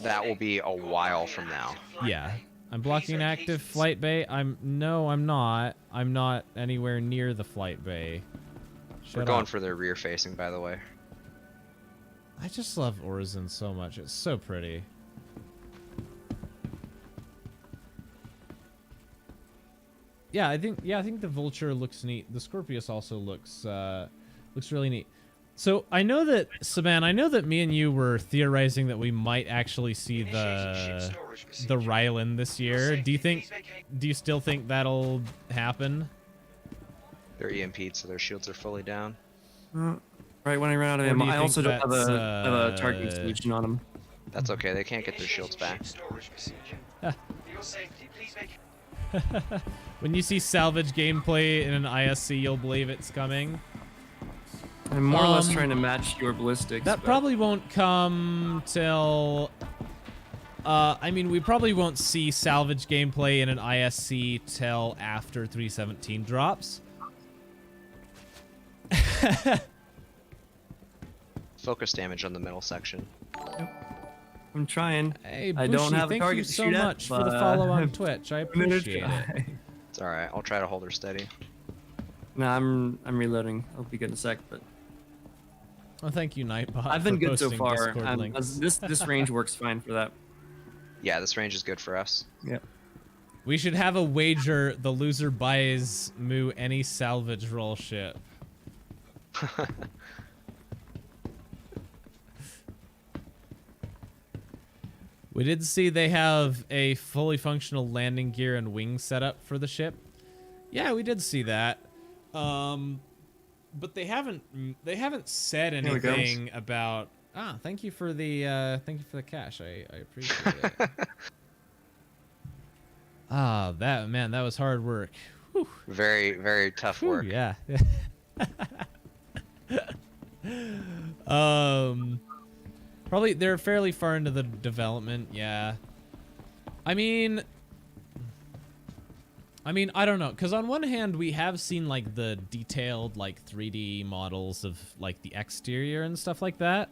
That will be a while from now. Yeah. I'm blocking an active flight bay. I'm not. I'm not anywhere near the flight bay. We're Shut going up. for their rear facing, by the way. I just love Orison so much. It's so pretty. Yeah, I think the Vulture looks neat. The Scorpius also looks really neat. So I know that Saban, I know that me and you were theorizing that we might actually see the Rylan this year. Do you still think that'll happen? They're EMP'd, so their shields are fully down. Right when I ran out of Or do ammo, you I think also don't have that's, a targeting solution on them. That's okay. They can't get their shields back. When you see salvage gameplay in an ISC, you'll believe it's coming. I'm more or less trying to match your ballistics. That probably won't come till... I mean, we probably won't see salvage gameplay in an ISC till after 317 drops. Focus damage on the middle section. I'm trying. Hey, I Bushi, don't have a thank you target to so shoot at, much for the follow on Twitch. I I'm gonna appreciate try. it. It's all right. I'll try to hold her steady. No, I'm reloading. I'll be good in a sec, but Oh, thank you, Nightbot. I've been for good so posting far. Discord links. This range works fine for that. Yeah, this range is good for us. Yep. We should have a wager. The loser buys Moo any salvage roll ship. We did see they have a fully functional landing gear and wing setup for the ship. Yeah, we did see that. But they haven't said Here we go. anything about. Ah, thank you for the cash. I appreciate it. Ah, that was hard work. Whew. Very, very tough Whew, work. yeah. Probably they're fairly far into the development. Yeah. I mean, I don't know, because on one hand we have seen like the detailed like 3D models of like the exterior and stuff like that.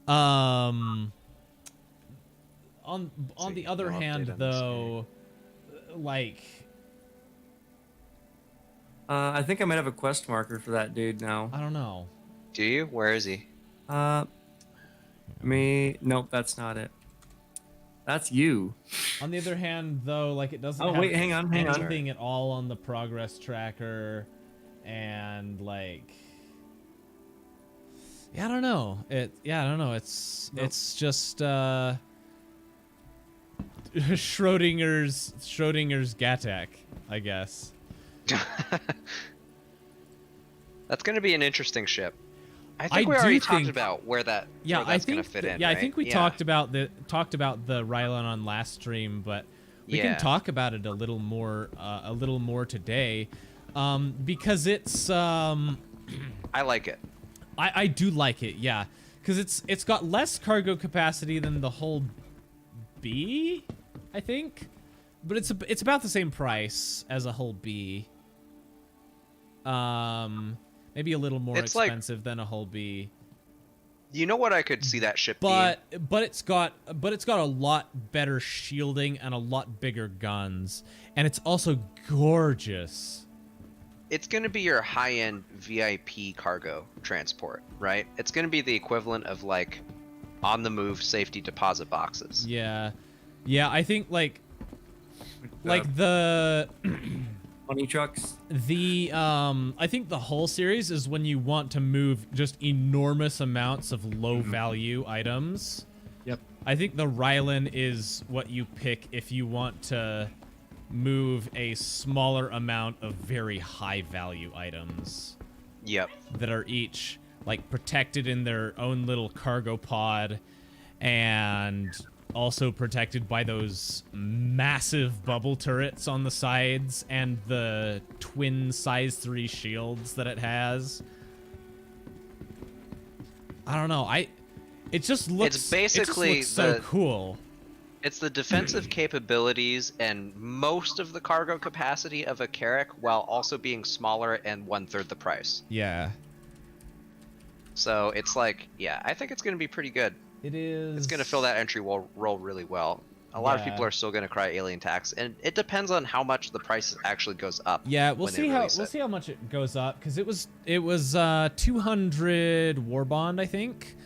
On the other hand, though, like, I think I might have a quest marker for that dude now. I don't know. Do you? Where is he? Nope, that's not it. That's you. On the other hand, though, like it doesn't. Oh, have wait, hang on. anything at all on the progress tracker, and like, yeah, I don't know. I don't know. It's just Schrodinger's Gattack, I guess. That's going to be an interesting ship. I think we already talked about where that's going to fit in. Yeah, right? I think we talked about the Rylan on last stream, but we can talk about it a little more today, because it's I like it. I do like it, yeah, because it's got less cargo capacity than the whole B, I think, but it's about the same price as a whole B. Maybe a little more expensive than a whole B. You know what I could see that ship but it's got a lot better shielding and a lot bigger guns, and it's also gorgeous. It's going to be your high-end VIP cargo transport, right? It's going to be the equivalent of like on-the-move safety deposit boxes. Yeah, I think like the money trucks. I think the whole series is when you want to move just enormous amounts of low-value items. Yep. I think the Rylan is what you pick if you want to move a smaller amount of very high-value items. Yep. That are each like protected in their own little cargo pod, and also protected by those massive bubble turrets on the sides and the twin size 3 shields that it has. I don't know. It just looks. It's basically so cool. It's the defensive capabilities and most of the cargo capacity of a Carrack, while also being smaller and 1/3 the price. Yeah. So it's like, yeah, I think it's going to be pretty good. It is. It's going to fill that entry role really well. A lot of people are still going to cry alien tax, and it depends on how much the price actually goes up. Yeah, we'll see how much it goes up, because it was 200 war bond, I think.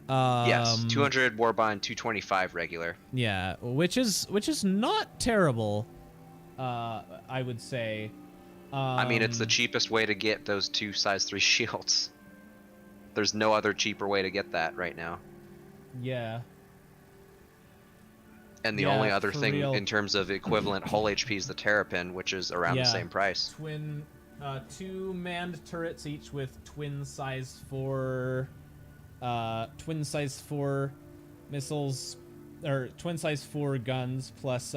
Yes, 200 warbond, 225 regular. Yeah, which is not terrible. I would say. I mean, it's the cheapest way to get those 2 size 3 shields. There's no other cheaper way to get that right now. Yeah. And the Yeah, only other for thing real. in terms of equivalent hull HP is the Terrapin, which is around the Yeah. same price. Twin, 2 manned turrets each with twin size 4 missiles, or twin size 4 guns plus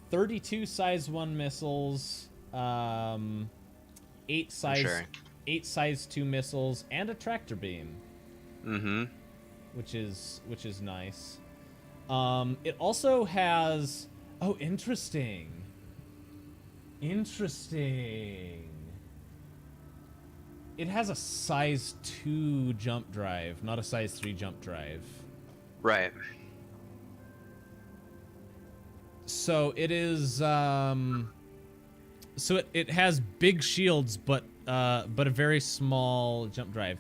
32 size 1 missiles, 8 size 2 missiles, and a tractor beam. Mm-hmm. Which is nice. It also has, oh, interesting. It has a size 2 jump drive, not a size 3 jump drive. Right. So it is, so it has big shields, but a very small jump drive.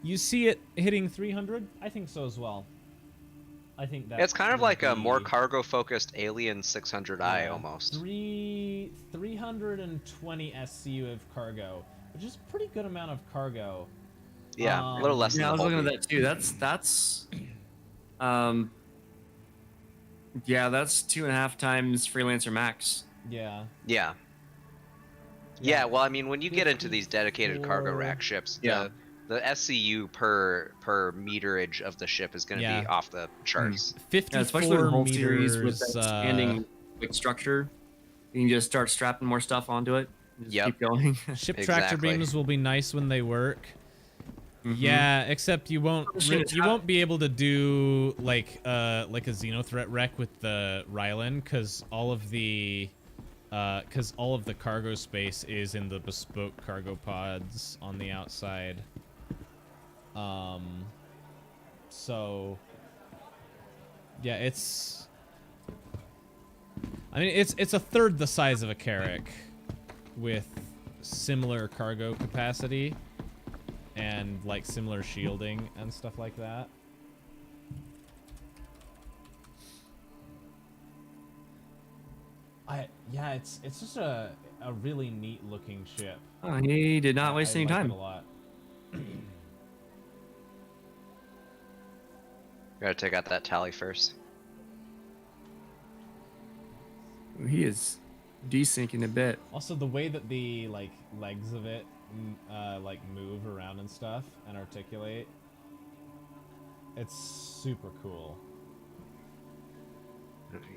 You see it hitting 300? I think so as well. I think that It's kind of like a more be- cargo-focused Alien 600i Yeah. almost. 320 SCU of cargo, which is a pretty good amount of cargo. Yeah, a little less Yeah, I than was the looking whole at that too. That's 2.5 times Freelancer Max. Yeah. Yeah. Yeah, well, I mean, when you get into these dedicated cargo 54. rack ships, Yeah. the SCU per meterage of the ship is going to Yeah. be off the charts. 54 Yeah, especially in the whole meters. series with that expanding like structure. You can just start strapping more stuff onto it. Just Yep. keep going. Ship tractor Exactly. beams will be nice when they work. Mhm. Yeah, except you won't Machine you attack. won't be able to do like a Xenothreat wreck with the Rylan because all of the cargo space is in the bespoke cargo pods on the outside. So yeah, it's a third the size of a Carrack with similar cargo capacity and like similar shielding and stuff like that. It's just a really neat looking ship. Oh, he did not waste I any like time. it a lot. Gotta take out that tally first. He is desyncing a bit. Also, the way that the like legs of it like move around and stuff and articulate, it's super cool.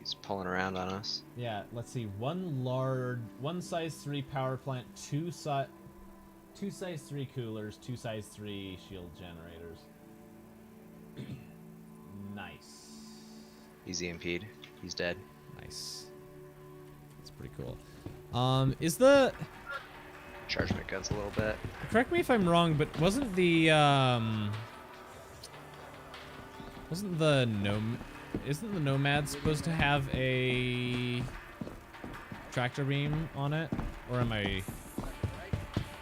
He's pulling around on us. Yeah, let's see. One size 3 power plant, two size 3 coolers, 2 size 3 shield generators. Nice. He's EMP'd. He's dead. Nice. That's pretty cool. Is the Charge my guns a little bit. correct me if I'm wrong, but wasn't the isn't the Nomad supposed to have a tractor beam on it? Or am I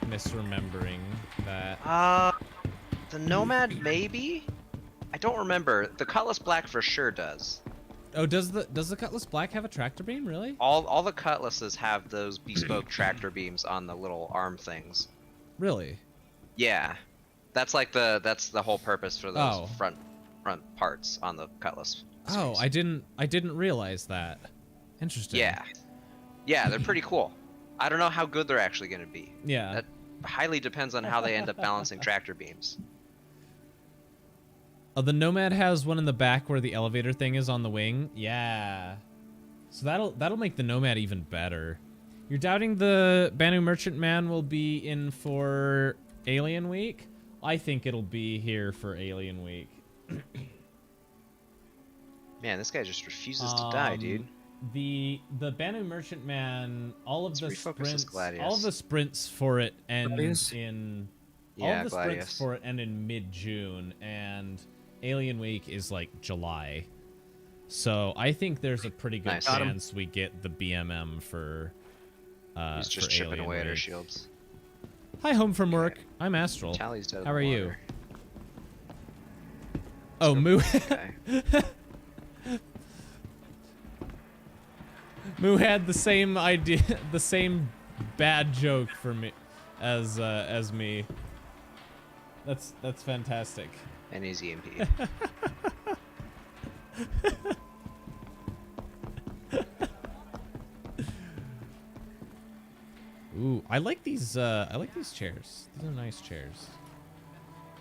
misremembering that? The Nomad maybe? I don't remember. The Cutlass Black for sure does. Oh, does the Cutlass Black have a tractor beam, really? All the Cutlasses have those bespoke tractor beams on the little arm things. Really? Yeah. That's the whole purpose for those Oh. front parts on the Cutlass. Oh, suits. I didn't realize that. Interesting. Yeah. Yeah, they're pretty cool. I don't know how good they're actually going to be. Yeah. That highly depends on how they end up balancing tractor beams. Oh, the Nomad has one in the back where the elevator thing is on the wing. Yeah. So that'll make the Nomad even better. You're doubting the Banu Merchantman will be in for Alien Week? I think it'll be here for Alien Week. Man, this guy just refuses to die, dude. The Banu Merchantman, all of Let's the refocus this sprints, Gladius. all of the sprints for it end Gladius? in Yeah, all of the Gladius. sprints for it end in mid-June, and Alien Week is like July. So I think there's a pretty good Nice. Got him. chance we get the BMM for He's just for chipping Alien away at our Week. shields. Hi, home from work. I'm Astral. Tally's dead. How are you? Oh, Moo. Okay. Moo had the same idea, the same bad joke for me as me. That's fantastic. And he's EMP. Ooh, I like these chairs. These are nice chairs.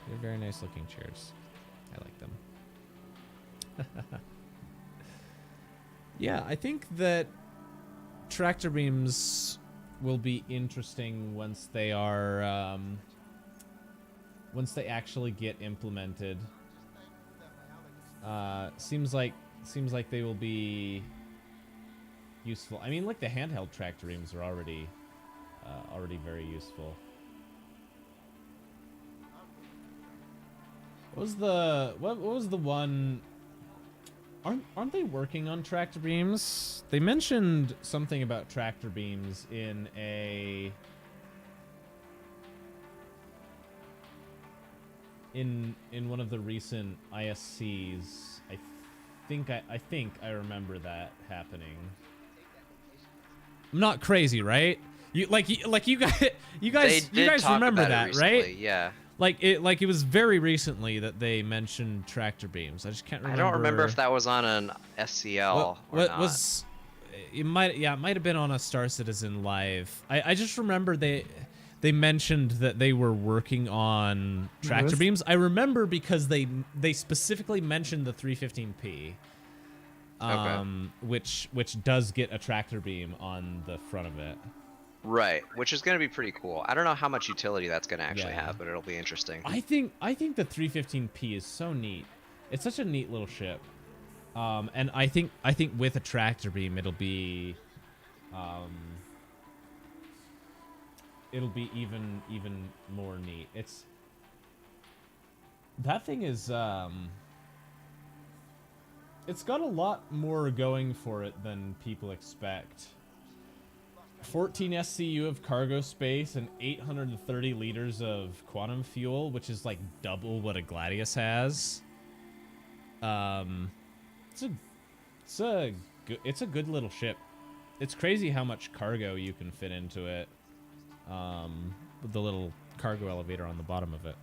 They're very nice looking chairs. I like them. Yeah, I think that tractor beams will be interesting once they are once they actually get implemented. Seems like they will be useful. I mean, like the handheld tractor beams are already very useful. What was the one? Aren't they working on tractor beams? They mentioned something about tractor beams in a in one of the recent ISCs. I think I remember that happening. I'm not crazy, right? You guys remember that, recently, right? Yeah. Like it was very recently that they mentioned tractor beams. I just can't remember. I don't remember if that was on an SCL or not. Was it might have been on a Star Citizen Live. I just remember they mentioned that they were working on tractor beams. I remember because they specifically mentioned the 315P. Which does get a tractor beam on the front of it. Right, which is going to be pretty cool. I don't know how much utility that's going to actually have, but it'll be interesting. I think the 315P is so neat. It's such a neat little ship, and I think with a tractor beam it'll be even more neat. That thing is it's got a lot more going for it than people expect. 14 SCU of cargo space and 830 liters of quantum fuel, which is like double what a Gladius has. It's a good little ship. It's crazy how much cargo you can fit into it. With the little cargo elevator on the bottom of it.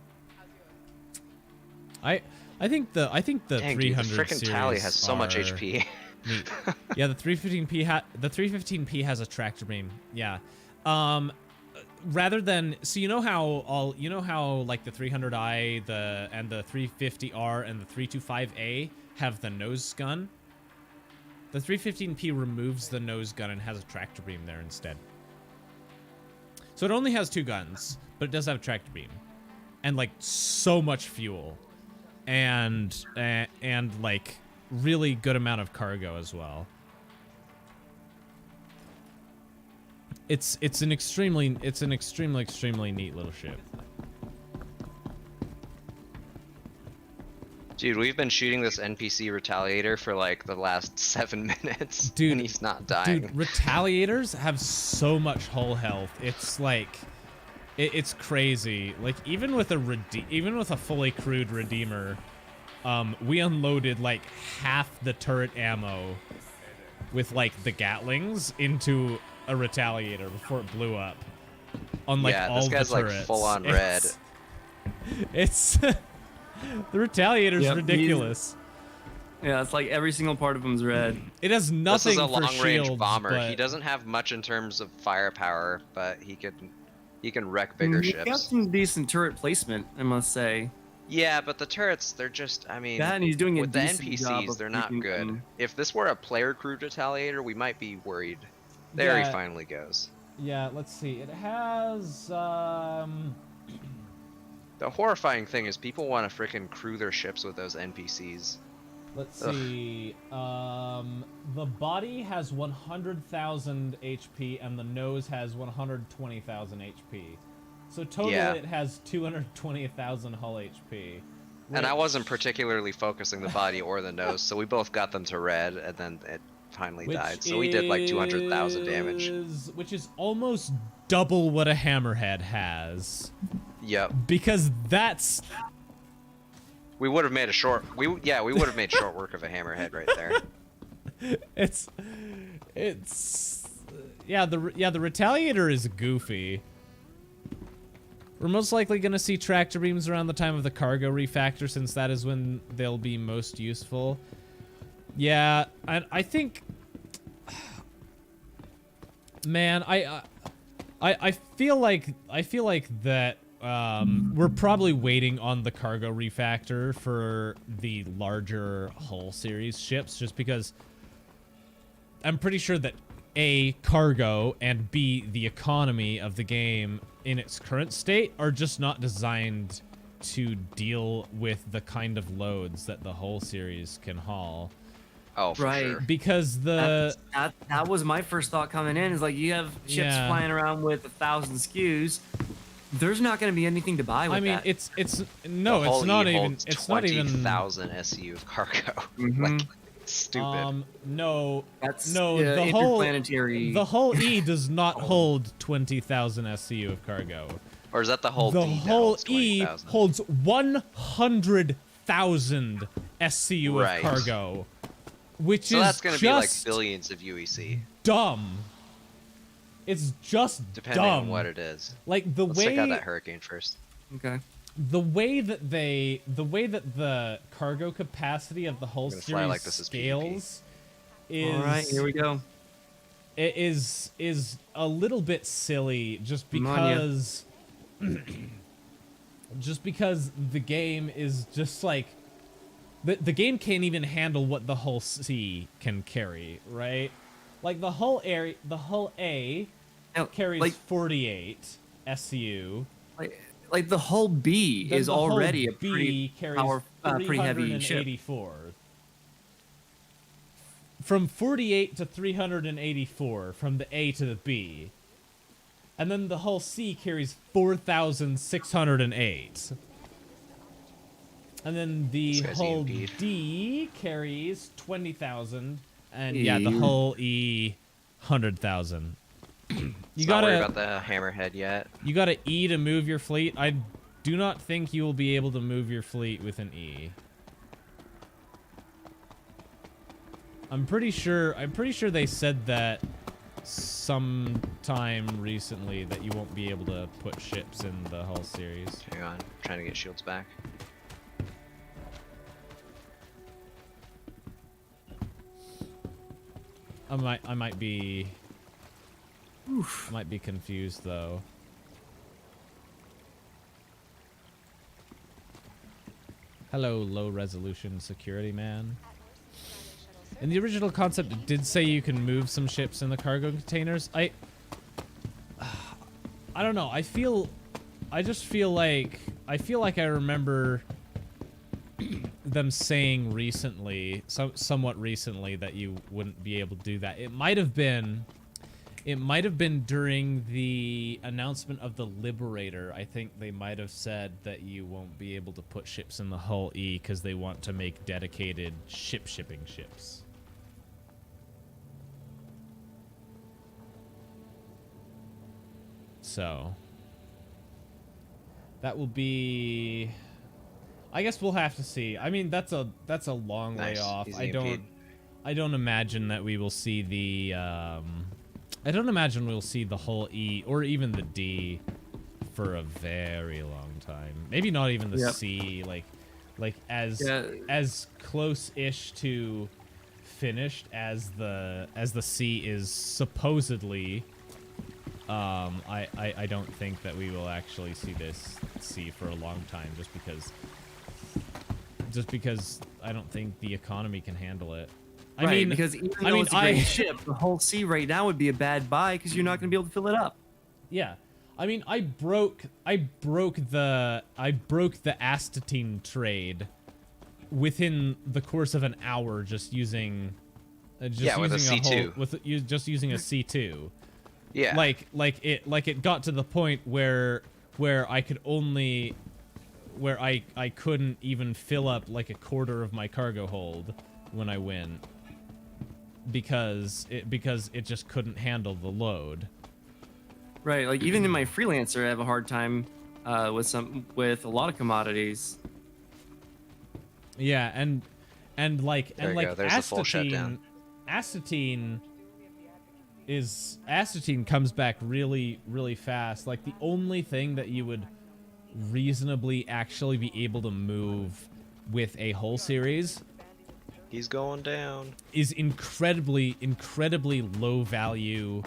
I think the Dang, 300 dude, the frickin' series Tally has so much are HP. neat. Yeah, the 315P has a tractor beam. Yeah. Rather than you know how like the 300i and the 350R and the 325A have the nose gun? The 315P removes the nose gun and has a tractor beam there instead. So it only has two guns, but it does have a tractor beam. And like so much fuel. And like really good amount of cargo as well. It's an extremely neat little ship. Dude, we've been shooting this NPC Retaliator for like the last 7 minutes, dude, and he's not dying. Dude, Retaliators have so much hull health. It's like, it's crazy. Like even with a fully crewed Redeemer, we unloaded like half the turret ammo with like the Gatlings into a Retaliator before it blew up. On like all the turrets. Yeah, this guy's like full on red. It's the Retaliator's ridiculous. Yeah, it's like every single part of him's red. It has nothing for shields. This is a long-range bomber. But... He doesn't have much in terms of firepower, but he can wreck bigger ships. He got some decent turret placement, I must say. Yeah, but the turrets, they're just, I mean, that and he's doing with the NPCs, they're not good. Them. If this were a player-crewed Retaliator, we might be worried. There he finally goes. Yeah, let's see. It has, The horrifying thing is people want to frickin' crew their ships with those NPCs. Let's see. The body has 100,000 HP and the nose has 120,000 HP. So total it has 220,000 hull HP. And I wasn't particularly focusing the body or the nose, so we both got them to red, and then it finally died. So we did like 200,000 damage. Which is almost double what a hammerhead has. Yep. Because that's... We would have made a short. We would have made short work of a hammerhead right there. It's yeah, the Retaliator is goofy. We're most likely gonna see tractor beams around the time of the cargo refactor, since that is when they'll be most useful. Yeah, I think, man, I feel like that we're probably waiting on the cargo refactor for the larger hull series ships, just because I'm pretty sure that A, cargo, and B, the economy of the game in its current state are just not designed to deal with the kind of loads that the hull series can haul. Oh, for Right. sure. Because the That was my first thought coming in. Is like you have ships flying around with 1,000 SKUs. There's not going to be anything to buy with I mean, that. it's The no, hull it's not E even holds it's not even 20,000 SCU of cargo. Mhm. Like, it's stupid. No, That's no, the interplanetary. hull E does not hold 20,000 SCU of cargo. Or is that the hull D? The that hull holds E 20,000? holds 100,000 SCU Right. of cargo, which So is that's going to be like just billions of UEC, dumb. It's just depending dumb. on what it is. Like the Let's check out way that hurricane first. Okay. the way that the cargo capacity of the whole gonna fly series like this is PvP. scales is All right, here we go. it is a little bit silly, just Come on, ya. because just because the game is just like the game can't even handle what the hull C can carry, right? Like the hull A Now, carries like, 48 SCU. like the whole B Then is the hull already a B pretty carries pretty heavy ship. 384. From 48 to 384 from the A to the B. And then the hull C carries 4,608. And then the This guy's hull EMP'd. D carries 20,000. And Ew. yeah, the hull E 100,000. You Not worry gotta about the hammerhead yet. you gotta E to move your fleet. I do not think you will be able to move your fleet with an E. I'm pretty sure they said that sometime recently that you won't be able to put ships in the hull series. Hang on, trying to get shields back. I might be confused though. Hello, low resolution security man. In the original concept, it did say you can move some ships in the cargo containers. I don't know. I just feel like I remember them saying recently, somewhat recently, that you wouldn't be able to do that. It might have been during the announcement of the Liberator. I think they might have said that you won't be able to put ships in the hull E because they want to make dedicated shipping ships. So that will be, I guess we'll have to see. I mean, that's a long way Nice. off. He's I EMP'd. don't imagine that we will see the I don't imagine we'll see the whole E or even the D for a very long time. Maybe not even the Yep. C, like as Yeah. close-ish to finished as the C is supposedly. I don't think that we will actually see this C for a long time, just because I don't think the economy can handle it. I Right, mean, because even though it's a great ship, the whole C right now would be a bad buy because you're not going to be able to fill it up. yeah. I mean, I broke the astatine trade within the course of an hour just using with a C2. just using a C2. Yeah. Like it got to the point where I couldn't even fill up like a quarter of my cargo hold when I went because it just couldn't handle the load. Right, like even in my freelancer, I have a hard time with a lot of commodities. Yeah, and like There you go, there's the full shutdown. Acetine comes back really, really fast. Like the only thing that you would reasonably actually be able to move with a whole series He's going down. is incredibly low value,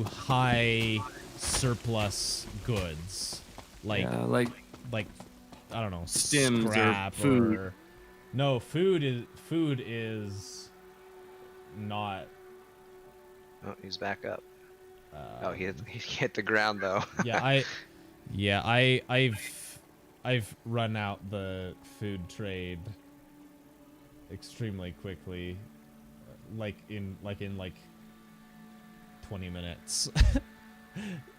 high surplus goods, like I don't know, Stims or scrap food. or no, food is not. Oh, he's back up. Oh, he hit the ground though. I've run out the food trade extremely quickly, like in 20 minutes,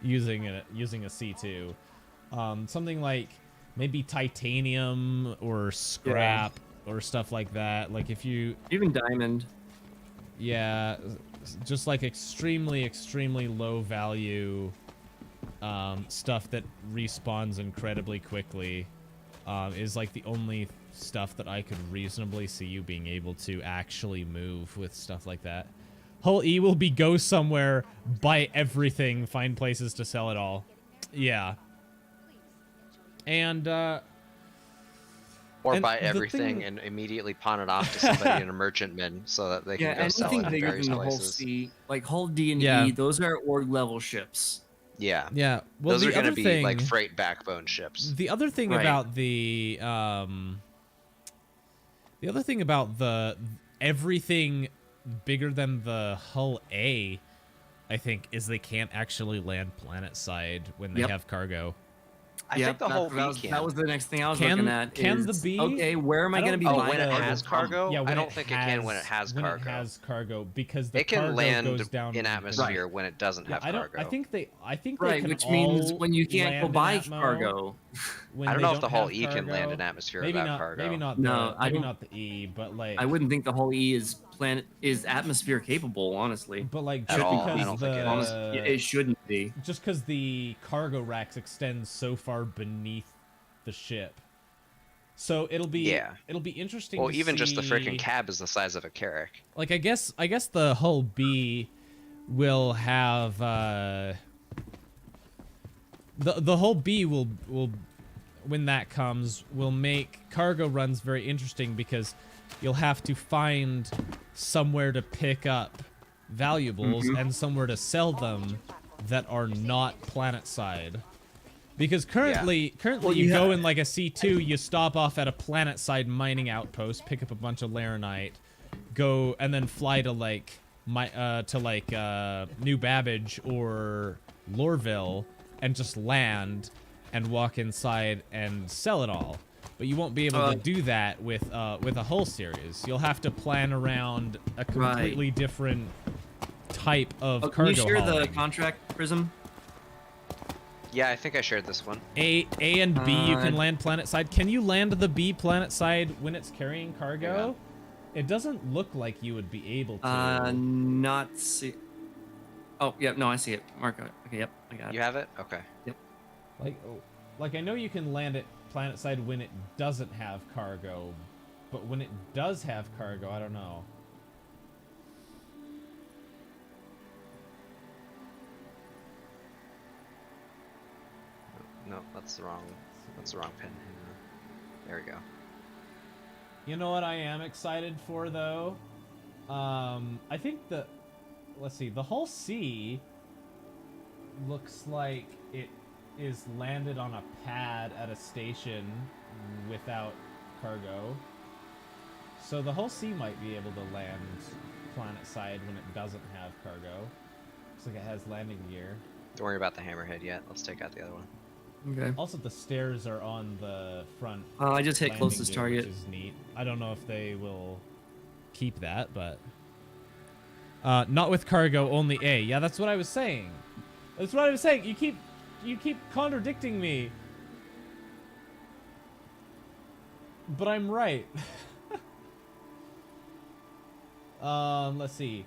using a C2. Something like maybe titanium or scrap or stuff like that. Like if you Even diamond. yeah, just like extremely low value stuff that respawns incredibly quickly is like the only stuff that I could reasonably see you being able to actually move with stuff like that. Hull E will be go somewhere, buy everything, find places to sell it all. Yeah. And Or buy everything and immediately pawn it off to somebody in a merchantman so that they can go sell it anything in bigger various than the whole places. C, like Hull D and Yeah. E, those are org level ships. Yeah. yeah, well, Those are the going to other be like thing- freight backbone ships. The other thing Right. about the everything bigger than the Hull A, I think, is they can't actually land planet side when they Yep. have cargo. I think the whole B can. That was the next thing I was Can- looking at. can is, the B? Okay, where am I I going to don't be think buying when it the- has cargo? Yeah, when I don't it think it can when it has when cargo. it has cargo, because the It can cargo land goes down in atmosphere when it doesn't have I don't. cargo. I think they Right, can which means all when you can't go land in buy Atmo cargo. when I don't they know if the whole have E can land cargo. in atmosphere Maybe without not, cargo. Maybe not. No, the, I maybe don't- not the E, but like. I wouldn't think the whole E is atmosphere capable, honestly. But like At just all, I because don't think it is. It shouldn't be. just because the cargo racks extend so far beneath the ship, so it'll be interesting. Well, to even just the see- freaking cab is the size of a Carrack. Like I guess the Hull B will have the Hull B will when that comes will make cargo runs very interesting, because you'll have to find somewhere to pick up valuables and somewhere to sell them that are not planet side. Because currently you go in like a C2, you stop off at a planet side mining outpost, pick up a bunch of laranite, go and then fly to New Babbage or Lorville and just land and walk inside and sell it all. But you won't be able to do that with a Hull series. You'll have to plan around a completely different type of cargo Can you share hauling. the contract, Prism? Yeah, I think I shared this one. A and B you can land planet side. Can you land the B planet side when it's carrying cargo? It doesn't look like you would be able to. Not see. Oh, yeah, no, I see it. Mark it. Okay, yep, I got it. You have it? Okay. Yep. Like I know you can land it planet side when it doesn't have cargo, but when it does have cargo, I don't know. No, that's the wrong pin. There we go. You know what I am excited for though? I think let's see, the Hull C looks like it is landed on a pad at a station without cargo. So the Hull C might be able to land planet side when it doesn't have cargo. Looks like it has landing gear. Don't worry about the hammerhead yet. Let's take out the other one. Okay. Also, the stairs are on the front. I just hit landing closest gear, target. which is neat. I don't know if they will keep that, but not with cargo, only A. Yeah, that's what I was saying. That's what I was saying. You keep contradicting me. But I'm right. Let's see.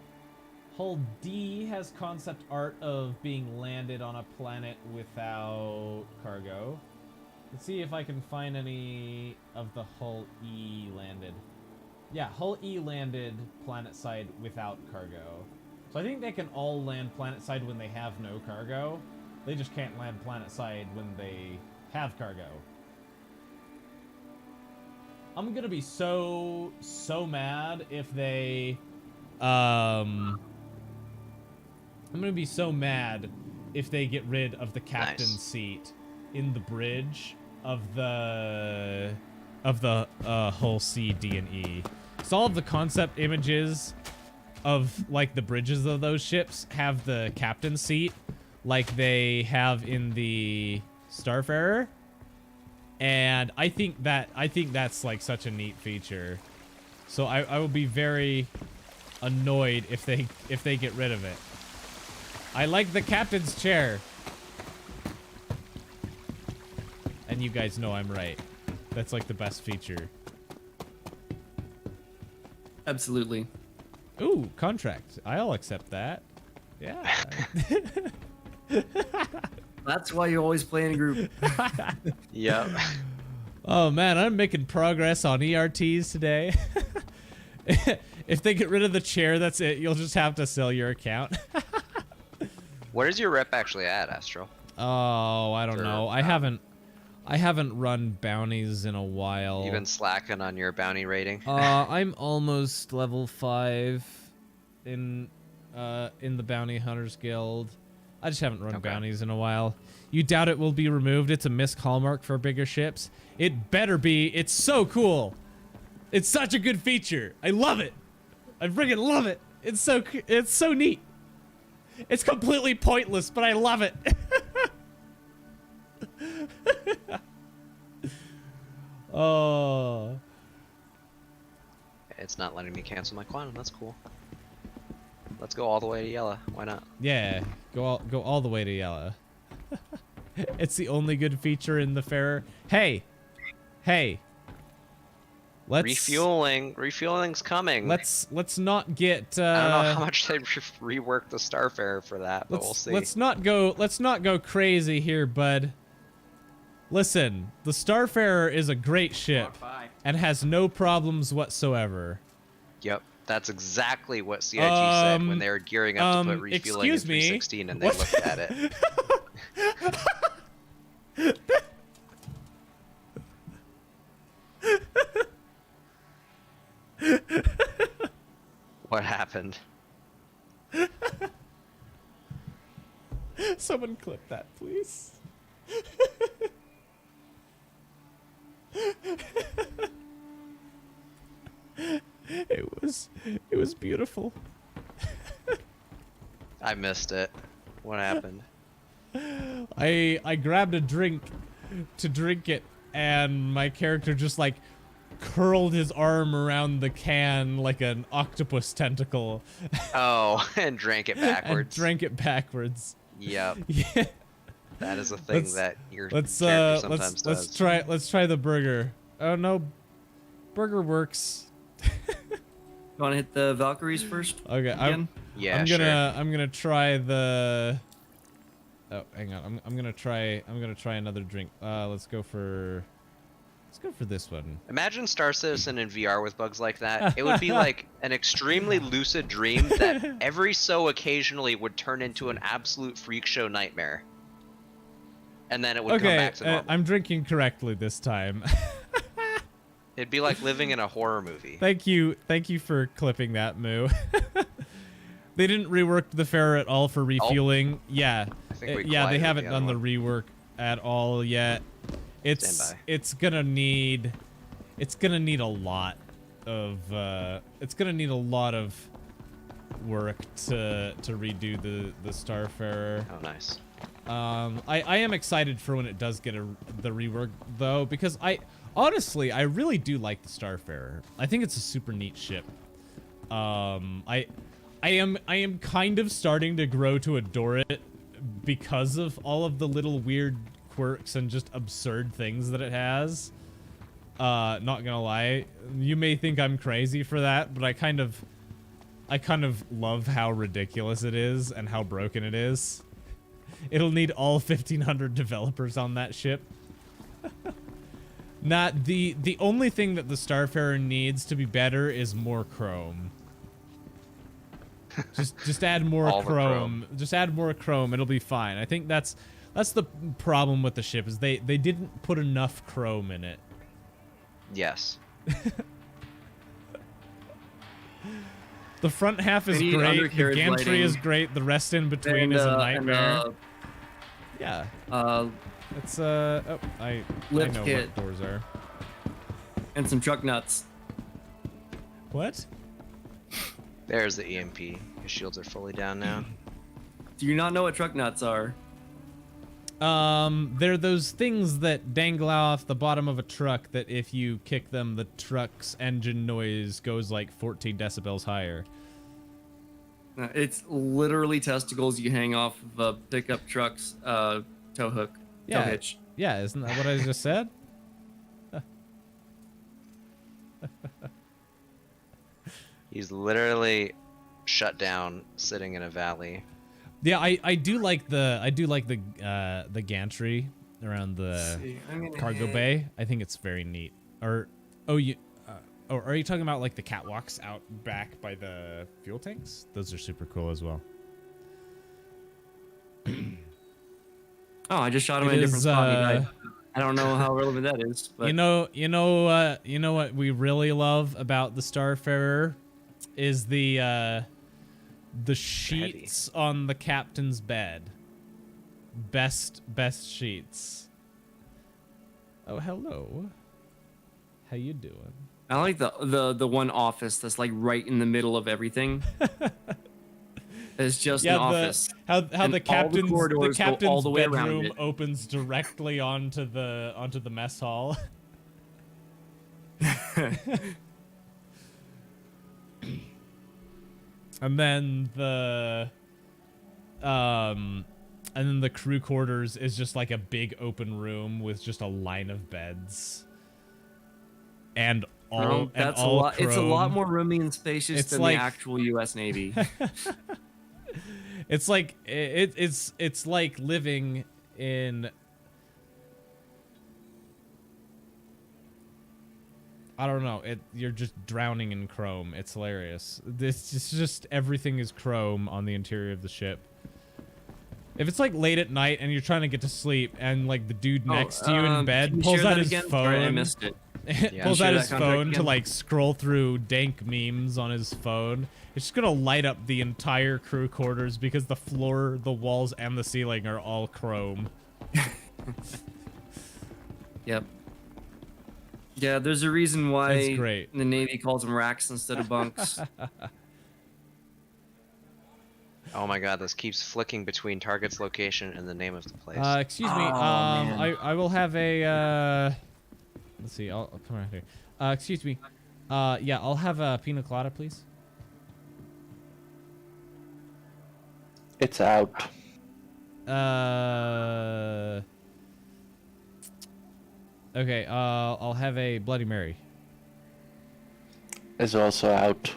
Hull D has concept art of being landed on a planet without cargo. Let's see if I can find any of the Hull E landed. Yeah, Hull E landed planetside without cargo. So I think they can all land planetside when they have no cargo. They just can't land planetside when they have cargo. I'm gonna be so mad if they, I'm gonna be so mad if they get rid of the captain's seat in the bridge of the Hull C, D, and E. So all of the concept images of like the bridges of those ships have the captain's seat like they have in the Starfarer. And I think that's like such a neat feature. So I will be very annoyed if they get rid of it. I like the captain's chair. And you guys know I'm right. That's like the best feature. Absolutely. Ooh, contract. I'll accept that. Yeah. That's why you always play in a group. Yep. Oh man, I'm making progress on ERTs today. If they get rid of the chair, that's it. You'll just have to sell your account. Where is your rep actually at, Astro? Oh, I don't know. I haven't run bounties in a while. You've been slacking on your bounty rating. I'm almost level 5 in the Bounty Hunters Guild. I just haven't run bounties in a while. You doubt it will be removed? It's a misc hallmark for bigger ships. It better be. It's so cool. It's such a good feature. I love it. I friggin' love it. It's so neat. It's completely pointless, but I love it. Oh. It's not letting me cancel my quantum. That's cool. Let's go all the way to yellow. Why not? Yeah, go all the way to yellow. It's the only good feature in the Farer. Hey. Let's refueling's coming. Let's not get I don't know how much they reworked the Starfarer for that, but we'll see. Let's not go crazy here, bud. Listen, the Starfarer is a great ship and has no problems whatsoever. Yep, that's exactly what CIG said when they were gearing up to put refueling in 316 and they looked at it. What happened? Someone clip that, please. It was beautiful. I missed it. What happened? I grabbed a drink to drink it, and my character just like curled his arm around the can like an octopus tentacle. Oh, and drank it backwards. Yep. Yeah. That is a thing that your character sometimes does. Let's try the burger. Oh no, burger works. You want to hit the Valkyries first? Okay, I'm gonna try the. Oh, hang on. I'm gonna try another drink. Let's go for this one. Imagine Star Citizen in VR with bugs like that. It would be like an extremely lucid dream that every so occasionally would turn into an absolute freak show nightmare. And then it would come back to normal. I'm drinking correctly this time. It'd be like living in a horror movie. Thank you for clipping that, Moo. They didn't rework the Farer at all for refueling. Oh. Yeah, they haven't done the rework at all yet. It's gonna need a lot of work to redo the Starfarer. Oh, nice. I am excited for when it does get the rework though, because I really do like the Starfarer. I think it's a super neat ship. I am kind of starting to grow to adore it because of all of the little weird quirks and just absurd things that it has. Not gonna lie, you may think I'm crazy for that, but I kind of love how ridiculous it is and how broken it is. It'll need all 1,500 developers on that ship. Not the only thing that the Starfarer needs to be better is more chrome. Just add more All the chrome. Just add more chrome. It'll be fine. I think that's the problem with the ship is they didn't put enough chrome in it. Yes. The front half is We need great. The undercarriage gantry lighting. is great. The rest in between is a nightmare. Yeah. It's oh, I Lift know kit. what doors are. And some truck nuts. What? There's the EMP. His shields are fully down now. Do you not know what truck nuts are? They're those things that dangle off the bottom of a truck that if you kick them, the truck's engine noise goes like 14 decibels higher. It's literally testicles you hang off of a pickup truck's tow hook, tow hitch. Yeah, isn't that what I just said? He's literally shut down, sitting in a valley. Yeah, I do like the gantry around the cargo bay. I think it's very neat. Or are you talking about like the catwalks out back by the fuel tanks? Those are super cool as well. Oh, I just shot him in a different spot. He died. I don't know how relevant that is, but You know what we really love about the Starfarer is the sheets on the captain's bed. Best sheets. Oh, hello. How you doing? I like the one office that's like right in the middle of everything. It's just an office. How And the all the captain's corridors go all the way around bedroom it. opens directly onto the mess hall. And then the crew quarters is just like a big open room with just a line of beds. And all that's and all a lot. It's a lot chrome. more roomy and spacious It's than like- the actual U.S. Navy. It's like it's like living in, I don't know, you're just drowning in chrome. It's hilarious. It's just everything is chrome on the interior of the ship. If it's like late at night and you're trying to get to sleep and like the dude next to you in bed can you pulls share out that his again? phone, Sorry, I missed it. pulls Share out that his contract phone to again. like scroll through dank memes on his phone, it's just gonna light up the entire crew quarters because the floor, the walls, and the ceiling are all chrome. Yep. Yeah, there's a reason why It's great. the Navy calls them racks instead of bunks. Oh my god, this keeps flicking between target's location and the name of the place. Excuse me. Oh, man. I will have a. Let's see. I'll come around here. Excuse me. Yeah, I'll have a pina colada, please. It's out. Okay. I'll have a Bloody Mary. It's also out.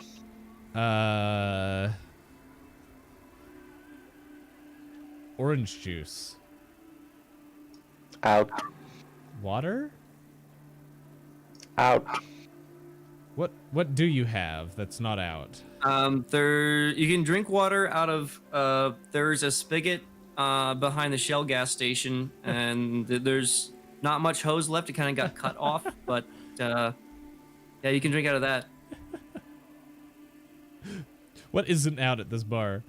Orange juice. Out. Water. Out. What do you have that's not out? You can drink water out of there's a spigot behind the Shell gas station, and there's not much hose left. It kind of got cut off, but yeah, you can drink out of that. What isn't out at this bar?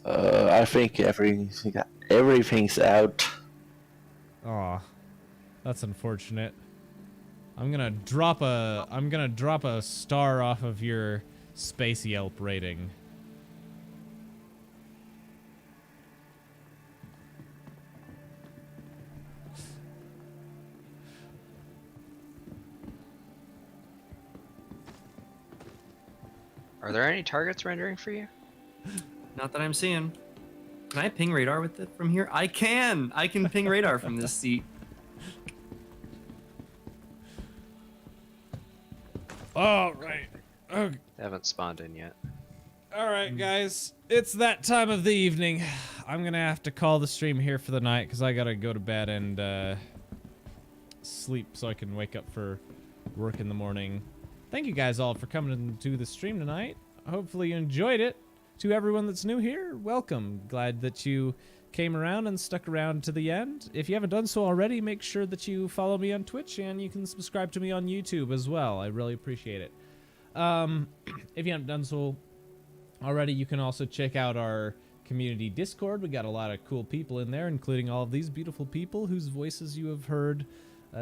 I think everything's out. Aw, that's unfortunate. I'm gonna drop a star off of your Space Yelp rating. Are there any targets rendering for you? Not that I'm seeing. Can I ping radar with it from here? I can ping radar from this seat. All right. Okay. They haven't spawned in yet. All right, guys. It's that time of the evening. I'm gonna have to call the stream here for the night because I gotta go to bed and sleep so I can wake up for work in the morning. Thank you guys all for coming to the stream tonight. Hopefully you enjoyed it. To everyone that's new here, welcome. Glad that you came around and stuck around to the end. If you haven't done so already, make sure that you follow me on Twitch and you can subscribe to me on YouTube as well. I really appreciate it. If you haven't done so already, you can also check out our community Discord. We got a lot of cool people in there, including all of these beautiful people whose voices you have heard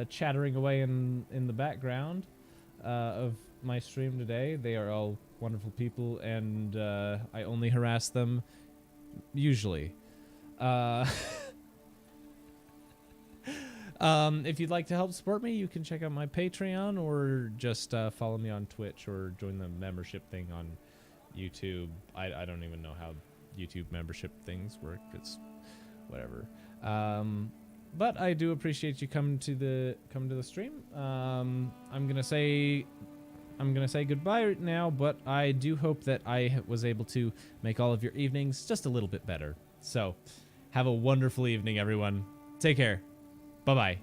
chattering away in the background of my stream today. They are all wonderful people, and I only harass them usually. If you'd like to help support me, you can check out my Patreon or just follow me on Twitch or join the membership thing on YouTube. I don't even know how YouTube membership things work. It's whatever. But I do appreciate you coming to the stream. I'm gonna say goodbye right now, but I do hope that I was able to make all of your evenings just a little bit better. So, have a wonderful evening, everyone. Take care. Bye-bye.